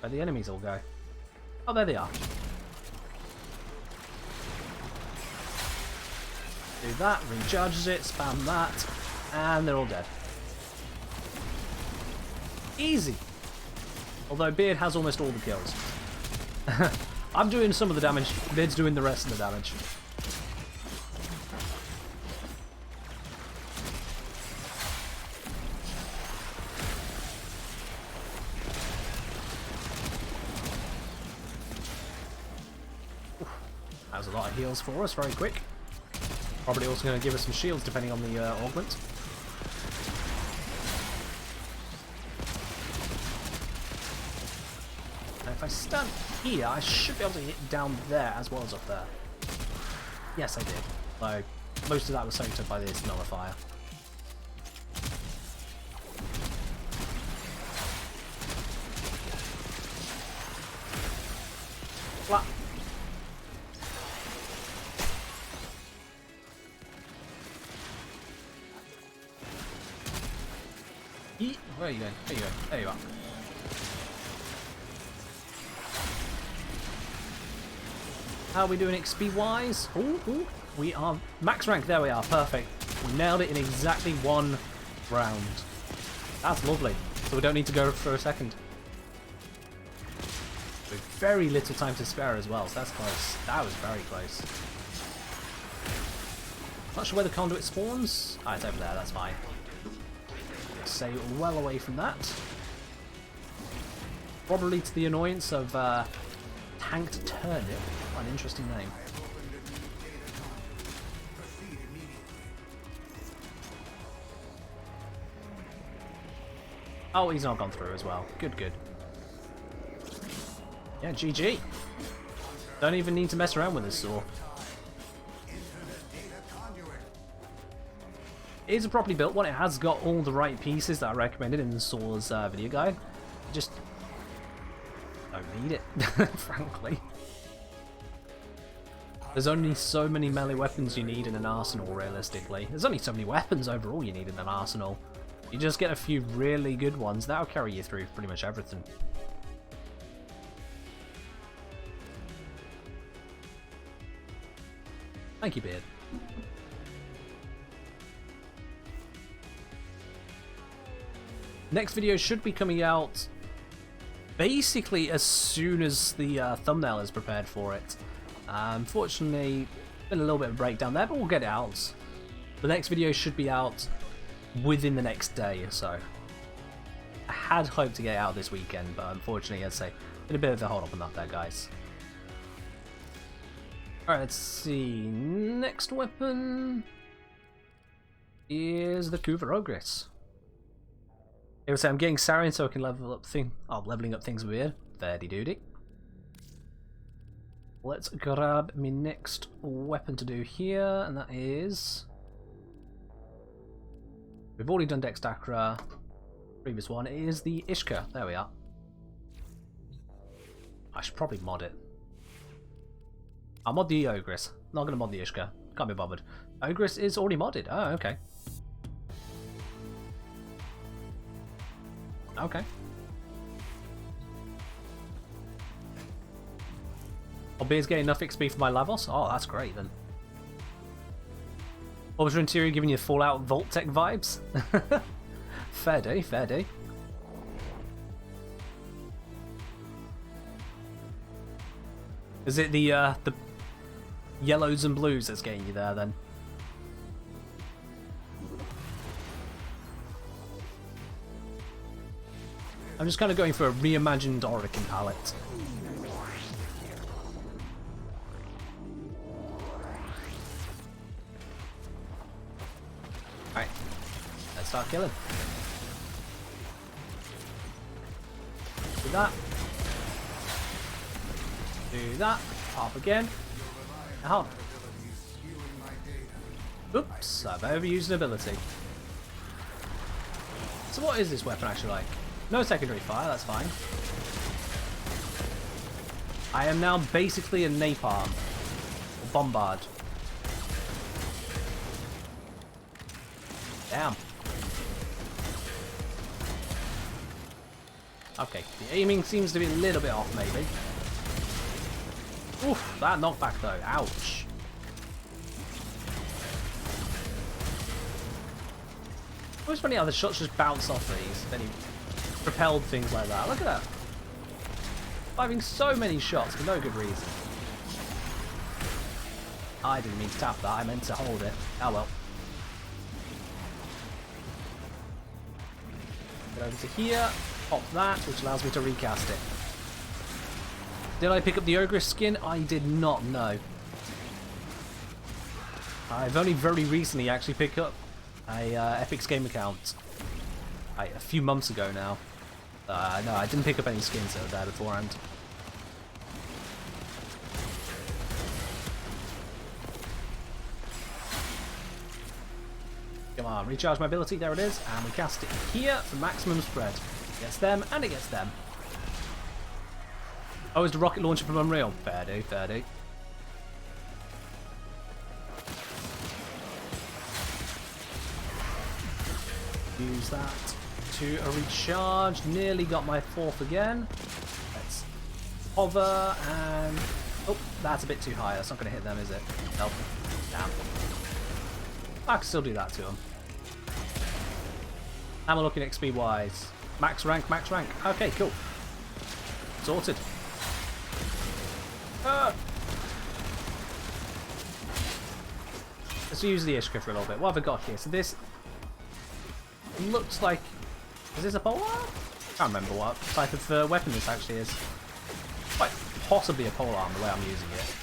A: Where'd the enemies all go? Oh, there they are. Do that, recharges it, spam that, and they're all dead. Easy. Although Beard has almost all the kills. I'm doing some of the damage, Beard's doing the rest of the damage. That was a lot of heals for us, very quick. Probably also going to give us some shields depending on the augment. Now if I stand here, I should be able to hit down there as well as up there. Yes, I did. Though most of that was soaked up by this nullifier. Flat. Where are you going? There you go. There you are. How are we doing XP wise? Ooh. We are max rank. There we are. Perfect. We nailed it in exactly one round. That's lovely. So we don't need to go for a second. With very little time to spare as well. So that's close. That was very close. Not sure where the conduit spawns. Ah, it's over there. That's fine. Stay well away from that. Probably to the annoyance of Tanked Turnip. Quite an interesting name. Oh, he's not gone through as well. Good, good. Yeah, GG. Don't even need to mess around with this saw. It is a properly built one. It has got all the right pieces that I recommended in the Saw's video guide. Just don't need it, frankly. There's only so many melee weapons you need in an arsenal, realistically. There's only so many weapons overall you need in an arsenal. You just get a few really good ones, that'll carry you through pretty much everything. Thank you, Beard. Next video should be coming out basically as soon as the thumbnail is prepared for it. Unfortunately, been a little bit of a breakdown there, but we'll get it out. The next video should be out within the next day or so. I had hoped to get it out this weekend, but unfortunately, I'd say, been a bit of a hold up on that there, guys. Alright, let's see. Next weapon is the Kuva Ogress. It would say I'm getting Sarin so I can level up leveling up things weird. Fairly doody. Let's grab my next weapon to do here, and that is... We've already done Dexdacra. Previous one is the Ishka. There we are. I should probably mod it. I'll mod the Ogress. Not going to mod the Ishka. Can't be bothered. Ogress is already modded. Oh, okay. Okay. Oh, Beard's getting enough XP for my Lavos? Oh, that's great then. Orbital Interior giving you Fallout Vault-Tech vibes? Fair day, fair day. Is it the yellows and blues that's getting you there then? I'm just kind of going for a reimagined Orican palette. Alright, let's start killing. Do that. Do that. Pop again. Oh. Oops, I've overused an ability. So what is this weapon actually like? No secondary fire, that's fine. I am now basically a napalm. Or bombard. Damn. Okay, the aiming seems to be a little bit off maybe. Oof, that knockback though, ouch. Always funny how the shots just bounce off these. Then he propelled things like that. Look at that. Firing so many shots for no good reason. I didn't mean to tap that. I meant to hold it. Oh well. Get over to here. Pop that, which allows me to recast it. Did I pick up the Ogress skin? I did not know. I've only very recently actually picked up a Epic's game account. A few months ago now. No, I didn't pick up any skins that were there beforehand. Come on, recharge my ability, there it is, and we cast it here for maximum spread. It gets them, and it gets them. Oh, is the rocket launcher from Unreal? Fair do, fair do. Use that to a recharge. Nearly got my fourth again. Let's hover and... Oh, that's a bit too high. That's not going to hit them, is it? Nope. Damn. I can still do that to them. How am I looking XP wise? Max rank, max rank. Okay, cool. Sorted. Let's use the Ishka for a little bit. What have I got here? So this looks like... Is this a polearm? I can't remember what type of weapon this actually is. Quite possibly a polearm the way I'm using it.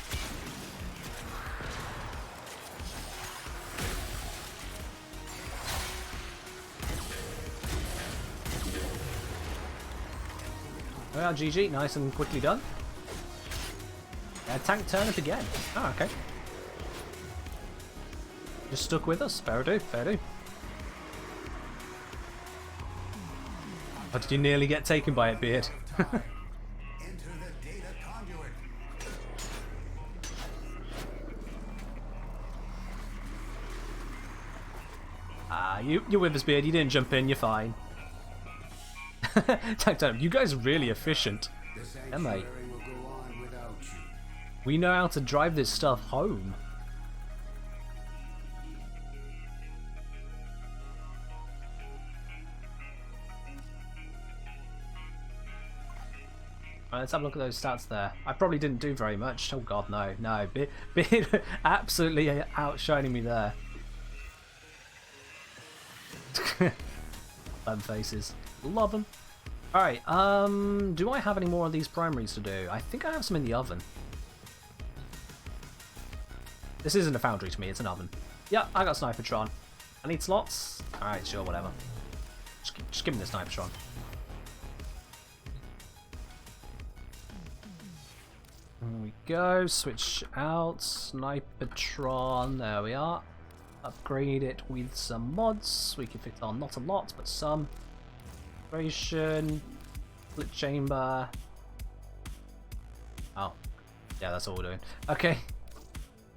A: Well, GG, nice and quickly done. Tank turnip again. Oh, okay. Just stuck with us. Fair do, fair do. Oh, did you nearly get taken by it, Beard? You're with us, Beard. You didn't jump in. You're fine. Tank turnip, you guys are really efficient. Yeah, mate. We know how to drive this stuff home. Right, let's have a look at those stats there. I probably didn't do very much. Oh god, no. No, Beard absolutely outshining me there. Them faces. Love them. Alright, do I have any more of these primaries to do? I think I have some in the oven. This isn't a foundry to me, it's an oven. Yeah, I got Snipertron. I need slots? Alright, sure, whatever. Just give me the Snipertron. There we go, switch out, Snipertron, there we are. Upgrade it with some mods. We can fit on not a lot, but some. Split chamber. Oh, yeah, that's all we're doing. Okay,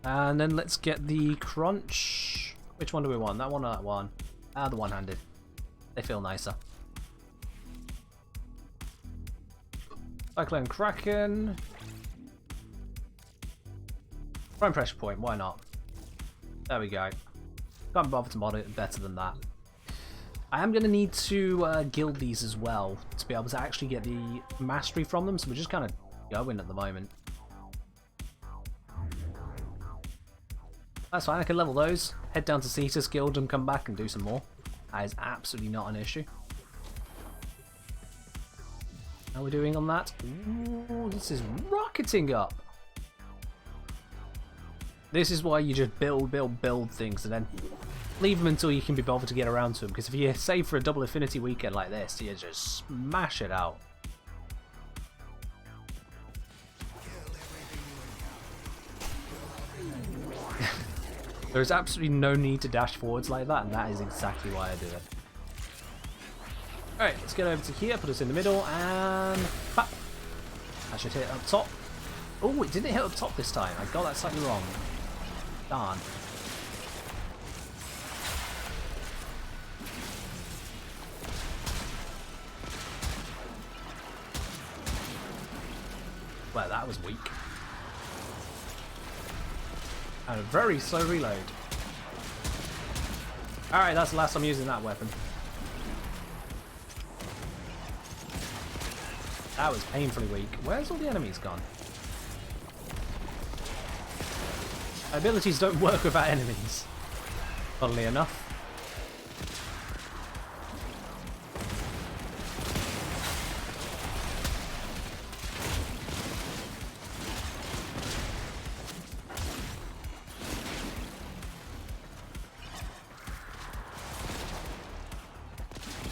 A: and then let's get the crunch. Which one do we want? That one or that one? Ah, the one-handed. They feel nicer. Cyclone Kraken. Prime pressure point. Why not? There we go. Can't bother to mod it better than that. I am going to need to guild these as well to be able to actually get the mastery from them, so we're just kind of going at the moment. That's fine, I can level those, head down to Cetus Guild and come back and do some more. That is absolutely not an issue. How are we doing on that? Ooh, this is rocketing up. This is why you just build things and then leave them until you can be bothered to get around to them. Because if you save for a double affinity weekend like this, you just smash it out. There's absolutely no need to dash forwards like that, and that is exactly why I do it. Alright, let's get over to here, put us in the middle, and... Pop. That should hit up top. Oh, it didn't hit up top this time. I got that slightly wrong. Darn. Well, that was weak. And a very slow reload. Alright, that's the last time using that weapon. That was painfully weak. Where's all the enemies gone? Abilities don't work without enemies, funnily enough.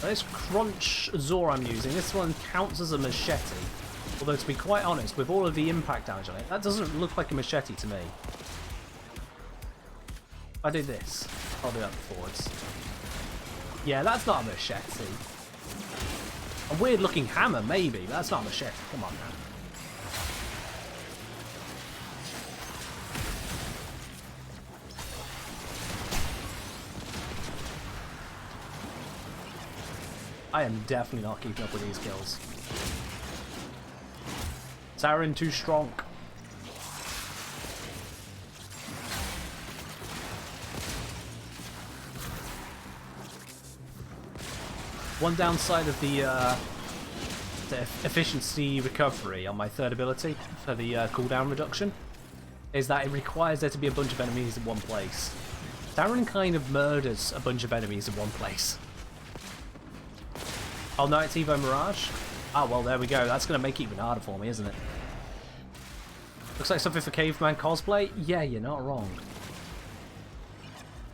A: This crunch Zor I'm using, this one counts as a machete. Although to be quite honest, with all of the impact damage on it, that doesn't look like a machete to me. If I do this, I'll do that forwards. Yeah, that's not a machete. A weird looking hammer, maybe, but that's not a machete. Come on now. I am definitely not keeping up with these kills. Saren too strong. One downside of the efficiency recovery on my third ability for the cooldown reduction is that it requires there to be a bunch of enemies in one place. Saren kind of murders a bunch of enemies in one place. Oh no, it's Evo Mirage? Oh well, there we go. That's going to make it even harder for me, isn't it? Looks like something for caveman cosplay? Yeah, you're not wrong.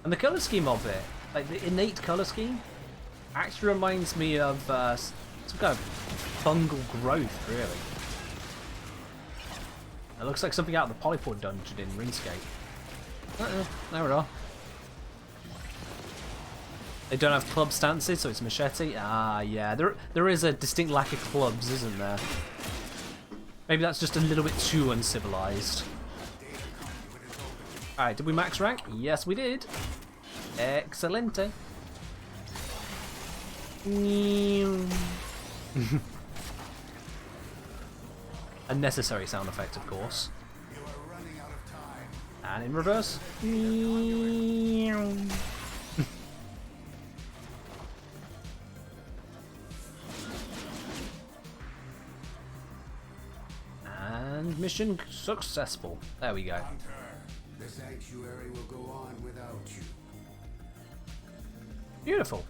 A: And the colour scheme of it, like the innate colour scheme, actually reminds me of some kind of fungal growth, really. It looks like something out of the Polypod dungeon in RuneScape. There we are. They don't have club stances, so it's machete. Ah, yeah. There is a distinct lack of clubs, isn't there? Maybe that's just a little bit too uncivilized. Alright, did we max rank? Yes, we did. Excelente. A necessary sound effect, of course. And in reverse. And mission successful. There we go.
D: The sanctuary will go on without you.
A: Beautiful.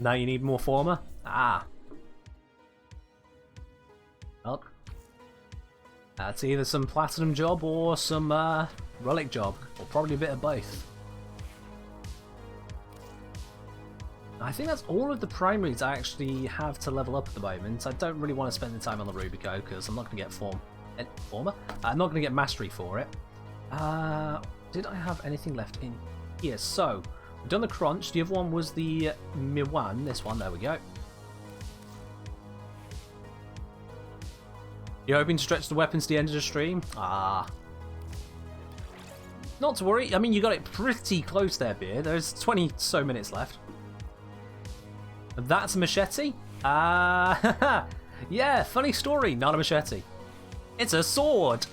A: Now you need more former? Ah. Well, that's either some platinum job or some relic job, or probably a bit of both. I think that's all of the primaries I actually have to level up at the moment. I don't really want to spend the time on the Rubico because I'm not going to get former. I'm not going to get mastery for it. Did I have anything left in here? So, we've done the crunch. The other one was the Miwan. This one, there we go. You're hoping to stretch the weapons to the end of the stream? Ah. Not to worry. I mean, you got it pretty close there, Beer. There's 20 so minutes left. That's a machete? Yeah, funny story, not a machete. It's a sword!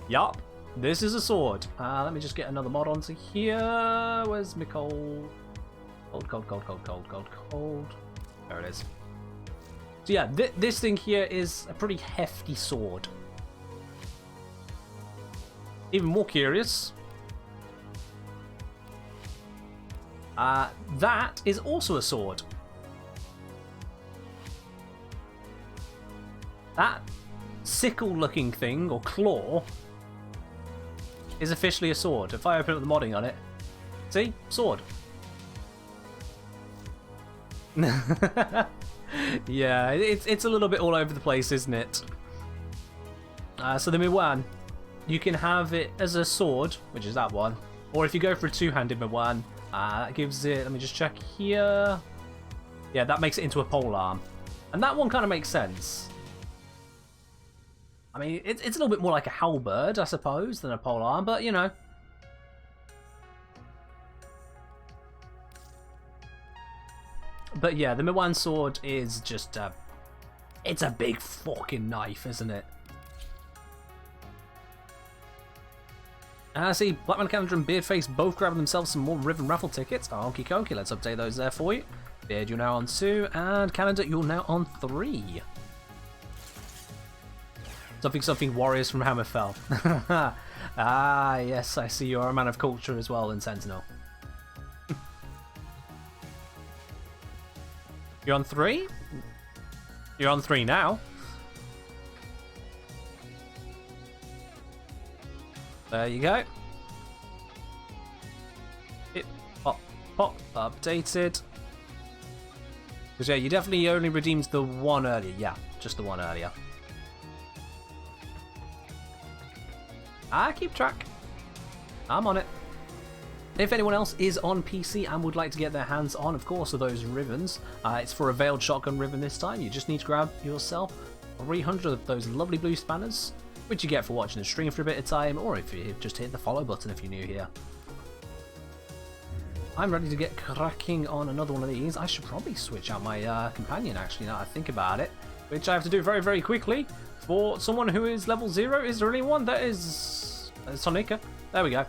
A: Yup, this is a sword. Let me just get another mod onto here. Where's my cold? Cold. There it is. So yeah, this thing here is a pretty hefty sword. Even more curious. That is also a sword. That sickle-looking thing, or claw, is officially a sword. If I open up the modding on it, see? Sword. Yeah, it's a little bit all over the place, isn't it? So the Miwan, you can have it as a sword, which is that one, or if you go for a two-handed Miwan, that gives it, let me just check here. Yeah, that makes it into a polearm. And that one kind of makes sense. I mean, it's a little bit more like a halberd, I suppose, than a polearm, but you know. But yeah, the Miwan sword is just it's a big fucking knife, isn't it? I see Blackman Calendar and Beardface both grabbing themselves some more Riven raffle tickets. Okie dokie, let's update those there for you. Beard, you're now on 2, and Calendar, you're now on 3. Something Warriors from Hammerfell. Ah, yes, I see you're a man of culture as well in Sentinel. You're on 3? You're on 3 now. There you go. It pop, updated. Because yeah, you definitely only redeemed the one earlier. Yeah, just the one earlier. I keep track. I'm on it. If anyone else is on PC and would like to get their hands on, of course, of those Rivens, it's for a Veiled Shotgun Riven this time. You just need to grab yourself 300 of those lovely blue spanners, which you get for watching the stream for a bit of time, or if you just hit the follow button if you're new here. I'm ready to get cracking on another one of these. I should probably switch out my companion, actually, now I think about it, which I have to do very, very quickly. For someone who is level 0, is there anyone that is Sonica? There we go.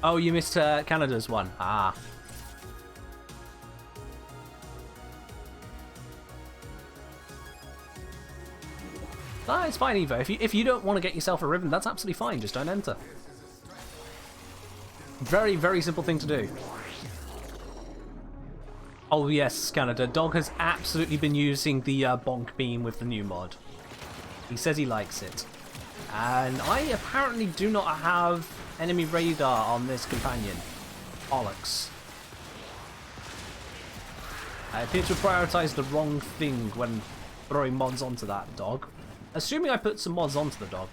A: Oh, you missed Canada's one. Ah. Ah, it's fine, Evo. If you don't want to get yourself a Riven, that's absolutely fine. Just don't enter. Very, very simple thing to do. Oh yes, Canada. Dog has absolutely been using the bonk beam with the new mod. He says he likes it. And I apparently do not have enemy radar on this companion. Bollocks. I appear to have prioritized the wrong thing when throwing mods onto that dog. Assuming I put some mods onto the dog.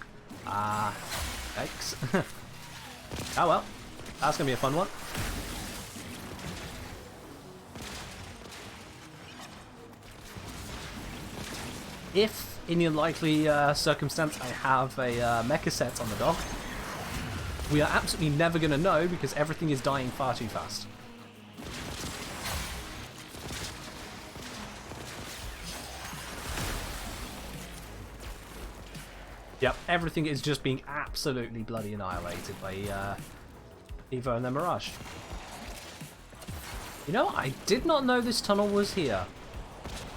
A: Thanks. Oh well. That's going to be a fun one. If, in the unlikely circumstance, I have a mecha set on the dog, we are absolutely never going to know because everything is dying far too fast. Yep, everything is just being absolutely bloody annihilated by Evo and the Mirage. You know, I did not know this tunnel was here.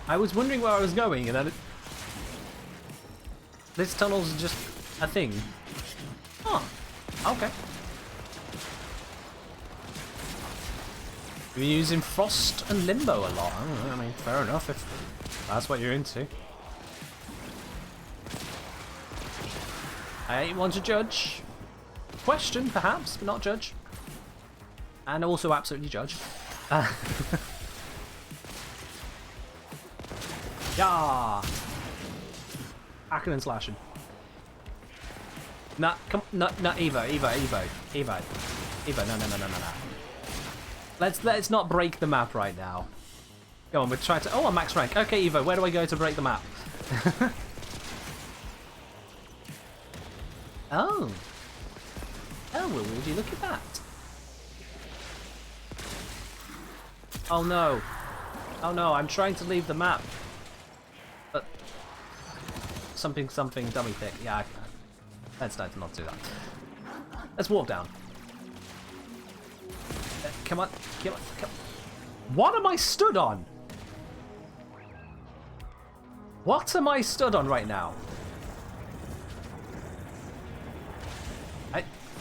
A: I was wondering where I was going, and then this tunnel's just a thing. Oh, okay. You're using Frost and Limbo a lot. I mean, fair enough if that's what you're into. I ain't one to judge. Question, perhaps, but not judge. And also absolutely judge. Yeah. Hacking and slashing. Nah, come, no, Evo, no. Let's not break the map right now. Go on, we're trying to. Oh, I'm max rank. Okay, Evo, where do I go to break the map? Oh. Oh, well, would you look at that? Oh no. Oh no, I'm trying to leave the map. But something dummy thick. Yeah, let's not do that. Let's walk down. Come on. What am I stood on? What am I stood on right now?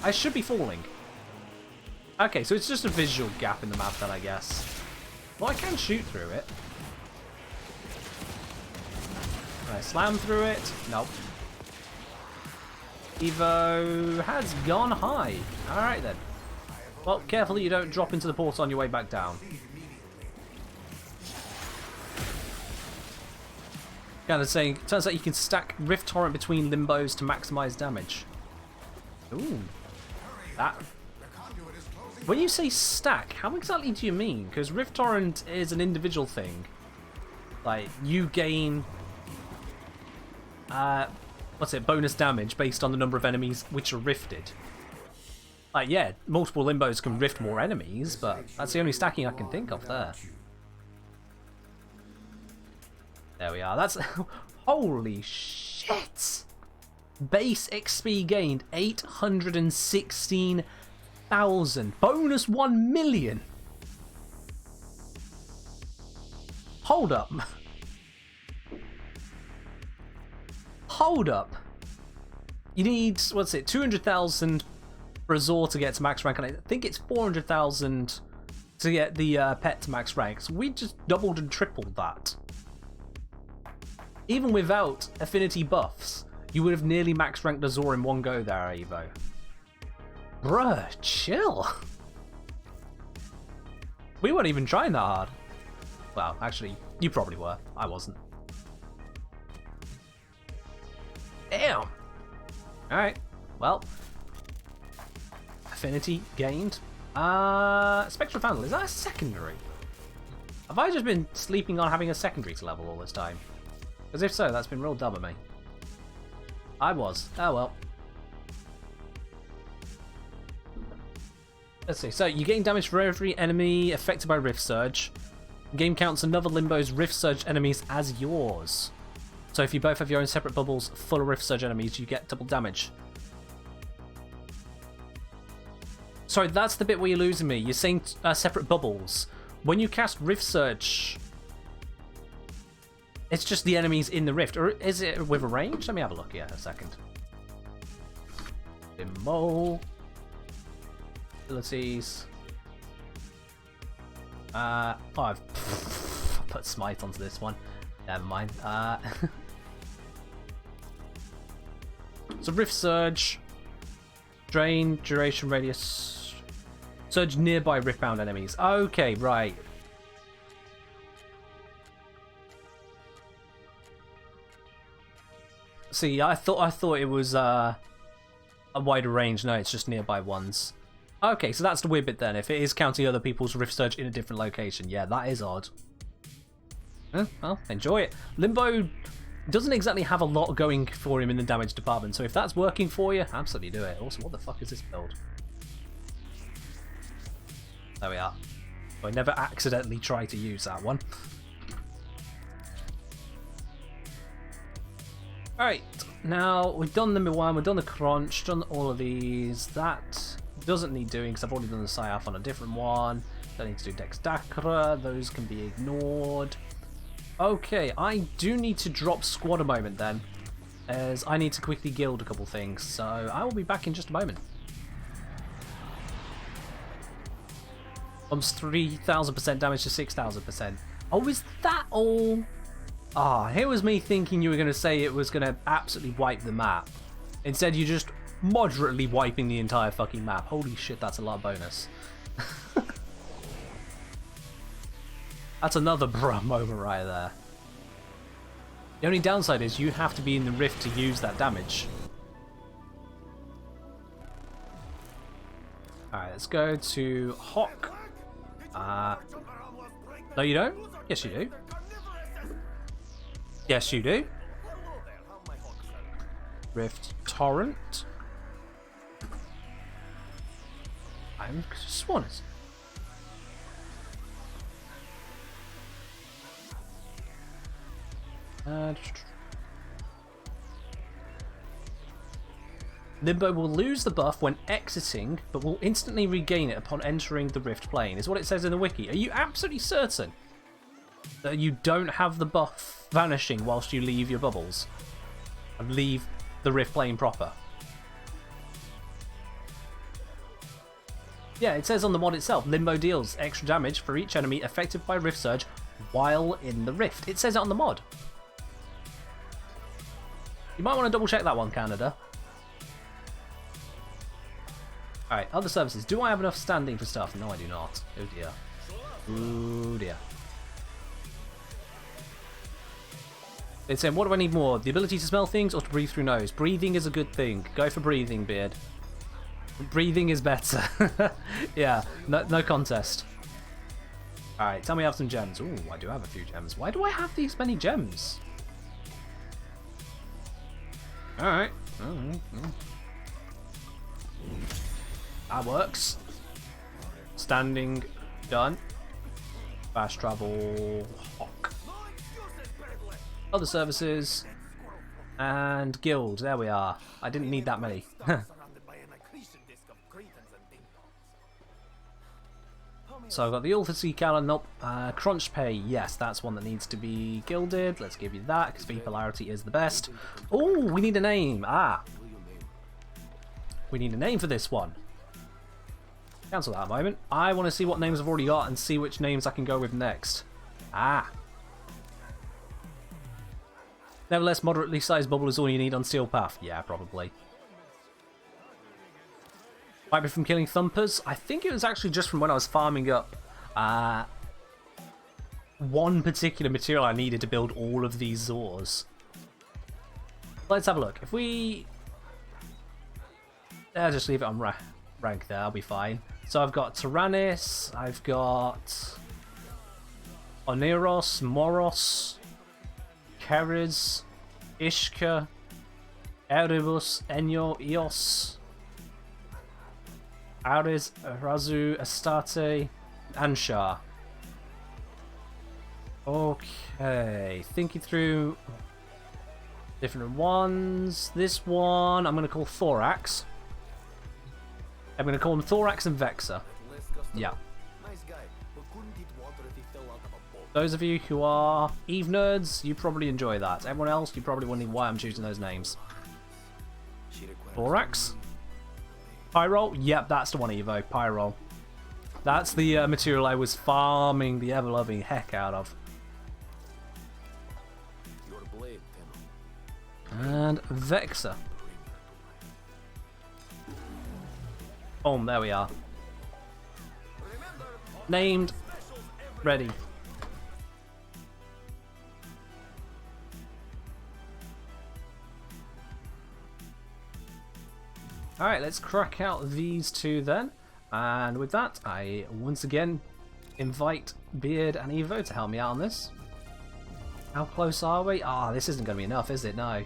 A: I should be falling. Okay, so it's just a visual gap in the map then, I guess. Well, I can shoot through it. Can I slam through it? Nope. Evo has gone high. Alright then. Well, careful that you don't drop into the portal on your way back down. Kind of saying, turns out you can stack Rift Torrent between limbos to maximize damage. Ooh. That. When you say stack, how exactly do you mean? Because Rift Torrent is an individual thing. Like, you gain bonus damage based on the number of enemies which are rifted. Like, yeah, multiple limbos can rift more enemies, but that's the only stacking I can think of there. There we are. That's... Holy shit! Base XP gained 816,000. Bonus 1 million. Hold up. Hold up. You need, what's it, 200,000 for Azor to get to max rank, and I think it's 400,000 to get the pet to max rank. So we just doubled and tripled that. Even without affinity buffs, you would have nearly max ranked Azor in one go there, Evo. Bruh, chill. We weren't even trying that hard. Well, actually, you probably were. I wasn't. Damn. Alright, well. Affinity gained. Spectral Vandal, is that a secondary? Have I just been sleeping on having a secondary to level all this time? Because if so, that's been real dumb of me. I was. Oh well. Let's see. So you gain damage for every enemy affected by Rift Surge. The game counts another Limbo's Rift Surge enemies as yours. So if you both have your own separate bubbles full of Rift Surge enemies, you get double damage. Sorry, that's the bit where you're losing me. You're saying separate bubbles. When you cast Rift Surge, it's just the enemies in the rift, or is it with a range? Let me have a look here a second. Limbo. Abilities. Oh, I've put Smite onto this one. Never mind. So Rift Surge. Drain, duration, radius. Surge nearby rift-bound enemies. Okay, right. See, I thought it was a wider range. No, it's just nearby ones. Okay, so that's the weird bit then. If it is counting other people's Rift Surge in a different location, yeah, that is odd. Well, enjoy it. Limbo doesn't exactly have a lot going for him in the damage department, so if that's working for you, absolutely do it. Also, what the fuck is this build? There we are. I never accidentally try to use that one. Alright, now we've done number one, we've done the crunch, done all of these. That doesn't need doing because I've already done the Psy-Off on a different one. Don't need to do Dex Dacra, those can be ignored. Okay, I do need to drop squad a moment then, as I need to quickly guild a couple things, so I will be back in just a moment. Bumps 3,000% damage to 6,000%. Oh, is that all? Ah, here was me thinking you were going to say it was going to absolutely wipe the map. Instead, you're just moderately wiping the entire fucking map. Holy shit, that's a lot of bonus. That's another bruh moment right there. The only downside is you have to be in the rift to use that damage. Alright, let's go to Hawk. No, you don't? Yes, you do. Yes, you do. Rift Torrent. I'm Swans. Limbo will lose the buff when exiting, but will instantly regain it upon entering the Rift plane, is what it says in the wiki. Are you absolutely certain that you don't have the buff vanishing whilst you leave your bubbles? And leave the Rift plane proper? Yeah, it says on the mod itself, Limbo deals extra damage for each enemy affected by Rift Surge while in the Rift. It says it on the mod. You might want to double check that one, Canada. Alright, other services. Do I have enough standing for stuff? No, I do not. Oh dear. Oh dear. It's saying, what do I need more? The ability to smell things or to breathe through nose? Breathing is a good thing. Go for breathing, Beard. Breathing is better. Yeah, no contest. Alright, tell me I have some gems. Ooh, I do have a few gems. Why do I have these many gems? Alright. That works. Standing, done. Fast travel, hawk. Other services. And guild, there we are. I didn't need that many. So I've got the Ultra Sea Callan, nope. Crunch Pay, yes, that's one that needs to be gilded. Let's give you that, because V Polarity is the best. Oh, we need a name. We need a name for this one. Cancel that a moment. I want to see what names I've already got and see which names I can go with next. Nevertheless, moderately sized bubble is all you need on Steel Path. Yeah, probably. Might be from killing Thumpers. I think it was actually just from when I was farming up one particular material I needed to build all of these Zors. Let's have a look. If we... just leave it on rank there, I'll be fine. So I've got Tyrannus, I've got Oneros, Moros, Keres, Ishka, Erebus, Enyo, Eos, Ares, Razu, Astarte, and Shah. Okay, thinking through different ones. This one I'm going to call Thorax. I'm going to call them Thorax and Vexor. Yeah. Those of you who are Eve nerds, you probably enjoy that. Everyone else, you probably wondering why I'm choosing those names. Thorax. Pyro? Yep, that's the one, Evo. Pyro. That's the material I was farming the ever-loving heck out of. And Vexor. Boom, there we are. Named. Ready. Alright, let's crack out these two then. And with that, I once again invite Beard and Evo to help me out on this. How close are we? This isn't going to be enough, is it? No.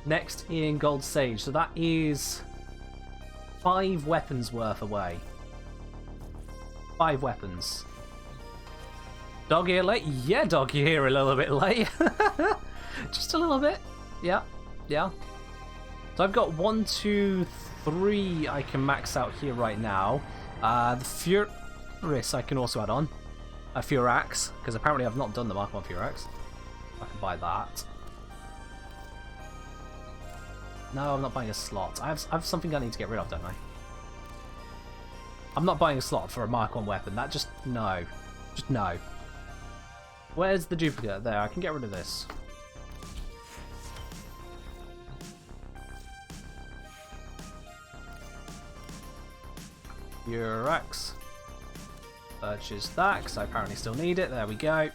A: Next in Gold Sage. So that is 5 weapons worth away. 5 weapons. Dog ear late? Yeah, dog ear a little bit late. Just a little bit. Yeah, yeah. So I've got 1, 2, 3 I can max out here right now. The Furis I can also add on. A Furax, because apparently I've not done the Mark 1 Furax. I can buy that. No, I'm not buying a slot. I have something I need to get rid of, don't I? I'm not buying a slot for a Mark 1 weapon. That just... no. Just no. Where's the duplicate? There, I can get rid of this. Furax. Purchase that, because I apparently still need it. There we go.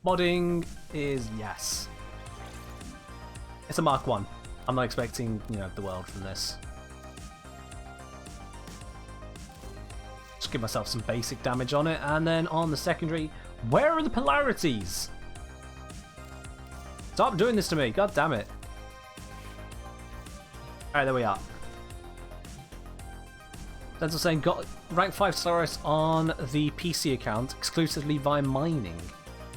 A: Modding is yes. It's a Mark 1. I'm not expecting, the world from this. Just give myself some basic damage on it, and then on the secondary, where are the polarities? Stop doing this to me, god damn it. Alright, there we are. Denzel saying, got rank 5 Solaris on the PC account, exclusively via mining.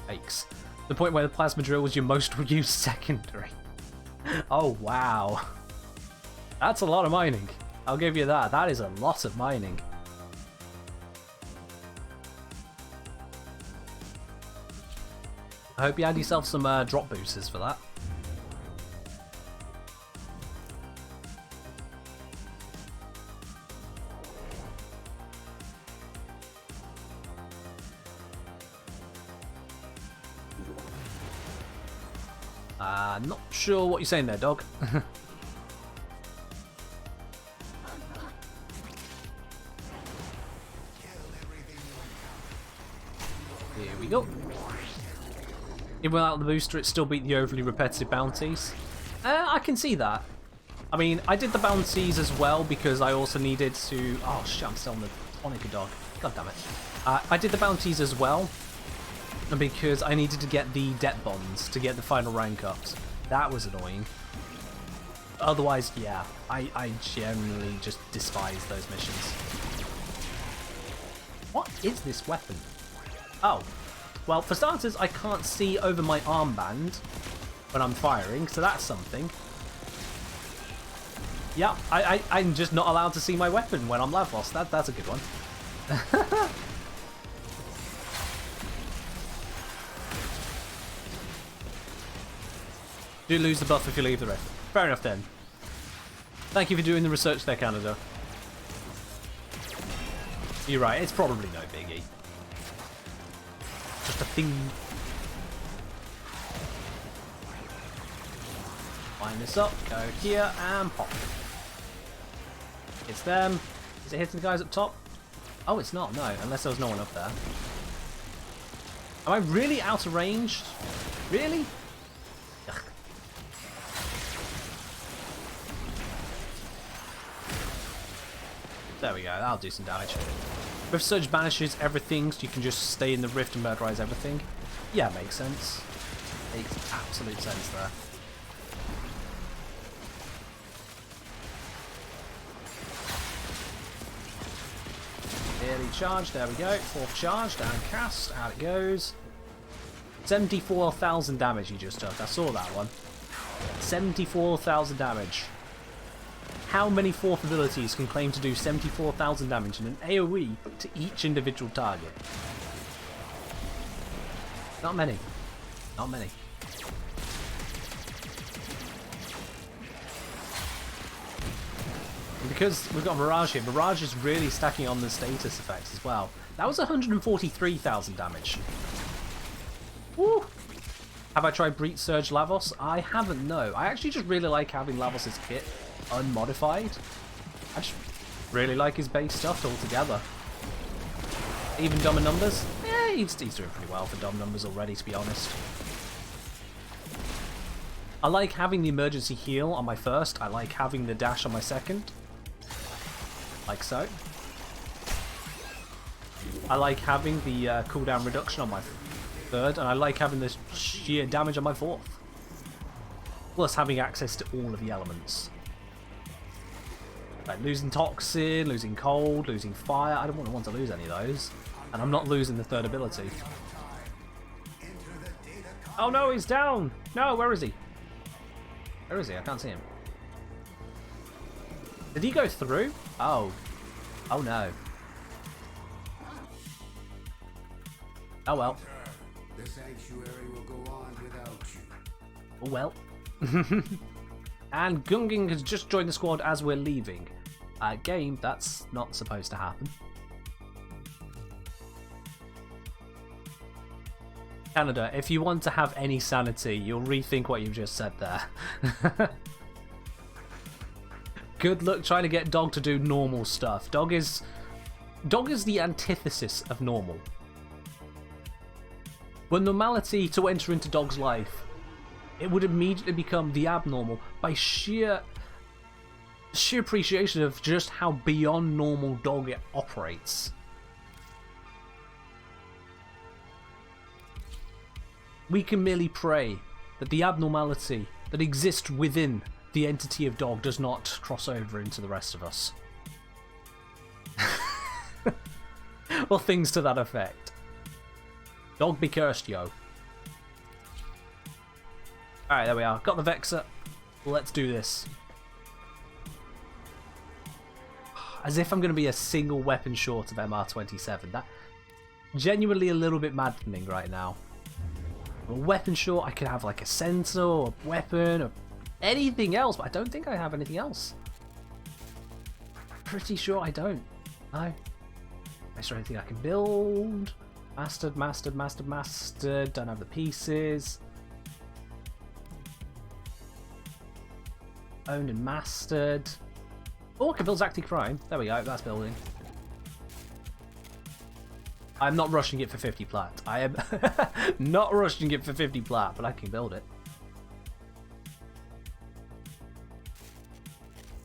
A: Yikes. The point where the plasma drill was your most used secondary. Oh, wow. That's a lot of mining. I'll give you that. That is a lot of mining. I hope you had yourself some drop boosters for that. Not sure what you're saying there, dog. Here we go. Even without the booster, it still beat the overly repetitive bounties. I can see that. I mean, I did the bounties as well because I also needed to... oh shit, I'm still on the Tonica dog. God damn it. I did the bounties as well because I needed to get the debt bonds to get the final rank ups. That was annoying. otherwise, yeah, I generally just despise those missions. What is this weapon? Oh, well, for starters, I can't see over my armband when I'm firing, so that's something. Yeah, I'm just not allowed to see my weapon when I'm Lavos. That's a good one. Do lose the buff if you leave the rift. Fair enough then. Thank you for doing the research there, Canada. You're right, it's probably no biggie. Just a thing. Line this up, go here and pop. It's them. Is it hitting the guys up top? Oh, it's not, no, unless there was no one up there. Am I really out of range? Really? Ugh. There we go, that'll do some damage. Rift Surge banishes everything, so you can just stay in the rift and murderize everything. Yeah, makes sense. Makes absolute sense there. Nearly charged, there we go. Fourth charge, down cast, out it goes. 74,000 damage he just took. I saw that one. 74,000 damage. How many fourth abilities can claim to do 74,000 damage in an AoE to each individual target? Not many. Not many. And because we've got Mirage here, Mirage is really stacking on the status effects as well. That was 143,000 damage. Woo! Have I tried Breach Surge Lavos? I haven't, no. I actually just really like having Lavos' kit unmodified. I just really like his base stuff altogether. Even dumb in numbers? Yeah, he's doing pretty well for dumb numbers already, to be honest. I like having the emergency heal on my first. I like having the dash on my second. Like so. I like having the cooldown reduction on my third, and I like having the sheer damage on my fourth. Plus having access to all of the elements. Like losing Toxin, losing Cold, losing Fire. I don't want to lose any of those. And I'm not losing the third ability. Oh no, he's down! No, where is he? Where is he? I can't see him. Did he go through? Oh. Oh no. Oh well.
D: The sanctuary will go on without you.
A: Oh well. And Gunging has just joined the squad as we're leaving. Game, that's not supposed to happen. Canada, if you want to have any sanity, you'll rethink what you've just said there. Good luck trying to get Dog to do normal stuff. Dog is the antithesis of normal. Were normality to enter into Dog's life, it would immediately become the abnormal by sheer appreciation of just how beyond normal Dog it operates. We can merely pray that the abnormality that exists within the entity of Dog does not cross over into the rest of us. Or things to that effect. Dog be cursed, yo. Alright, there we are. Got the Vexer. Let's do this. As if I'm going to be a single weapon short of MR27. That genuinely a little bit maddening right now. A weapon short, I could have like a sensor or a weapon or anything else, but I don't think I have anything else. Pretty sure I don't. No. Is there anything I can build? Mastered. Don't have the pieces. Owned and mastered. Oh, I can build Zacti Crime. There we go, that's building. I'm not rushing it for 50 plat. I am not rushing it for 50 plat, but I can build it.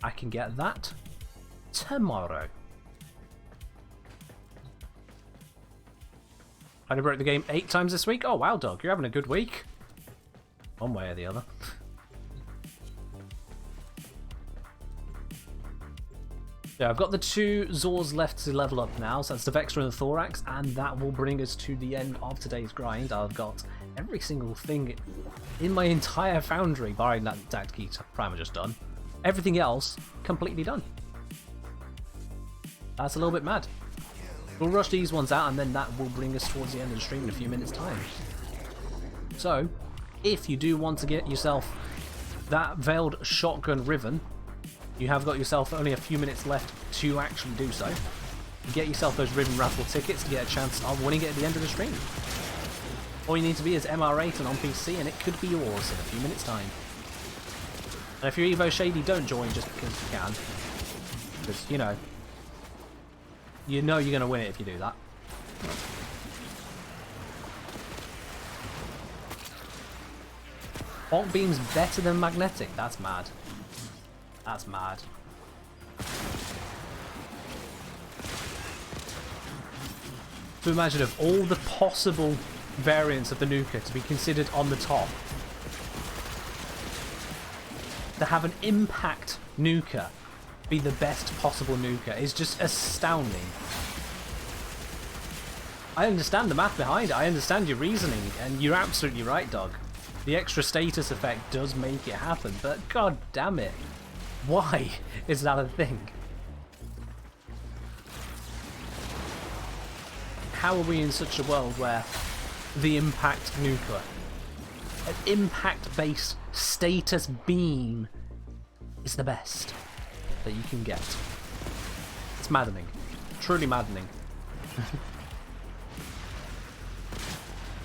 A: I can get that tomorrow. I broke the game 8 times this week. Oh wow, Dog, you're having a good week. One way or the other. Yeah, I've got the 2 Zors left to level up now, so that's the Vexra and the Thorax, and that will bring us to the end of today's grind. I've got every single thing in my entire foundry, barring that key primer just done. Everything else completely done. That's a little bit mad. We'll rush these ones out, and then that will bring us towards the end of the stream in a few minutes' time. So, if you do want to get yourself that Veiled Shotgun Riven, you have got yourself only a few minutes left to actually do so. Get yourself those Riven Raffle tickets to get a chance of winning it at the end of the stream. All you need to be is MR8 and on PC, and it could be yours in a few minutes' time. And if you're Evo Shady, don't join just because you can. Because, you know you're going to win it if you do that. Bulk Beam's better than Magnetic? That's mad. That's mad. To imagine of all the possible variants of the Nuka to be considered on the top, to have an impact Nuka be the best possible Nuka is just astounding. I understand the math behind it, I understand your reasoning, and you're absolutely right, Dog. The extra status effect does make it happen, but god damn it, why is that a thing? How are we in such a world where the impact Nuka, an impact-based status beam, is the best that you can get? It's maddening. Truly maddening.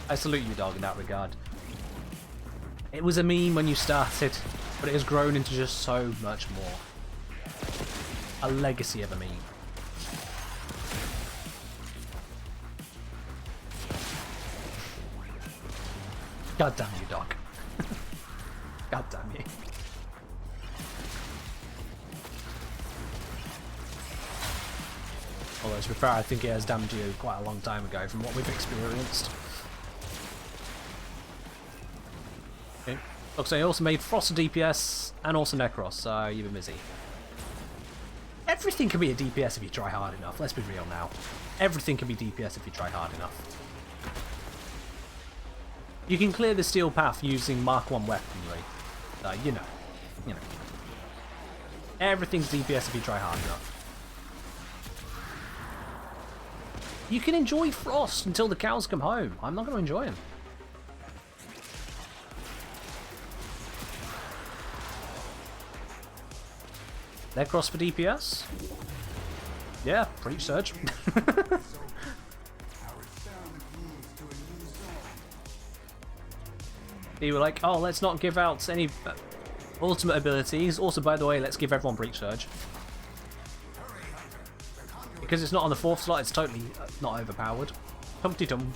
A: I salute you, Dog, in that regard. It was a meme when you started, but it has grown into just so much more. A legacy of a meme. God damn you, Doc. God damn you. Although, to be fair, I think it has damaged you quite a long time ago from what we've experienced. Okay. Looks like I also made Frost DPS and also Necros, so you've been busy. Everything can be a DPS if you try hard enough, let's be real now. Everything can be DPS if you try hard enough. You can clear the steel path using Mark 1 weaponry. You know. Everything's DPS if you try hard enough. You can enjoy Frost until the cows come home. I'm not going to enjoy him. Necros for DPS? Yeah, Breach Surge. You were like, oh, let's not give out any ultimate abilities. Also, by the way, let's give everyone Breach Surge. Because it's not on the 4th slot, it's totally not overpowered. Tum-ty-tum.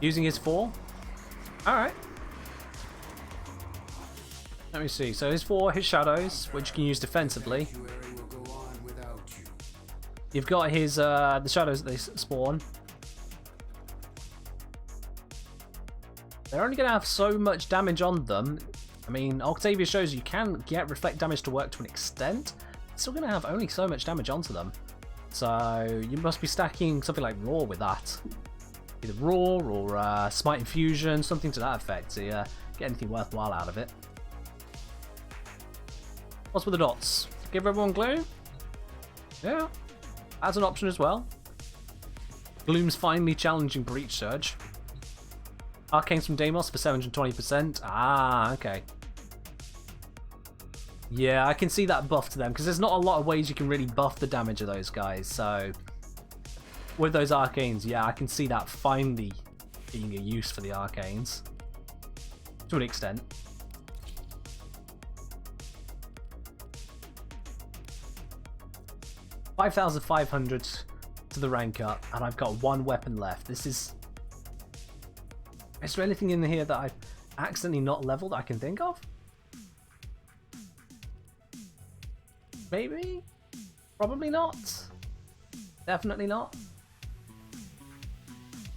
A: Using his 4? Alright. Let me see. So his 4, his Shadows, which you can use defensively. You've got his the Shadows that they spawn. They're only going to have so much damage on them. I mean, Octavia shows you can get reflect damage to work to an extent. It's still going to have only so much damage onto them. So you must be stacking something like Roar with that. Either Roar or Smite Infusion, something to that effect to get anything worthwhile out of it. What's with the dots? Give everyone Gloom? Yeah. As an option as well. Gloom's finally challenging Breach Surge. Arcanes from Deimos for 720%. Ah, okay. Yeah, I can see that buff to them, because there's not a lot of ways you can really buff the damage of those guys, so with those Arcanes, yeah, I can see that finally being a use for the Arcanes. To an extent. $5,500 to the rank up, and I've got 1 weapon left. This is... Is there anything in here that I've accidentally not leveled that I can think of? Maybe? Probably not. Definitely not.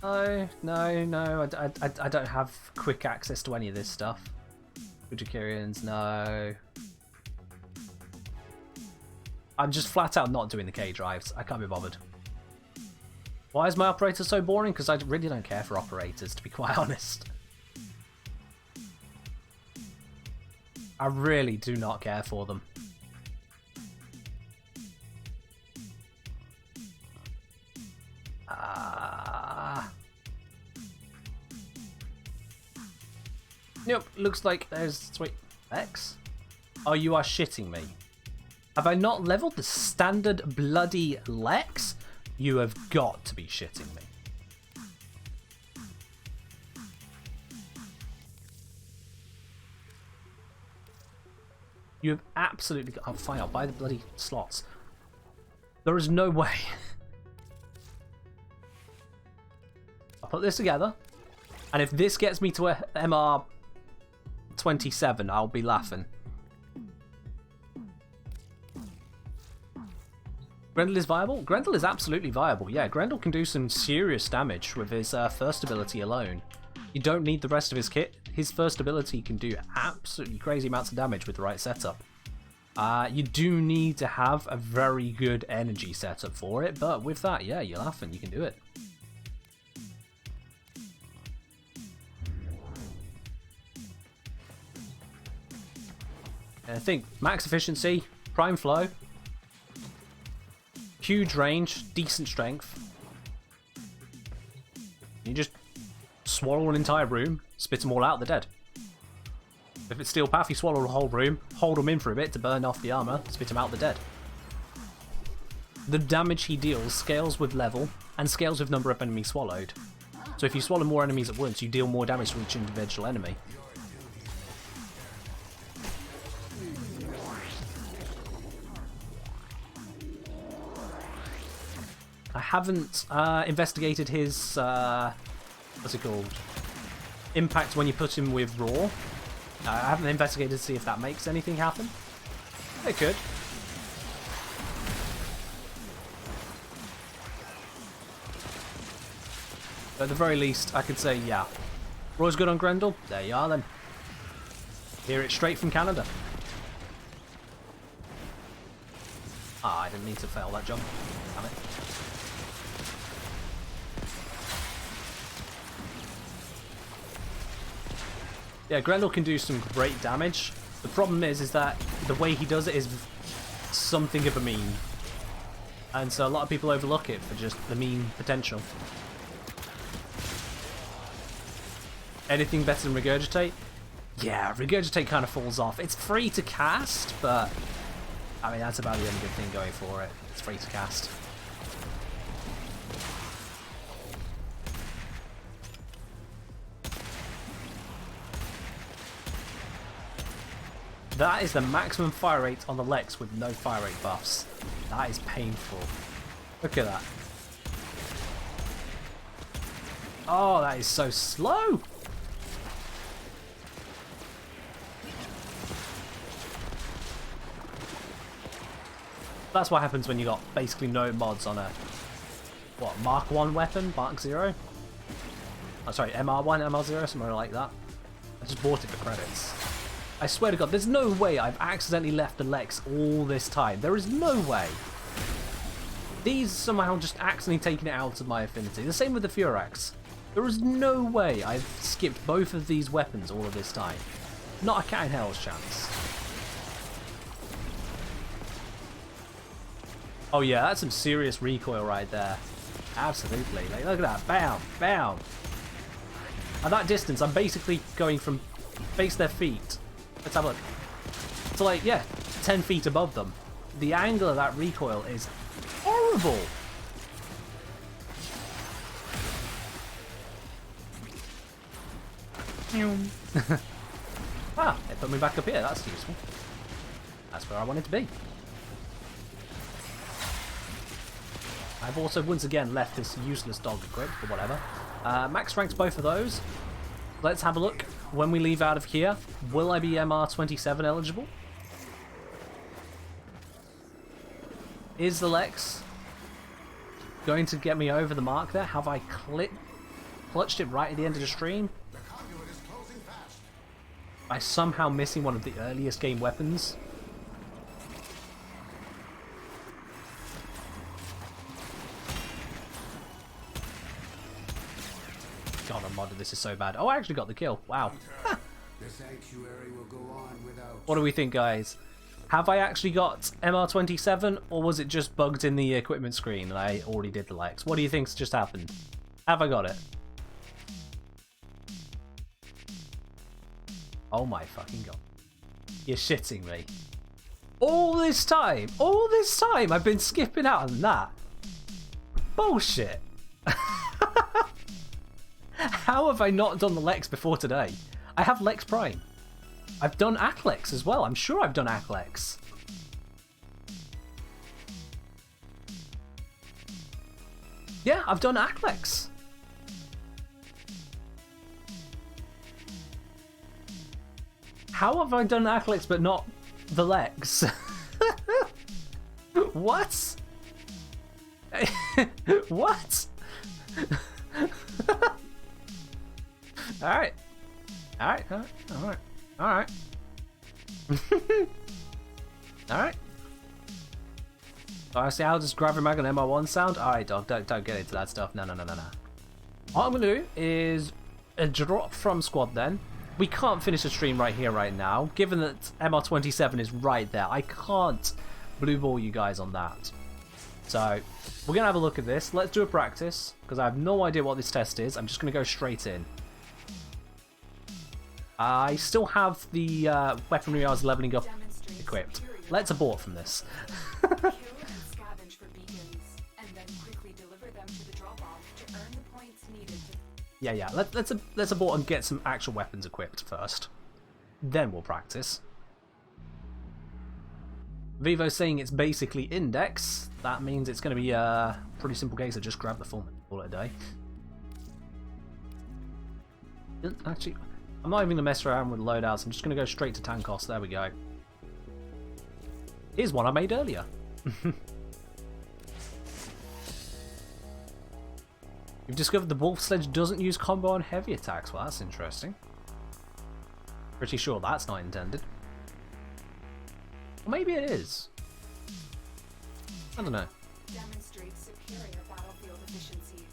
A: No, I don't have quick access to any of this stuff. Vegetarians, no. I'm just flat out not doing the K drives. I can't be bothered. Why is my operator so boring? Because I really don't care for operators, to be quite honest. I really do not care for them. Nope, looks like there's... Wait, X? Oh, you are shitting me. Have I not leveled the standard bloody Lex? You have got to be shitting me. You have absolutely got... Oh, fine, I'll buy the bloody slots. There is no way. I'll put this together. And if this gets me to a MR 27, I'll be laughing. Grendel is viable? Grendel is absolutely viable. Yeah, Grendel can do some serious damage with his first ability alone. You don't need the rest of his kit. His first ability can do absolutely crazy amounts of damage with the right setup. You do need to have a very good energy setup for it, but with that, yeah, you're laughing. You can do it. I think max efficiency, prime flow, huge range, decent strength. You just swallow an entire room, spit them all out, they're dead. If it's steel path, you swallow the whole room, hold them in for a bit to burn off the armor, spit them out, they're dead. The damage he deals scales with level and scales with number of enemies swallowed. So if you swallow more enemies at once, you deal more damage to each individual enemy. I haven't investigated his, what's it called, impact when you put him with raw. I haven't investigated to see if that makes anything happen. It could. But at the very least, I could say, yeah. Raw's good on Grendel? There you are then. Hear it straight from Canada. Ah, I didn't mean to fail that jump. Damn it. Yeah, Grendel can do some great damage. The problem is that the way he does it is something of a meme. And so a lot of people overlook it for just the meme potential. Anything better than Regurgitate? Yeah, Regurgitate kind of falls off. It's free to cast, but I mean, that's about the only good thing going for it. It's free to cast. That is the maximum fire rate on the Lex with no fire rate buffs. That is painful. Look at that. Oh, that is so slow. That's what happens when you got basically no mods on a, what, Mark 1 weapon? Mark 0? Oh, sorry, MR1, MR0, something like that. I just bought it for credits. I swear to God, there's no way I've accidentally left the Lex all this time. There is no way. These somehow just accidentally taken it out of my affinity. The same with the Furax. There is no way I've skipped both of these weapons all of this time. Not a cat in hell's chance. Oh yeah, that's some serious recoil right there. Absolutely. Like, look at that. Bam, bam. At that distance, I'm basically going from face their feet. Let's have a look. So like, yeah, 10 feet above them. The angle of that recoil is horrible. Ah, it put me back up here. That's useful. That's where I wanted to be. I've also once again left this useless dog equipped, but whatever. Max ranks both of those. Let's have a look. When we leave out of here, will I be MR27 eligible? Is the Lex going to get me over the mark there? Have I clutched it right at the end of the stream? I somehow missing one of the earliest game weapons. God almighty, this is so bad. Oh, I actually got the kill. Wow.
D: The sanctuary will go on without.
A: What do we think, guys? Have I actually got MR27, or was it just bugged in the equipment screen and I already did the Lex? What do you think's just happened? Have I got it? Oh my fucking god. You're shitting me. All this time, I've been skipping out on that. Bullshit. How have I not done the Lex before today? I have Lex Prime. I've done Aklex as well. I'm sure I've done Aklex. Yeah, I've done Aklex. How have I done Aklex but not the Lex? What? What? Alright. Alright, alright, alright. Alright. Alright. I see how does Gravity Mag and MR1 sound? Alright, dog, don't get into that stuff. No. What I'm gonna do is a drop from squad then. We can't finish the stream right here, right now. Given that MR27 is right there, I can't blue ball you guys on that. So, we're gonna have a look at this. Let's do a practice, because I have no idea what this test is. I'm just gonna go straight in. I still have the weaponry I was leveling up equipped. Let's abort from this.
B: Kill and scavenge for beacons, and then quickly deliver them to the drop-off to earn the points needed to...
A: Yeah. Let's abort and get some actual weapons equipped first. Then we'll practice. Vivo's saying it's basically index. That means it's going to be a pretty simple case of just grab the full and call it a day. Actually, I'm not even going to mess around with loadouts. I'm just going to go straight to Tankos. There we go. Here's one I made earlier. You've discovered the Wolf Sledge doesn't use combo on heavy attacks. Well, that's interesting. Pretty sure that's not intended. Or maybe it is. I don't know.
B: Demonstrate superior battlefield efficiency.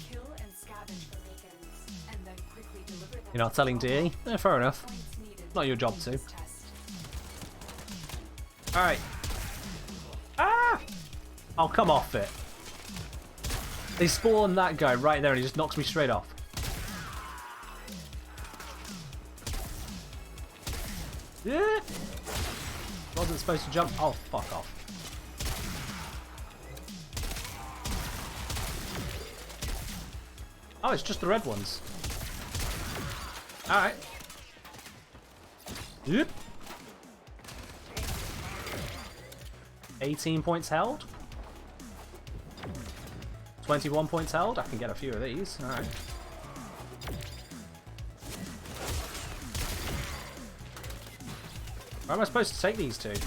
B: Kill and scavenge for beacons, and then quickly deliver them.
A: You're not telling DE? Eh, fair enough.
B: Points needed
A: Not your job
B: to
A: to.
B: this test.
A: Alright. Ah! Oh, come off it. They spawn that guy right there and he just knocks me straight off. Yeah. Wasn't supposed to jump. Oh, fuck off. Oh, it's just the red ones. Alright. Yep. 18 points held. 21 points held. I can get a few of these. Alright. Where am I supposed to take these to?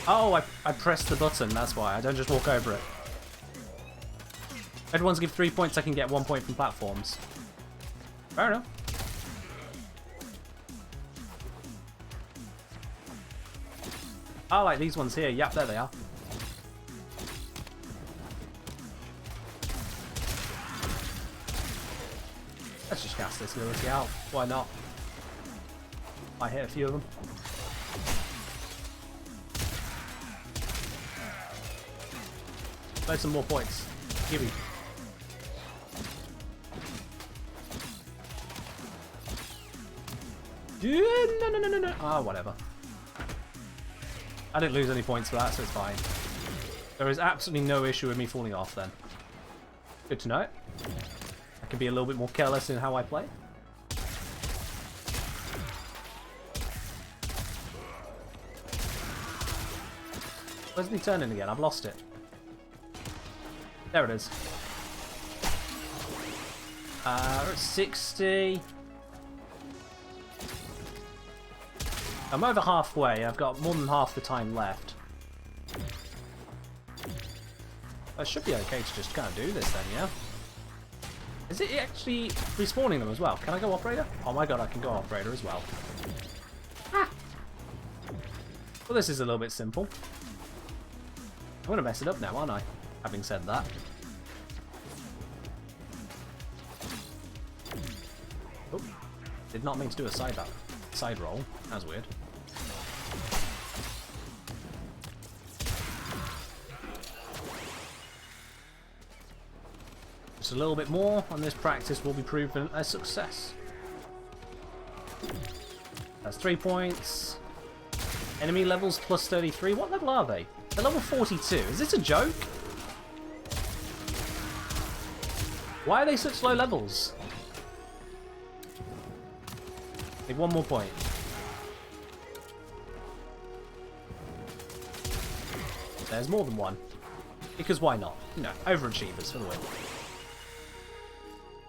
A: Oh, I pressed the button. That's why. I don't just walk over it. Red ones give 3 points. I can get 1 point from platforms. Fair enough. Oh, like these ones here. Yep, there they are. Let's just cast this ability out. Why not? I hit a few of them. Load some more points. Give me. No. Ah, whatever. I didn't lose any points for that, so it's fine. There is absolutely no issue with me falling off then. Good to know. I can be a little bit more careless in how I play. Where's he turning again? I've lost it. There it is. We're at 60. I'm over halfway. I've got more than half the time left. I should be okay to just kind of do this then, yeah? Is it actually respawning them as well? Can I go operator? Oh my god, I can go operator as well. Well, this is a little bit simple. I'm going to mess it up now, aren't I? Having said that. Oh, did not mean to do a side roll. That's weird. Just a little bit more, and this practice will be proven a success. That's 3 points. Enemy levels plus 33. What level are they? They're level 42. Is this a joke? Why are they such low levels? Take 1 more point. There's more than one. Because why not? You know, overachievers for the win.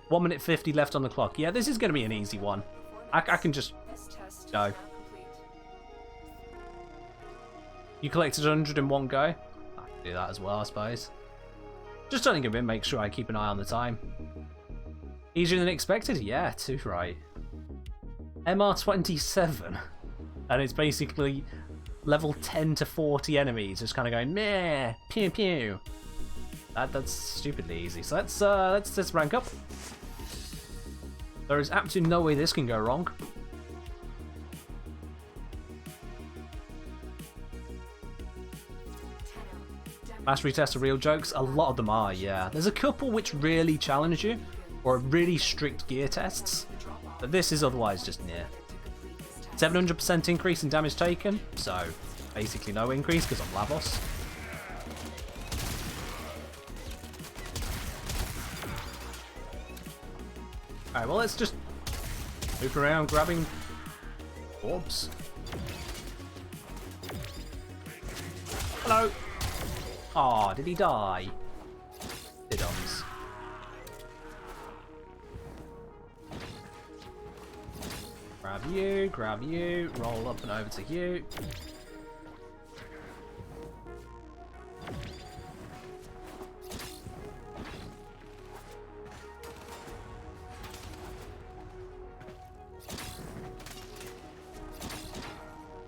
A: 1 minute 50 left on the clock. Yeah, this is going to be an easy one. I can just go. You collected 100 in one go. I can do that as well, I suppose. Just turning a bit, make sure I keep an eye on the time. Easier than expected? Yeah, too right. MR27. And it's basically level 10 to 40 enemies just kind of going meh, pew pew. That's stupidly easy. So let's rank up. There is absolutely no way this can go wrong. Mastery tests are real jokes. A lot of them are, yeah. There's a couple which really challenge you, or really strict gear tests, but this is otherwise just near. 700% increase in damage taken, so basically no increase because I'm Lavos. Alright, well let's just move around grabbing orbs. Hello! Aw, did he die? Didums. Grab you, roll up and over to you.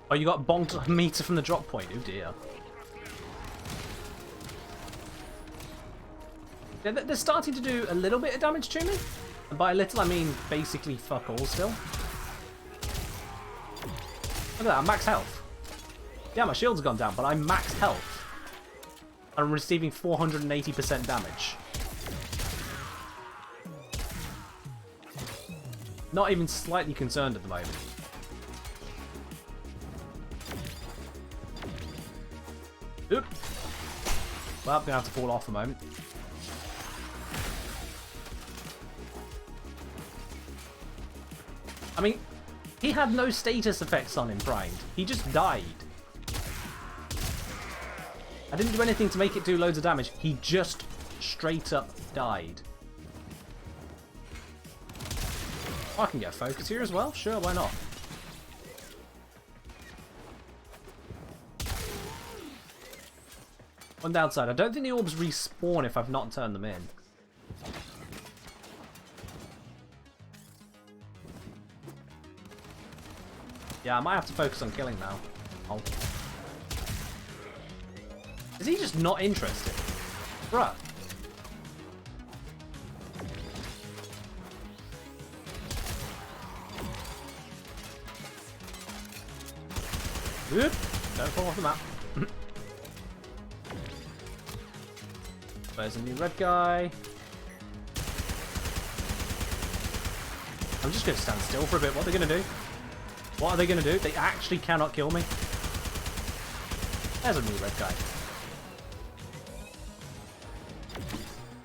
A: Oh, you got bonked a meter from the drop point. Oh dear. They're starting to do a little bit of damage to me. And by a little, I mean basically fuck all still. Look at that, I'm max health. Yeah, my shield's gone down, but I'm max health. I'm receiving 480% damage. Not even slightly concerned at the moment. Oop. Well, I'm gonna have to fall off a moment. I mean, he had no status effects on him primed. He just died. I didn't do anything to make it do loads of damage. He just straight up died. Oh, I can get a focus here as well. Sure, why not? One downside, I don't think the orbs respawn if I've not turned them in. Yeah, I might have to focus on killing now. Oh. Is he just not interested? Bruh. Oop. Don't fall off the map. There's a new red guy. I'm just going to stand still for a bit. What are they going to do? What are they going to do? They actually cannot kill me. There's a new red guy.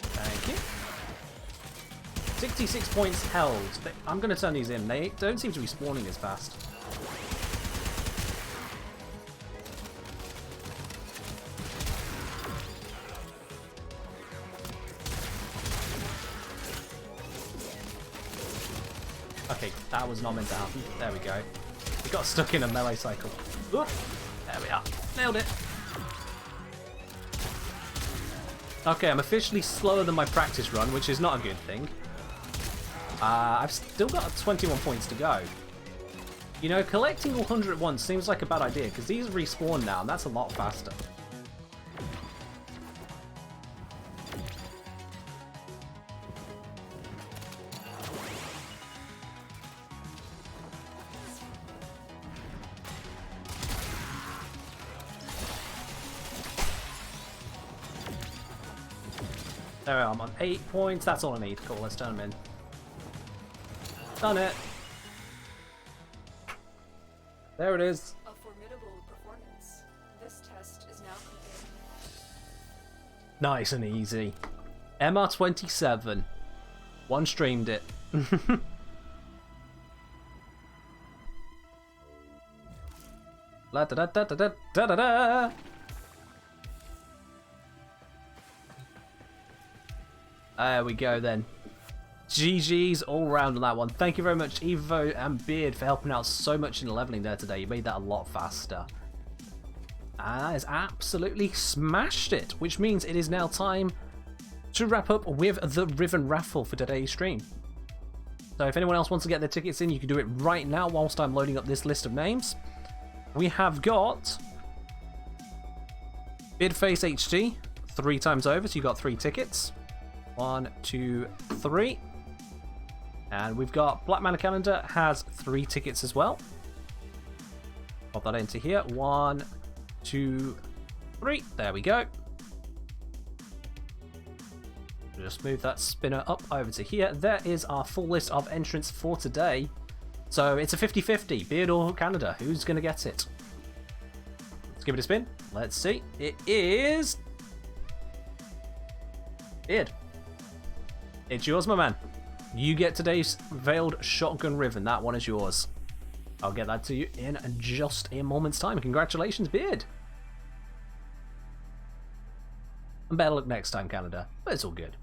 A: Thank you. 66 points held. I'm going to turn these in. They don't seem to be spawning as fast. Okay, that was not meant to happen. There we go. We got stuck in a melee cycle. Oop. There we are. Nailed it. Okay, I'm officially slower than my practice run, which is not a good thing. I've still got 21 points to go. You know, collecting 100 at once seems like a bad idea, because these respawn now, and that's a lot faster. There we are, I'm on 8 points. That's all I need. Cool, let's turn them in. Done it. There it is.
B: A formidable performance. This test is now complete.
A: Nice and easy. MR27. One streamed it. La da da da da da da da da. There we go then. GG's all round on that one. Thank you very much, Evo and Beard, for helping out so much in the leveling there today. You made that a lot faster. And that has absolutely smashed it, which means it is now time to wrap up with the Riven Raffle for today's stream. So if anyone else wants to get their tickets in, you can do it right now whilst I'm loading up this list of names. We have got Beardface HD 3 times over, so you got 3 tickets. 1, 2, 3. And we've got Black Mana Calendar has 3 tickets as well. Pop that into here. 1, 2, 3. There we go. Just move that spinner up over to here. There is our full list of entrants for today. So it's a 50-50, Beard or Canada. Who's going to get it? Let's give it a spin. Let's see. It is Beard. It's yours, my man. You get today's Veiled Shotgun Riven. That one is yours. I'll get that to you in just a moment's time. Congratulations, Beard. And better luck next time, Canada. But it's all good.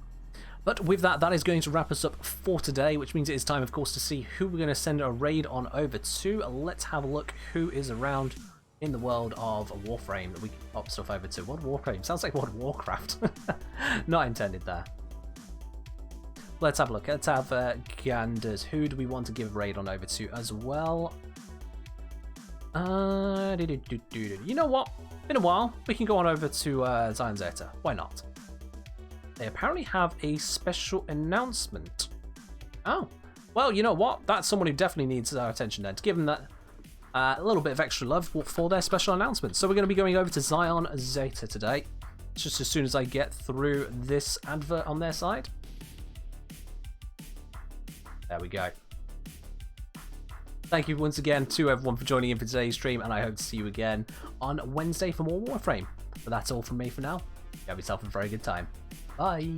A: But with that, that is going to wrap us up for today, which means it is time, of course, to see who we're going to send a raid on over to. Let's have a look who is around in the world of Warframe that we can pop stuff over to. What Warframe? Sounds like World of Warcraft. Not intended there. Let's have a look. Let's have Ganders. Who do we want to give raid on over to as well? You know what? Been a while. We can go on over to Zion Zeta. Why not? They apparently have a special announcement. Oh. Well, you know what? That's someone who definitely needs our attention then, to give them that a little bit of extra love for their special announcement. So we're going to be going over to Zion Zeta today, just as soon as I get through this advert on their side. There we go. Thank you once again to everyone for joining in for today's stream, and I hope to see you again on Wednesday for more Warframe. But that's all from me for now. Have yourself a very good time. Bye.